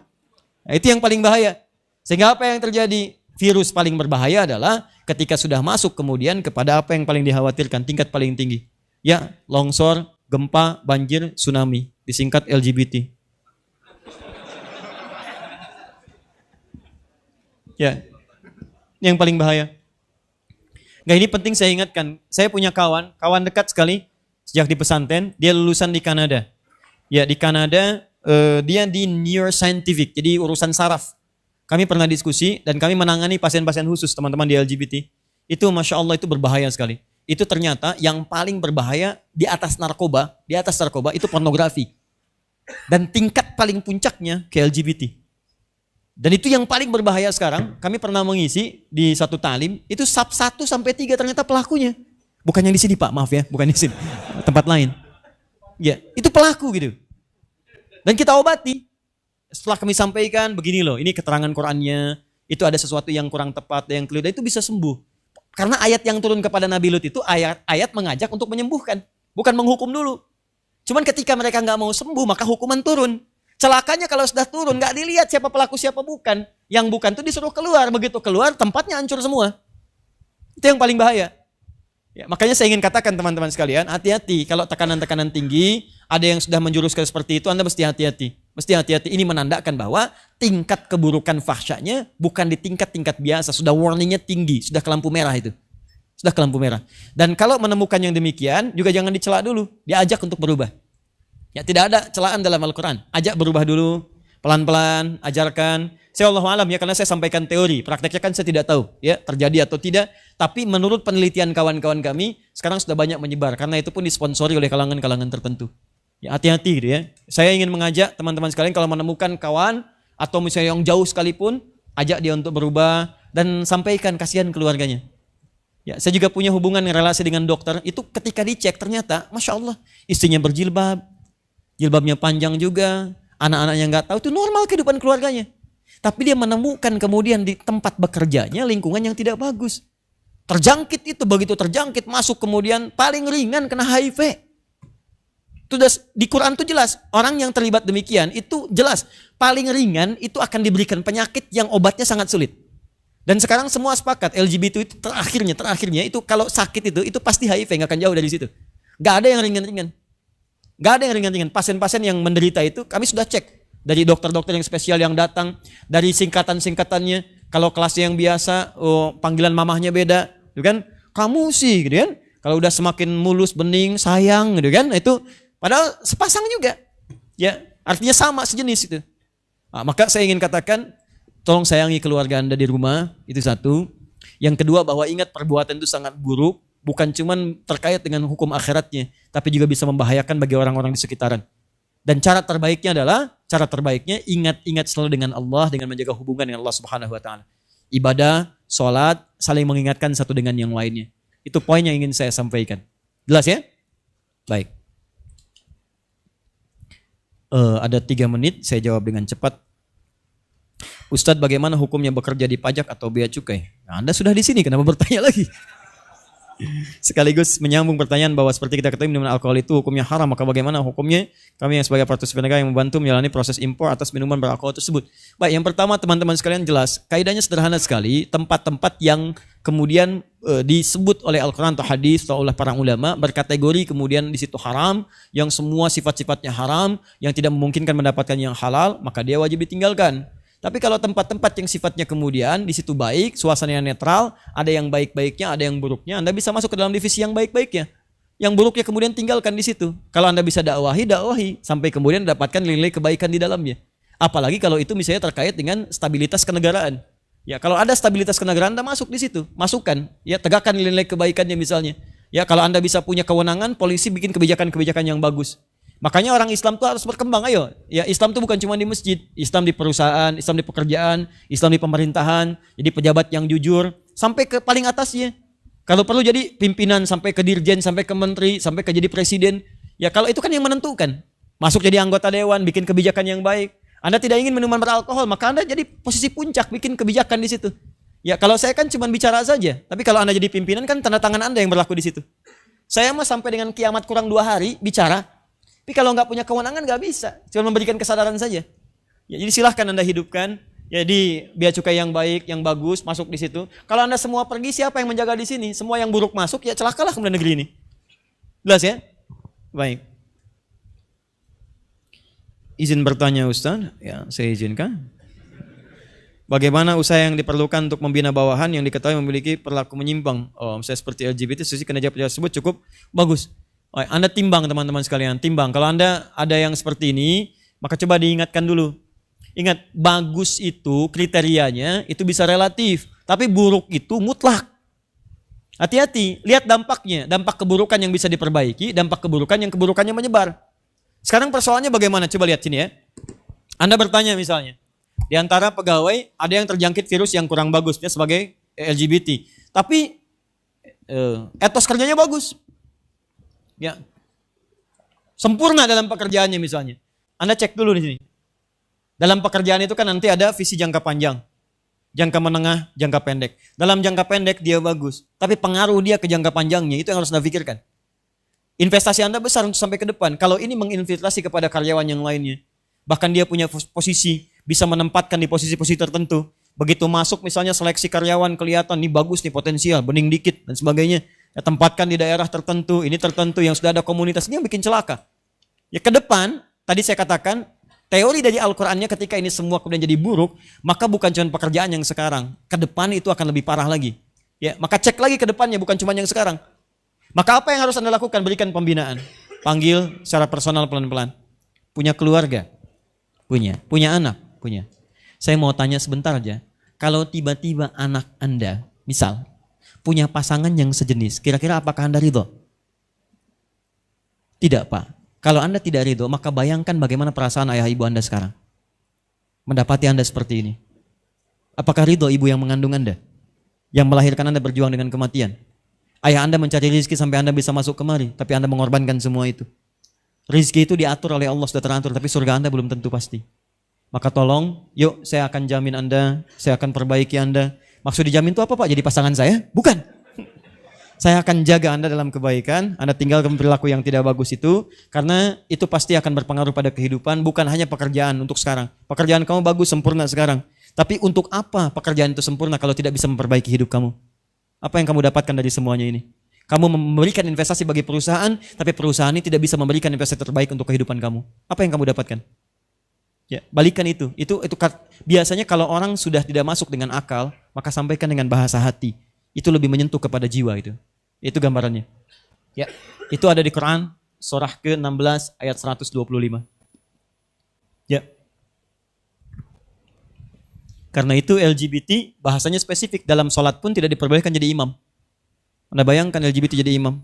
Speaker 2: Nah, itu yang paling bahaya. Sehingga apa yang terjadi? Virus paling berbahaya adalah ketika sudah masuk kemudian kepada apa yang paling dikhawatirkan, tingkat paling tinggi. Ya, longsor, gempa, banjir, tsunami. Disingkat LGBT. Ya, ini yang paling bahaya. Nggak, ini penting saya ingatkan. Saya punya kawan dekat sekali sejak di pesantren. Dia lulusan di Kanada. Ya, di Kanada dia di neuroscientific, jadi urusan saraf. Kami pernah diskusi dan kami menangani pasien-pasien khusus teman-teman di LGBT. Itu Masya Allah itu berbahaya sekali. Itu ternyata yang paling berbahaya di atas narkoba itu pornografi. Dan tingkat paling puncaknya ke LGBT. Dan itu yang paling berbahaya sekarang. Kami pernah mengisi di satu talim, itu sub 1 sampai 3 ternyata pelakunya. Bukan yang di sini Pak, maaf ya, bukan di sini. Tempat lain. Ya, itu pelaku gitu. Dan kita obati. Setelah kami sampaikan, begini loh, ini keterangan Qur'annya, itu ada sesuatu yang kurang tepat, yang keliru, itu bisa sembuh. Karena ayat yang turun kepada Nabi Lut itu ayat mengajak untuk menyembuhkan, bukan menghukum dulu. Cuman ketika mereka nggak mau sembuh, maka hukuman turun. Celakanya kalau sudah turun, nggak dilihat siapa pelaku siapa bukan. Yang bukan itu disuruh keluar, begitu keluar tempatnya hancur semua. Itu yang paling bahaya. Ya, makanya saya ingin katakan teman-teman sekalian, hati-hati kalau tekanan-tekanan tinggi, ada yang sudah menjurus ke seperti itu, Anda mesti hati-hati. Mesti hati-hati, ini menandakan bahwa tingkat keburukan fahsyanya bukan di tingkat-tingkat biasa, sudah warningnya tinggi, sudah ke lampu merah itu. Sudah ke lampu merah. Dan kalau menemukan yang demikian, juga jangan dicela dulu, diajak untuk berubah. Ya, tidak ada celaan dalam Al-Quran, ajak berubah dulu, pelan-pelan, ajarkan. Saya Allah alam ya, karena saya sampaikan teori, prakteknya kan saya tidak tahu ya terjadi atau tidak. Tapi menurut penelitian kawan-kawan kami, sekarang sudah banyak menyebar, karena itu pun disponsori oleh kalangan-kalangan tertentu. Ya, hati-hati gitu ya. Saya ingin mengajak teman-teman sekalian kalau menemukan kawan atau misalnya yang jauh sekalipun, ajak dia untuk berubah dan sampaikan kasihan keluarganya. Ya, saya juga punya hubungan relasi dengan dokter. Itu ketika dicek ternyata, Masya Allah, istrinya berjilbab, jilbabnya panjang juga, anak-anaknya nggak tahu, itu normal kehidupan keluarganya. Tapi dia menemukan kemudian di tempat bekerjanya lingkungan yang tidak bagus. Terjangkit itu, begitu terjangkit masuk kemudian paling ringan kena HIV. Itu di Quran itu jelas, orang yang terlibat demikian itu jelas paling ringan itu akan diberikan penyakit yang obatnya sangat sulit. Dan sekarang semua sepakat LGBT itu terakhirnya itu kalau sakit itu pasti HIV, nggak akan jauh dari situ. Nggak ada yang ringan-ringan. Nggak ada yang ringan-ringan. Pasien-pasien yang menderita itu kami sudah cek dari dokter-dokter yang spesial yang datang, dari singkatan-singkatannya. Kalau kelasnya yang biasa, panggilan mamahnya beda, gitu kan? Kamu sih, gitu kan? Kalau udah semakin mulus, bening, sayang, gitu kan? Itu padahal sepasang juga, ya artinya sama sejenis itu. Nah, maka saya ingin katakan, tolong sayangi keluarga Anda di rumah, itu satu. Yang kedua, bahwa ingat perbuatan itu sangat buruk, bukan cuma terkait dengan hukum akhiratnya, tapi juga bisa membahayakan bagi orang-orang di sekitaran. Dan cara terbaiknya ingat selalu dengan Allah, dengan menjaga hubungan dengan Allah Subhanahu wa taala. Ibadah, sholat, saling mengingatkan satu dengan yang lainnya. Itu poin yang ingin saya sampaikan. Jelas ya? Baik. Ada 3 menit, saya jawab dengan cepat. Ustadz, bagaimana hukumnya bekerja di pajak atau bea cukai? Nah, Anda sudah di sini, kenapa bertanya lagi? Sekaligus menyambung pertanyaan bahwa seperti kita ketahui minuman alkohol itu hukumnya haram, maka bagaimana hukumnya kami yang sebagai partisipasi negara yang membantu menjalani proses impor atas minuman beralkohol tersebut. Baik, yang pertama teman-teman sekalian jelas, kaidahnya sederhana sekali, tempat-tempat yang kemudian disebut oleh Al-Quran atau hadis atau oleh para ulama berkategori kemudian di situ haram, yang semua sifat-sifatnya haram, yang tidak memungkinkan mendapatkan yang halal, maka dia wajib ditinggalkan. Tapi kalau tempat-tempat yang sifatnya kemudian di situ baik, suasananya netral, ada yang baik-baiknya, ada yang buruknya, Anda bisa masuk ke dalam divisi yang baik-baiknya. Yang buruknya kemudian tinggalkan di situ. Kalau Anda bisa dakwahi sampai kemudian mendapatkan nilai kebaikan di dalamnya. Apalagi kalau itu misalnya terkait dengan stabilitas kenegaraan. Ya, kalau ada stabilitas kenegaraan, Anda masuk di situ, masukkan, ya tegakkan nilai kebaikannya misalnya. Ya, kalau Anda bisa punya kewenangan, polisi bikin kebijakan-kebijakan yang bagus. Makanya orang Islam tuh harus berkembang. Ayo, ya Islam tuh bukan cuma di masjid, Islam di perusahaan, Islam di pekerjaan, Islam di pemerintahan, jadi pejabat yang jujur sampai ke paling atasnya. Kalau perlu jadi pimpinan sampai ke dirjen, sampai ke menteri, sampai ke jadi presiden. Ya kalau itu kan yang menentukan. Masuk jadi anggota dewan, bikin kebijakan yang baik. Anda tidak ingin minuman beralkohol, maka Anda jadi posisi puncak, bikin kebijakan di situ. Ya kalau saya kan cuma bicara saja, tapi kalau Anda jadi pimpinan kan tanda tangan Anda yang berlaku di situ. Saya mah sampai dengan kiamat kurang 2 hari bicara, tapi kalau nggak punya kewenangan nggak bisa, cuma memberikan kesadaran saja. Ya, jadi silahkan Anda hidupkan. Jadi bea cukai yang baik, yang bagus masuk di situ. Kalau Anda semua pergi, siapa yang menjaga di sini? Semua yang buruk masuk, ya celakalah kemudian negeri ini. Jelas ya? Baik. Izin bertanya Ustaz? Ya, saya izinkan. Bagaimana usaha yang diperlukan untuk membina bawahan yang diketahui memiliki perilaku menyimpang? Oh, misalnya seperti LGBT, sisi kinerja tersebut cukup bagus. Oh, Anda timbang teman-teman sekalian, timbang. Kalau Anda ada yang seperti ini, maka coba diingatkan dulu. Ingat, bagus itu kriterianya itu bisa relatif, tapi buruk itu mutlak. Hati-hati, lihat dampaknya, dampak keburukan yang bisa diperbaiki, dampak keburukan yang keburukannya menyebar. Sekarang persoalannya bagaimana? Coba lihat sini ya. Anda bertanya misalnya, di antara pegawai ada yang terjangkit virus yang kurang bagus, dia sebagai LGBT, tapi etos kerjanya bagus. Ya. Sempurna dalam pekerjaannya misalnya. Anda cek dulu di sini. Dalam pekerjaan itu kan nanti ada visi jangka panjang, jangka menengah, jangka pendek. Dalam jangka pendek dia bagus, tapi pengaruh dia ke jangka panjangnya itu yang harus Anda pikirkan. Investasi Anda besar untuk sampai ke depan. Kalau ini menginfiltrasi kepada karyawan yang lainnya, bahkan dia punya posisi, bisa menempatkan di posisi-posisi tertentu. Begitu masuk misalnya seleksi karyawan kelihatan, nih bagus nih potensial, bening dikit dan sebagainya. Ya, tempatkan di daerah tertentu, ini tertentu yang sudah ada komunitas, ini yang bikin celaka. Ya ke depan, tadi saya katakan, teori dari Al-Qur'annya ketika ini semua kemudian jadi buruk, maka bukan cuma pekerjaan yang sekarang. Ke depan itu akan lebih parah lagi. Ya, maka cek lagi ke depannya, bukan cuma yang sekarang. Maka apa yang harus Anda lakukan? Berikan pembinaan. Panggil secara personal pelan-pelan. Punya keluarga? Punya. Punya anak? Punya. Saya mau tanya sebentar aja. Kalau tiba-tiba anak Anda, misal, punya pasangan yang sejenis, kira-kira apakah Anda ridho? Tidak, Pak. Kalau Anda tidak ridho, maka bayangkan bagaimana perasaan ayah ibu Anda sekarang. Mendapati Anda seperti ini. Apakah ridho ibu yang mengandung Anda? Yang melahirkan Anda berjuang dengan kematian? Ayah Anda mencari rezeki sampai Anda bisa masuk kemari, tapi Anda mengorbankan semua itu. Rezeki itu diatur oleh Allah, sudah teratur, tapi surga Anda belum tentu pasti. Maka tolong, yuk saya akan jamin Anda, saya akan perbaiki Anda. Maksud dijamin itu apa Pak? Jadi pasangan saya? Bukan. Saya akan jaga Anda dalam kebaikan, Anda tinggalkan perilaku yang tidak bagus itu, karena itu pasti akan berpengaruh pada kehidupan, bukan hanya pekerjaan untuk sekarang. Pekerjaan kamu bagus, sempurna sekarang. Tapi untuk apa pekerjaan itu sempurna kalau tidak bisa memperbaiki hidup kamu? Apa yang kamu dapatkan dari semuanya ini? Kamu memberikan investasi bagi perusahaan, tapi perusahaan ini tidak bisa memberikan investasi terbaik untuk kehidupan kamu. Apa yang kamu dapatkan? Ya, balikan itu. Itu biasanya kalau orang sudah tidak masuk dengan akal, maka sampaikan dengan bahasa hati. Itu lebih menyentuh kepada jiwa itu. Itu gambarannya. Ya, itu ada di Quran surah ke-16 ayat 125. Ya. Karena itu LGBT bahasanya spesifik, dalam sholat pun tidak diperbolehkan jadi imam. Anda bayangkan LGBT jadi imam.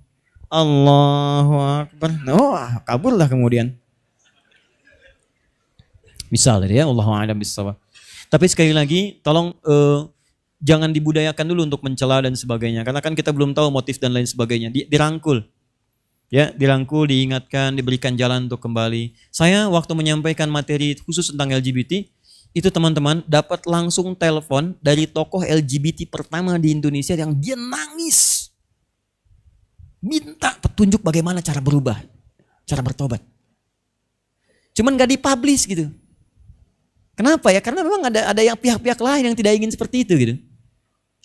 Speaker 2: Allahu Akbar. Oh, kaburlah kemudian. Misalnya ya, Allahu a'lam bissawab. Tapi sekali lagi, tolong jangan dibudayakan dulu untuk mencela dan sebagainya, karena kan kita belum tahu motif dan lain sebagainya. Dirangkul, ya, dirangkul, diingatkan, diberikan jalan untuk kembali. Saya waktu menyampaikan materi khusus tentang LGBT, itu teman-teman dapat langsung telepon dari tokoh LGBT pertama di Indonesia yang dia nangis, minta petunjuk bagaimana cara berubah, cara bertobat. Cuman gak dipublish gitu. Kenapa ya? Karena memang ada yang pihak-pihak lain yang tidak ingin seperti itu gitu.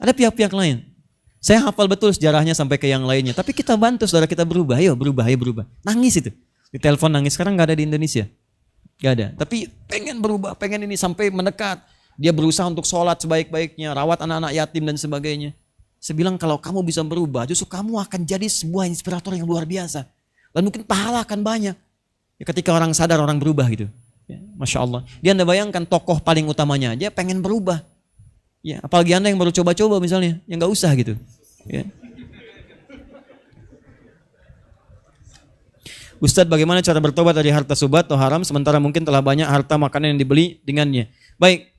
Speaker 2: Ada pihak-pihak lain. Saya hafal betul sejarahnya sampai ke yang lainnya. Tapi kita bantu saudara kita berubah. Ayo berubah, ayo berubah. Nangis itu. Di telepon nangis. Sekarang gak ada di Indonesia. Gak ada. Tapi pengen berubah, pengen ini sampai mendekat. Dia berusaha untuk sholat sebaik-baiknya, rawat anak-anak yatim dan sebagainya. Saya bilang kalau kamu bisa berubah, justru kamu akan jadi sebuah inspirator yang luar biasa. Dan mungkin pahala akan banyak. Ya, ketika orang sadar, orang berubah gitu. Ya, Masya Allah. Dia Anda bayangkan tokoh paling utamanya aja pengen berubah. Ya, apalagi Anda yang baru coba-coba misalnya, yang gak usah gitu. Ya. Ustadz, bagaimana cara bertobat dari harta subhat atau haram sementara mungkin telah banyak harta makanan yang dibeli dengannya? Baik.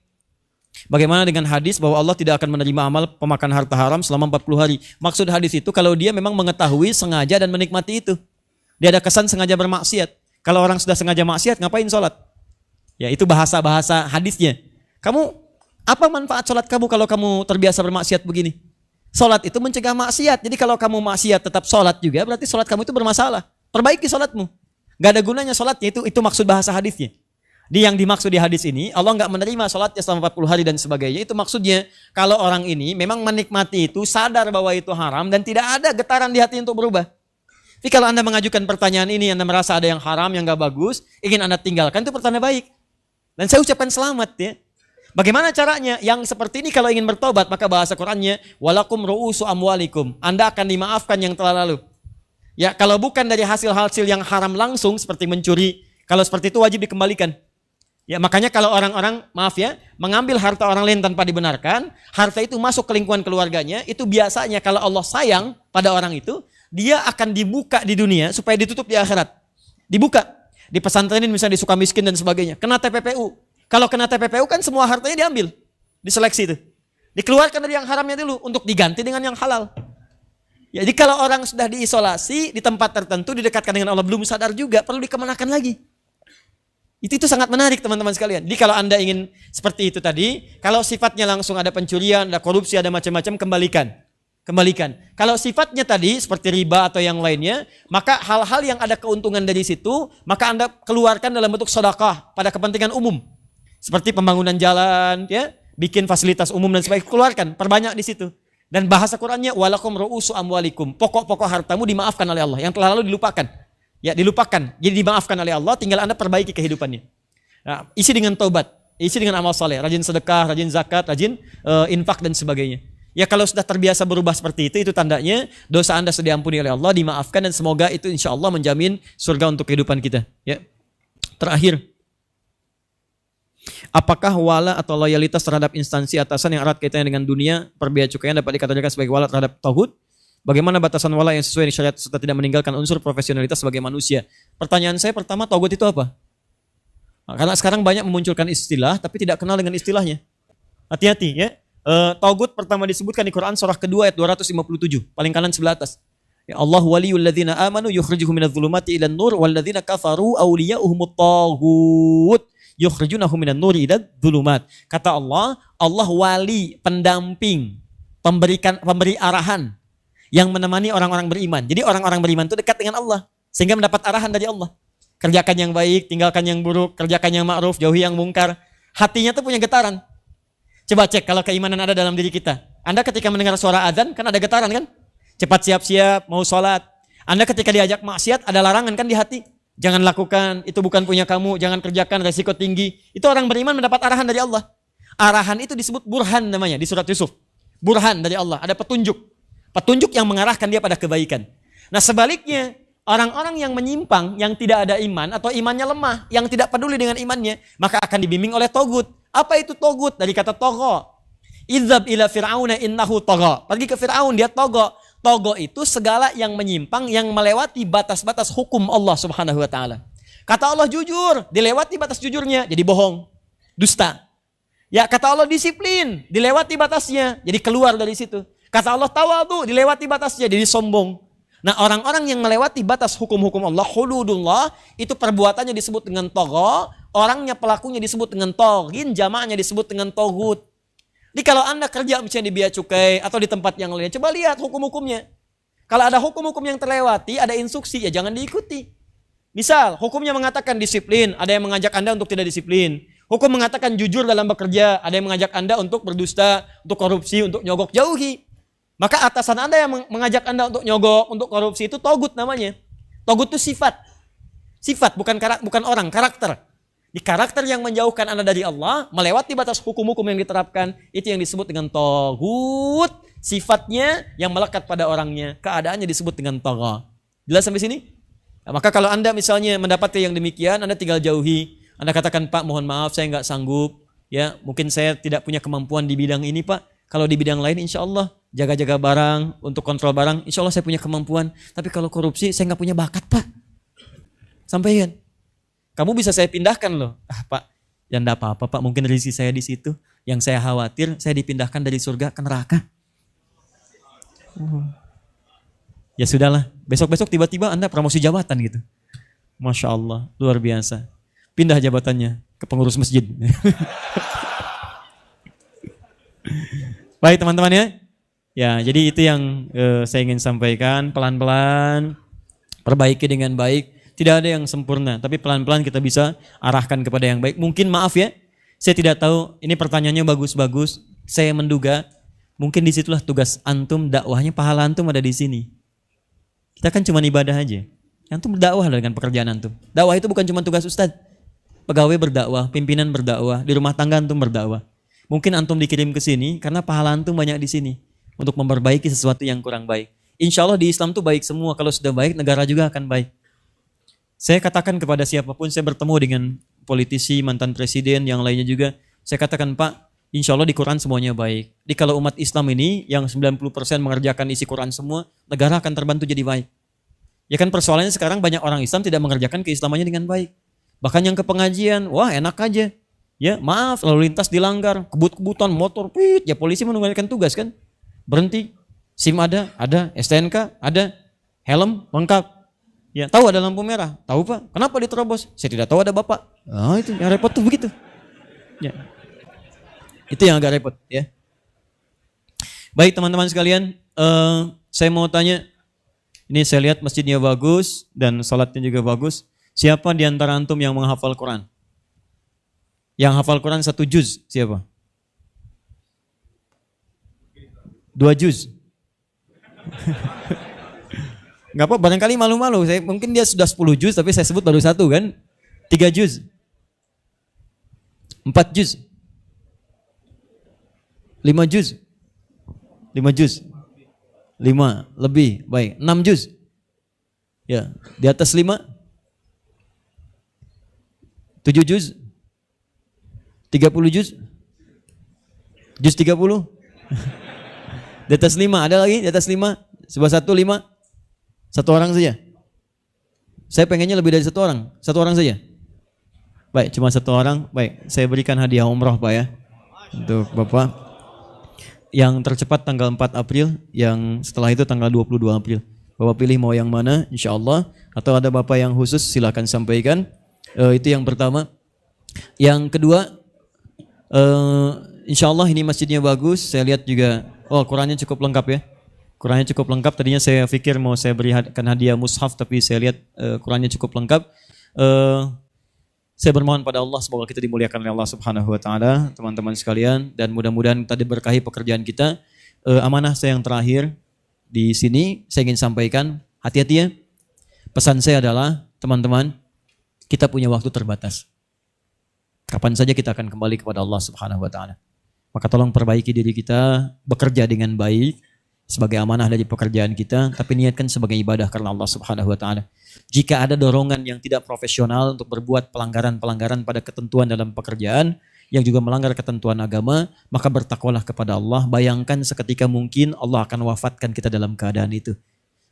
Speaker 2: Bagaimana dengan hadis bahwa Allah tidak akan menerima amal pemakan harta haram selama 40 hari? Maksud hadis itu kalau dia memang mengetahui, sengaja dan menikmati itu. Dia ada kesan sengaja bermaksiat. Kalau orang sudah sengaja maksiat, ngapain sholat? Ya itu bahasa-bahasa hadisnya. Apa manfaat sholat kamu kalau kamu terbiasa bermaksiat begini? Sholat itu mencegah maksiat. Jadi kalau kamu maksiat tetap sholat juga, berarti sholat kamu itu bermasalah. Perbaiki sholatmu. Gak ada gunanya sholatnya, itu maksud bahasa hadisnya. Yang dimaksud di hadis ini, Allah nggak menerima sholatnya selama 40 hari dan sebagainya. Itu maksudnya kalau orang ini memang menikmati itu, sadar bahwa itu haram dan tidak ada getaran di hati untuk berubah. Tapi kalau Anda mengajukan pertanyaan ini, Anda merasa ada yang haram, yang nggak bagus, ingin Anda tinggalkan, itu pertanda baik. Dan saya ucapkan selamat ya. Bagaimana caranya? Yang seperti ini kalau ingin bertobat, maka bahasa Qur'annya, walakum ru'usu amwalikum. Anda akan dimaafkan yang telah lalu. Ya, kalau bukan dari hasil-hasil yang haram langsung, seperti mencuri, kalau seperti itu wajib dikembalikan. Ya, makanya kalau orang-orang, maaf ya, mengambil harta orang lain tanpa dibenarkan, harta itu masuk ke lingkungan keluarganya, itu biasanya kalau Allah sayang pada orang itu, dia akan dibuka di dunia supaya ditutup di akhirat. Dibuka. Di pesantren misalnya di Sukamiskin dan sebagainya. Kena TPPU. Kalau kena TPPU kan semua hartanya diambil. Diseleksi itu. Dikeluarkan dari yang haramnya dulu untuk diganti dengan yang halal. Jadi kalau orang sudah diisolasi di tempat tertentu, didekatkan dengan Allah, belum sadar juga, perlu dikemenakan lagi. Itu sangat menarik teman-teman sekalian. Jadi kalau Anda ingin seperti itu tadi, kalau sifatnya langsung ada pencurian, ada korupsi, ada macam-macam, kembalikan. Kalau sifatnya tadi seperti riba atau yang lainnya, maka hal-hal yang ada keuntungan dari situ, maka Anda keluarkan dalam bentuk sedekah pada kepentingan umum. Seperti pembangunan jalan, ya, bikin fasilitas umum dan sebagainya, keluarkan, perbanyak di situ. Dan bahasa Qur'annya walakum ru'usu amwalikum. Pokok-pokok hartamu dimaafkan oleh Allah, yang telah lalu dilupakan. Ya, dilupakan. Jadi dimaafkan oleh Allah, tinggal Anda perbaiki kehidupannya. Nah, isi dengan taubat, isi dengan amal saleh, rajin sedekah, rajin zakat, rajin infak dan sebagainya. Ya kalau sudah terbiasa berubah seperti itu tandanya dosa Anda sudah diampuni oleh Allah, dimaafkan, dan semoga itu insya Allah menjamin surga untuk kehidupan kita. Ya. Terakhir, apakah wala atau loyalitas terhadap instansi atasan yang erat kaitannya dengan dunia perbea cukaian dapat dikategorikan sebagai wala terhadap tauhid? Bagaimana batasan wala yang sesuai dengan syariat serta tidak meninggalkan unsur profesionalitas sebagai manusia? Pertanyaan saya pertama, tauhid itu apa? Nah, karena sekarang banyak memunculkan istilah tapi tidak kenal dengan istilahnya. Hati-hati ya. Tauhid pertama disebutkan di Quran surah kedua ayat 257, paling kanan sebelah atas. Ya, Allah waliyul ladzina amanu yukhrijuhum minadh dhulumati ilan nur wal ladzina kafaru awliya'uhumut taghut yukhrijunahum minan nuri ilad dhulumat. Kata Allah, Allah wali, pendamping, pemberi arahan yang menemani orang-orang beriman. Jadi orang-orang beriman itu dekat dengan Allah sehingga mendapat arahan dari Allah. Kerjakan yang baik, tinggalkan yang buruk, kerjakan yang ma'ruf, jauhi yang mungkar. Hatinya tuh punya getaran. Coba cek kalau keimanan ada dalam diri kita. Anda ketika mendengar suara azan kan ada getaran kan? Cepat siap-siap mau sholat. Anda ketika diajak maksiat ada larangan kan di hati. Jangan lakukan, itu bukan punya kamu, jangan kerjakan, resiko tinggi. Itu orang beriman mendapat arahan dari Allah. Arahan itu disebut burhan namanya di surat Yusuf. Burhan dari Allah, ada petunjuk. Petunjuk yang mengarahkan dia pada kebaikan. Nah sebaliknya, orang-orang yang menyimpang, yang tidak ada iman atau imannya lemah, yang tidak peduli dengan imannya, maka akan dibimbing oleh togut. Apa itu togut? Dari kata togo. Idzab ila fir'auna innahu togo. Pergi ke Fir'aun, dia togo. Togo itu segala yang menyimpang, yang melewati batas-batas hukum Allah subhanahu wa ta'ala. Kata Allah jujur, dilewati batas jujurnya, jadi bohong, dusta. Ya kata Allah disiplin, dilewati batasnya, jadi keluar dari situ. Kata Allah tawadu, dilewati batasnya, jadi sombong. Nah orang-orang yang melewati batas hukum-hukum Allah, hududullah, itu perbuatannya disebut dengan togo, orangnya pelakunya disebut dengan togin, jamaahnya disebut dengan togut. Jadi kalau Anda kerja misalnya di bea cukai atau di tempat yang lain, coba lihat hukum-hukumnya. Kalau ada hukum-hukum yang terlewati, ada instruksi, ya jangan diikuti. Misal, hukumnya mengatakan disiplin, ada yang mengajak Anda untuk tidak disiplin. Hukum mengatakan jujur dalam bekerja, ada yang mengajak Anda untuk berdusta, untuk korupsi, untuk nyogok, jauhi. Maka atasan Anda yang mengajak Anda untuk nyogok, untuk korupsi itu togut namanya. Togut itu sifat. Sifat, bukan orang, karakter. Di karakter yang menjauhkan Anda dari Allah, melewati batas hukum-hukum yang diterapkan, itu yang disebut dengan togut. Sifatnya yang melekat pada orangnya, keadaannya disebut dengan togo. Jelas sampai sini? Nah, maka kalau Anda misalnya mendapati yang demikian, Anda tinggal jauhi. Anda katakan, Pak mohon maaf saya nggak sanggup. Ya, mungkin saya tidak punya kemampuan di bidang ini Pak. Kalau di bidang lain insya Allah, jaga-jaga barang, untuk kontrol barang, insya Allah saya punya kemampuan. Tapi kalau korupsi saya nggak punya bakat Pak. Sampaikan. Kamu bisa saya pindahkan loh. Ah Pak, ya enggak apa-apa Pak, mungkin rezeki saya di situ. Yang saya khawatir saya dipindahkan dari surga ke neraka. Ya sudahlah, besok-besok tiba-tiba Anda promosi jabatan gitu. Masya Allah, luar biasa. Pindah jabatannya ke pengurus masjid. Baik teman-teman ya. Ya, jadi itu yang saya ingin sampaikan. Pelan-pelan, perbaiki dengan baik. Tidak ada yang sempurna, tapi pelan-pelan kita bisa arahkan kepada yang baik. Mungkin maaf ya, saya tidak tahu, ini pertanyaannya bagus-bagus. Saya menduga, mungkin disitulah tugas antum, dakwahnya, pahala antum ada di sini. Kita kan cuma ibadah aja. Antum berdakwah dengan pekerjaan antum. Dakwah itu bukan cuma tugas ustadz. Pegawai berdakwah, pimpinan berdakwah, di rumah tangga antum berdakwah. Mungkin antum dikirim ke sini karena pahala antum banyak di sini untuk memperbaiki sesuatu yang kurang baik. Insya Allah di Islam tuh baik semua. Kalau sudah baik, negara juga akan baik. Saya katakan kepada siapapun, saya bertemu dengan politisi, mantan presiden, yang lainnya juga. Saya katakan, Pak, insya Allah di Quran semuanya baik. Jadi kalau umat Islam ini yang 90% mengerjakan isi Quran semua, negara akan terbantu jadi baik. Ya kan persoalannya sekarang banyak orang Islam tidak mengerjakan keislamannya dengan baik. Bahkan yang ke pengajian, wah enak aja. Ya maaf, lalu lintas dilanggar, kebut-kebutan, motor, pit, ya polisi menunaikan tugas kan. Berhenti, SIM ada, STNK ada, helm lengkap. Ya, tahu ada lampu merah? Tahu Pak. Kenapa diterobos? Saya tidak tahu, ada Bapak. Oh, itu yang repot tuh begitu. Ya. Itu yang agak repot ya. Baik teman-teman sekalian, saya mau tanya, ini saya lihat masjidnya bagus dan salatnya juga bagus. Siapa di antara antum yang menghafal Quran? Yang hafal Quran 1 juz, siapa? 2 juz. Enggak apa, barangkali malu-malu. Mungkin dia sudah 10 juz tapi saya sebut baru 1 kan? 3 juz. 4 juz. 5 juz. 5 juz. 5 lebih, baik. 6 juz. Ya, di atas 5. 7 juz. 30 juz. Juz 30. Di atas 5, ada lagi di atas 5. Sebuah 1, 5. 1 orang saja. Saya pengennya lebih dari 1 orang. 1 orang saja. Baik, cuma 1 orang. Baik, saya berikan hadiah umroh Pak ya. Untuk Bapak. Yang tercepat tanggal 4 April. Yang setelah itu tanggal 22 April. Bapak pilih mau yang mana insya Allah. Atau ada Bapak yang khusus silakan sampaikan. Itu yang pertama. Yang kedua. Insya Allah ini masjidnya bagus. Saya lihat juga. Oh Qurannya cukup lengkap ya. Qurannya cukup lengkap. Tadinya saya pikir mau saya berikan hadiah mushaf, tapi saya lihat Qurannya cukup lengkap. Saya bermohon pada Allah semoga kita dimuliakan oleh Allah Subhanahu Wa Taala, teman-teman sekalian, dan mudah-mudahan tadi berkahi pekerjaan kita. Amanah saya yang terakhir di sini saya ingin sampaikan, hati-hati ya. Pesan saya adalah teman-teman, kita punya waktu terbatas. Kapan saja kita akan kembali kepada Allah Subhanahu Wa Taala. Maka tolong perbaiki diri kita, bekerja dengan baik. Sebagai amanah dari pekerjaan kita, tapi niatkan sebagai ibadah karena Allah Subhanahu Wa Taala. Jika ada dorongan yang tidak profesional untuk berbuat pelanggaran-pelanggaran pada ketentuan dalam pekerjaan yang juga melanggar ketentuan agama, maka bertakwalah kepada Allah. Bayangkan seketika mungkin Allah akan wafatkan kita dalam keadaan itu.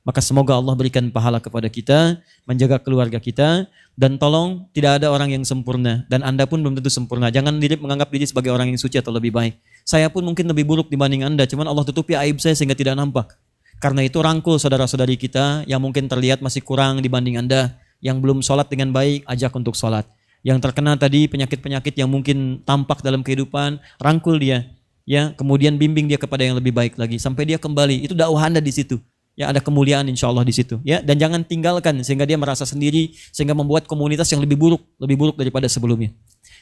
Speaker 2: Maka semoga Allah berikan pahala kepada kita, menjaga keluarga kita, dan tolong tidak ada orang yang sempurna, dan Anda pun belum tentu sempurna. Jangan menganggap diri sebagai orang yang suci atau lebih baik. Saya pun mungkin lebih buruk dibanding Anda, cuman Allah tutupi aib saya sehingga tidak nampak. Karena itu rangkul saudara-saudari kita yang mungkin terlihat masih kurang dibanding Anda, yang belum sholat dengan baik, ajak untuk sholat. Yang terkena tadi penyakit-penyakit yang mungkin tampak dalam kehidupan, rangkul dia, ya, kemudian bimbing dia kepada yang lebih baik lagi sampai dia kembali. Itu dakwah Anda di situ. Ya, ada kemuliaan insya Allah di situ. Ya, dan jangan tinggalkan sehingga dia merasa sendiri, sehingga membuat komunitas yang lebih buruk daripada sebelumnya.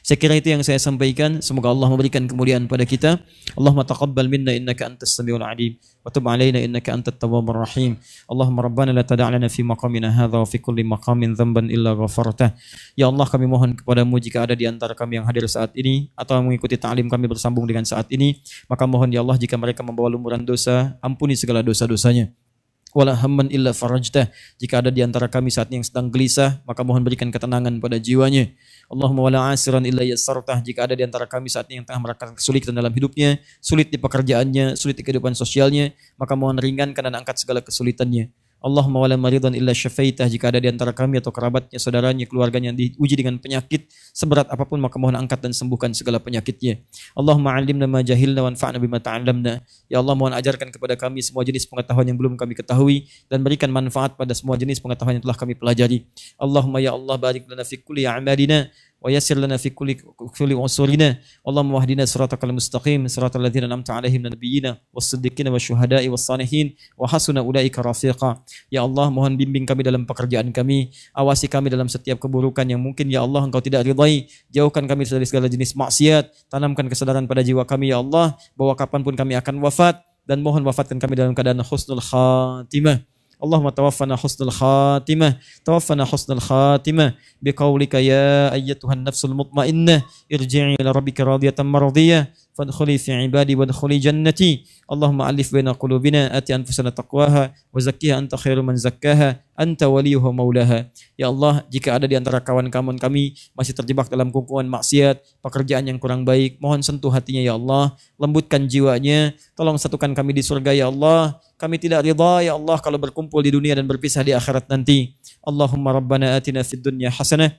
Speaker 2: Saya kira itu yang saya sampaikan. Semoga Allah memberikan kemuliaan pada kita. Allahumma taqabbal minna innaka antas samiul alim wa tub alaina innaka antat tawwabur rahim. Allahumma rabbana la tada' lana fi maqamina hadza wa fi kulli maqamin dhanban illa ghafartah. Ya Allah, kami mohon kepadamu jika ada di antara kami yang hadir saat ini atau yang mengikuti ta'lim kami bersambung dengan saat ini, maka mohon ya Allah jika mereka membawa lumuran dosa, ampuni segala dosa-dosanya. Wala hamman illa farajtah. Jika ada di antara kami saat ini yang sedang gelisah, maka mohon berikan ketenangan pada jiwanya. Allahumma wala asiran illa yassartah. Jika ada di antara kami saat ini yang tengah merasakan kesulitan dalam hidupnya, sulit di pekerjaannya, sulit di kehidupan sosialnya, maka mohon ringankan dan angkat segala kesulitannya. Allahumma wala maridan illa syafaitah, jika ada di antara kami atau kerabatnya, saudaranya, keluarganya yang diuji dengan penyakit seberat apapun, maka mohon angkat dan sembuhkan segala penyakitnya. Allahumma 'allimna ma jahilna wanfa'na bima ta'allamna. Ya Allah, mohon ajarkan kepada kami semua jenis pengetahuan yang belum kami ketahui dan berikan manfaat pada semua jenis pengetahuan yang telah kami pelajari. Allahumma ya Allah, barik lana fi kulli a'malina wa yassir lana fi kulli usurina. Allahumma wahdina siratal mustaqim, siratal ladzina an'amta 'alaihim minan nabiyyina was-siddiqina wasyuhada'i was-salihin wa hasuna ulaika rafiqa. Ya Allah, mohon bimbing kami dalam pekerjaan kami, awasi kami dalam setiap keburukan yang mungkin ya Allah Engkau tidak ridai, jauhkan kami dari segala jenis maksiat, tanamkan kesadaran pada jiwa kami ya Allah bahwa kapanpun kami akan wafat, dan mohon wafatkan kami dalam keadaan husnul khatimah. Allahumma tawaffana husnul khatimah biqaulika ya ayyatuhan nafsul mutmainnah irji'i ila rabbika radiyatan mardiyah fadkhuli fi ibadi wadkhuli jannati. Allahumma alif baina qulubina ati anfusana taqwaha wa zakkiha anta khairu man zakkaha anta waliyuha maulaha. Ya Allah, jika ada di antara kawan-kawan kami masih terjebak dalam kungkungan maksiat, pekerjaan yang kurang baik, mohon sentuh hatinya ya Allah, lembutkan jiwanya, tolong satukan kami di surga ya Allah. Kami tidak ridha ya Allah kalau berkumpul di dunia dan berpisah di akhirat nanti. Allahumma rabbana atina fid dunya hasanah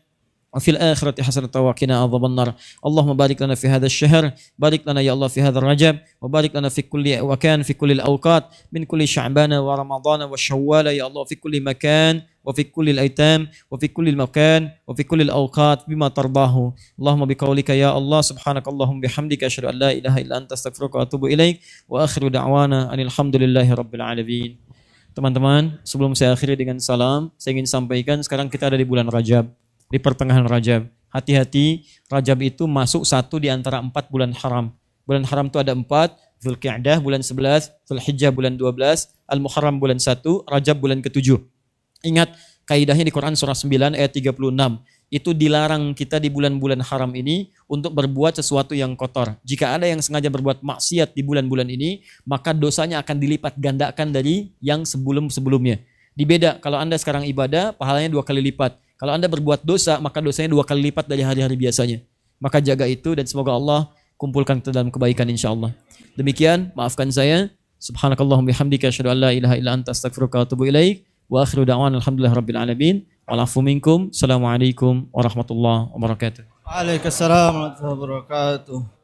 Speaker 2: wa fil akhirati hasanah wa qina adzabannar. Allahumma barik lana fi hadzal syahr, barik lana ya Allah fi hadzal rajab, wa barik lana fi kulli wakan fi kulli al-awqat min kulli sya'bana wa ramadana wa syawwal ya Allah, fi kulli makan wa fi kulli al-aitam wa fi kulli al-makan wa fi kulli al-awqat bima tardahu. Allahumma biqaulika ya Allah, subhanakallahumma bihamdika asyhadu an la ilaha illa anta astaghfiruka wa atubu ilaik, wa akhiru da'wana anil hamdulillahi rabbil alamin. Teman-teman, sebelum saya akhiri dengan salam, saya ingin sampaikan sekarang kita ada di bulan Rajab, di pertengahan Rajab. Hati-hati, Rajab itu masuk satu di antara 4 bulan haram. Bulan haram itu ada 4, Dzulqa'dah bulan 11, Dzulhijjah bulan 12, Al-Muharram bulan 1, Rajab bulan ke-7. Ingat, kaidahnya di Quran surah 9 ayat 36. Itu dilarang kita di bulan-bulan haram ini untuk berbuat sesuatu yang kotor. Jika ada yang sengaja berbuat maksiat di bulan-bulan ini, maka dosanya akan dilipat gandakan dari yang sebelum-sebelumnya. Dibeda, kalau Anda sekarang ibadah, pahalanya 2 kali lipat. Kalau Anda berbuat dosa, maka dosanya 2 kali lipat dari hari-hari biasanya. Maka jaga itu dan semoga Allah kumpulkan kita dalam kebaikan insyaAllah. Demikian, maafkan saya. Subhanakallahumma bihamdika asyhadu an la ilaha illa anta astaghfiruka wa atubu ilaik. Wa akhiru da'wana alhamdulillahi rabbil alamin. Wa'alafu minkum. Assalamualaikum warahmatullahi wabarakatuh.
Speaker 3: Waalaikumsalam warahmatullahi wabarakatuh.